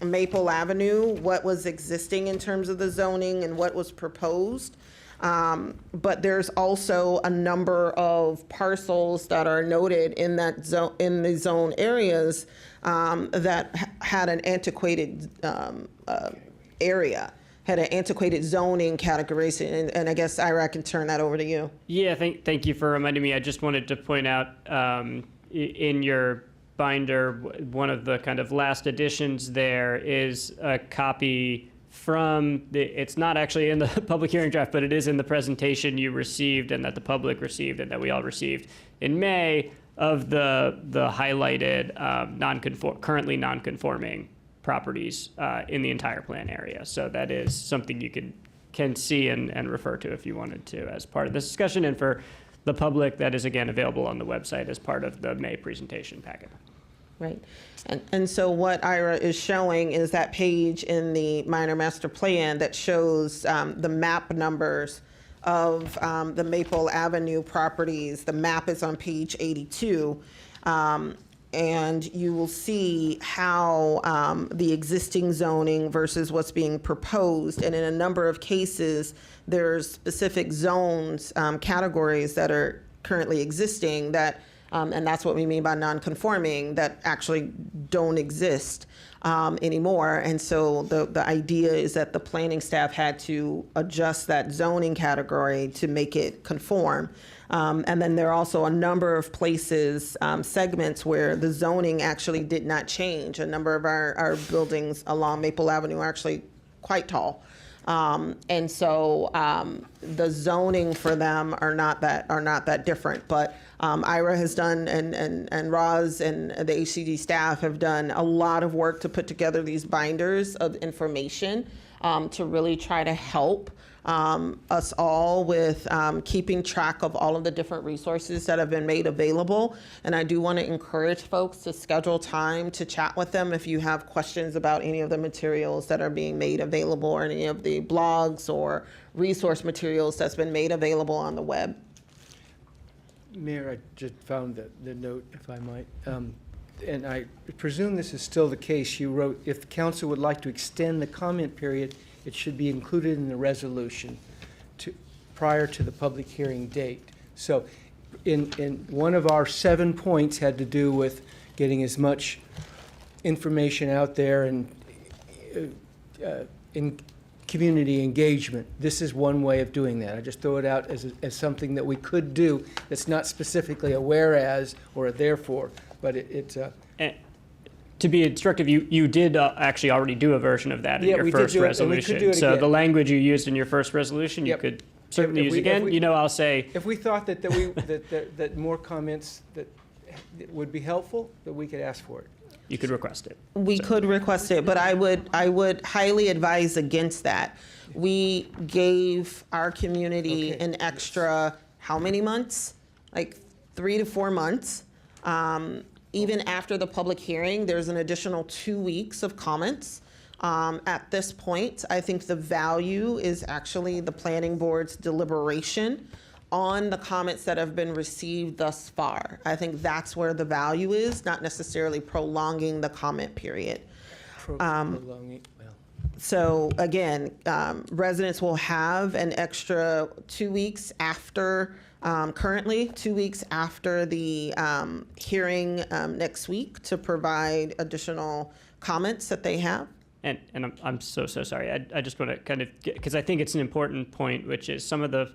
Maple Avenue, what was existing in terms of the zoning and what was proposed. But there's also a number of parcels that are noted in that zone, in the zone areas that had an antiquated had an antiquated zoning categorization, and I guess Ira, I can turn that over to you. Yeah, thank you for reminding me. I just wanted to point out in your binder, one of the kind of last additions there is a copy from it's not actually in the public hearing draft, but it is in the presentation you received and that the public received and that we all received in May, of the highlighted currently non-conforming properties in the entire plan area. So that is something you can see and refer to if you wanted to as part of this discussion. And for the public, that is again available on the website as part of the May presentation packet. Right. And so what Ira is showing is that page in the minor master plan that shows the map numbers of the Maple Avenue properties. The map is on page 82. And you will see how the existing zoning versus what's being proposed. And in a number of cases, there's specific zones, categories that are currently existing that, and that's what we mean by non-conforming, that actually don't exist anymore. And so the idea is that the planning staff had to adjust that zoning category to make it conform. And then there are also a number of places, segments where the zoning actually did not change. A number of our buildings along Maple Avenue are actually quite tall. And so the zoning for them are not that different. But Ira has done, and Roz and the HCD staff have done a lot of work to put together these binders of information to really try to help us all with keeping track of all of the different resources that have been made available. And I do want to encourage folks to schedule time to chat with them if you have questions about any of the materials that are being made available, or any of the blogs or resource materials that's been made available on the web. Mayor, I just found the note, if I might. And I presume this is still the case. You wrote, if the council would like to extend the comment period, it should be included in the resolution prior to the public hearing date. So in one of our 7 points had to do with getting as much information out there and in community engagement. This is one way of doing that. I just throw it out as something that we could do that's not specifically a whereas or a therefore, but it's to be instructive, you did actually already do a version of that in your first resolution. So the language you used in your first resolution, you could certainly use again. I'll say, if we thought that more comments that would be helpful, that we could ask for it. You could request it. We could request it, but I would highly advise against that. We gave our community an extra, how many months? Like 3 to 4 months. Even after the public hearing, there's an additional 2 weeks of comments. At this point, I think the value is actually the planning board's deliberation on the comments that have been received thus far. I think that's where the value is, not necessarily prolonging the comment period. Prolonging, well. So again, residents will have an extra 2 weeks after, currently 2 weeks after the hearing next week to provide additional comments that they have. And I'm so sorry. I just want to kind of get, because I think it's an important point, which is some of the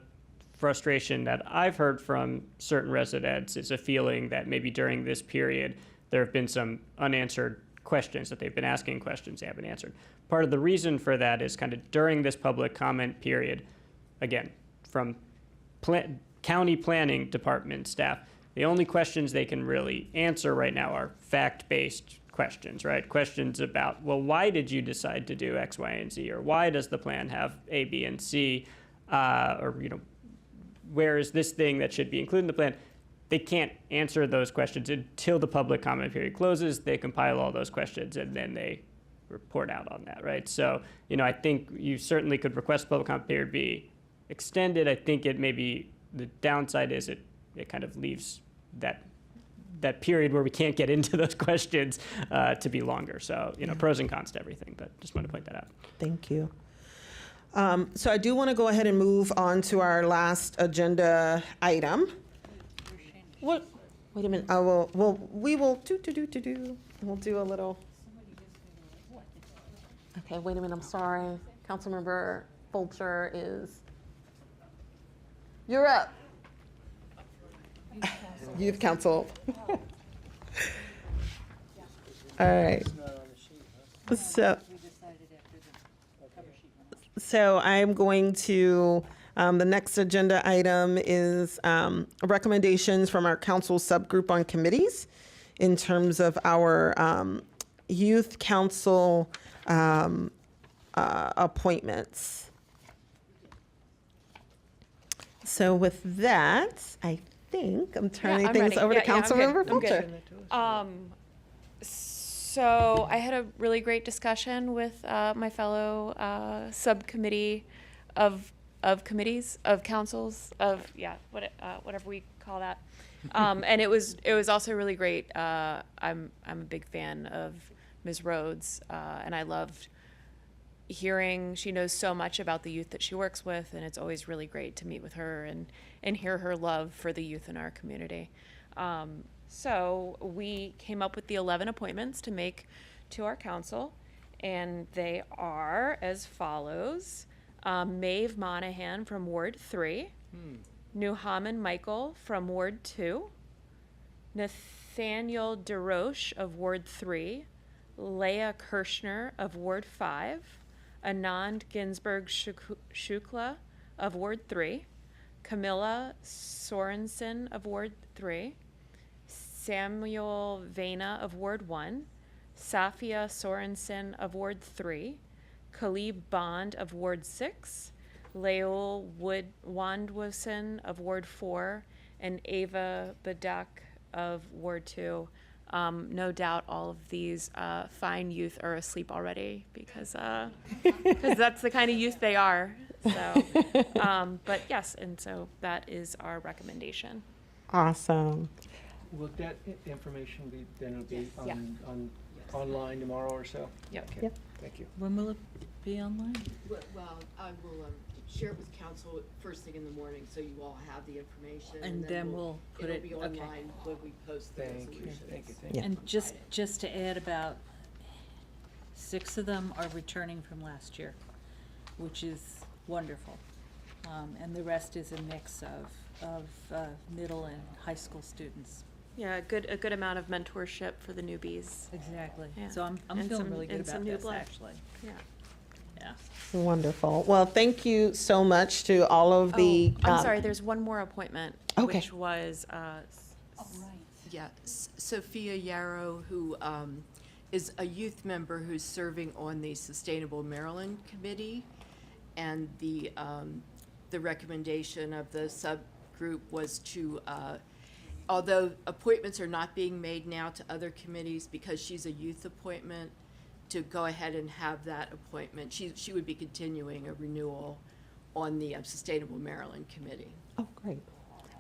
frustration that I've heard from certain residents is a feeling that maybe during this period there have been some unanswered questions, that they've been asking questions they haven't answered. Part of the reason for that is kind of during this public comment period, again, from county planning department staff, the only questions they can really answer right now are fact-based questions, right? Questions about, well, why did you decide to do X, Y, and Z? Or why does the plan have A, B, and C? Or, you know, where is this thing that should be included in the plan? They can't answer those questions until the public comment period closes. They compile all those questions and then they report out on that, right? So, you know, I think you certainly could request the public comment period be extended. I think it maybe, the downside is it kind of leaves that period where we can't get into those questions to be longer. So, you know, pros and cons to everything, but just want to point that out. Thank you. So I do want to go ahead and move on to our last agenda item. What? Wait a minute. We will We'll do a little. Okay, wait a minute, I'm sorry. Councilmember Fulcher is, you're up. Youth Council. All right. So I'm going to, the next agenda item is recommendations from our council subgroup on committees in terms of our youth council appointments. So with that, I think I'm turning things over to Councilmember Fulcher. So I had a really great discussion with my fellow subcommittee of committees, of councils, of whatever we call that, and it was also really great. I'm a big fan of Ms. Rhodes, and I loved hearing she knows so much about the youth that she works with, and it's always really great to meet with her and hear her love for the youth in our community. So we came up with the 11 appointments to make to our council, and they are as follows. Maeve Monahan from Ward 3, Nuhaman Michael from Ward 2, Nathaniel DeRoche of Ward 3, Leah Kirshner of Ward 5, Anand Ginsberg Shukla of Ward 3, Camilla Sorensen of Ward 3, Samuel Vena of Ward 1, Safia Sorensen of Ward 3, Khalib Bond of Ward 6, Leol Wandwison of Ward 4, and Ava Badak of Ward 2. No doubt all of these fine youth are asleep already because that's the kind of youth they are. So, but yes, and so that is our recommendation. Awesome. Will that information be, then it'll be on online tomorrow or so? Yep. Okay. Thank you. When will it be online? Well, I will share it with council first thing in the morning, so you all have the information. And then we'll put it, It'll be online when we post the resolutions. Thank you. Yeah. And just to add, about 6 of them are returning from last year, which is wonderful. And the rest is a mix of middle and high school students. Yeah, a good amount of mentorship for the newbies. Exactly. Yeah. So I'm And feeling some- really good and some about new this, blood. actually. Yeah. Yeah. Wonderful. Well, thank you so much to all of the. I'm sorry, there's one more appointment, Okay. which was Sophia Yarrow, who is a youth member who's serving on the Sustainable Maryland Committee, and the recommendation of the subgroup was to, although appointments are not being made now to other committees because she's a youth appointment, to go ahead and have that appointment. She would be continuing a renewal on the Sustainable Maryland Committee. Oh, great.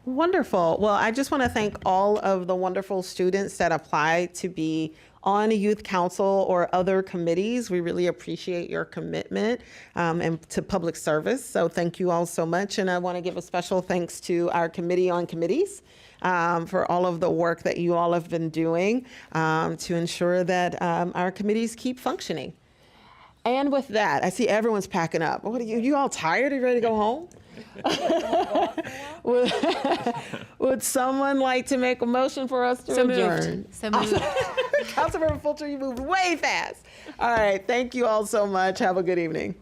Wonderful. Well, I just want to thank all of the wonderful students that apply to be on a youth council or other committees. We really appreciate your commitment and to public service. So thank you all so much. And I want to give a special thanks to our Committee on Committees for all of the work that you all have been doing to ensure that our committees keep functioning. And with that, I see everyone's packing up. What are you all tired? Are you ready to go home? Would someone like to make a motion for us to So adjourn? moved. So moved. Councilmember Fulcher, you moved way fast. All right, thank you all so much. Have a good evening.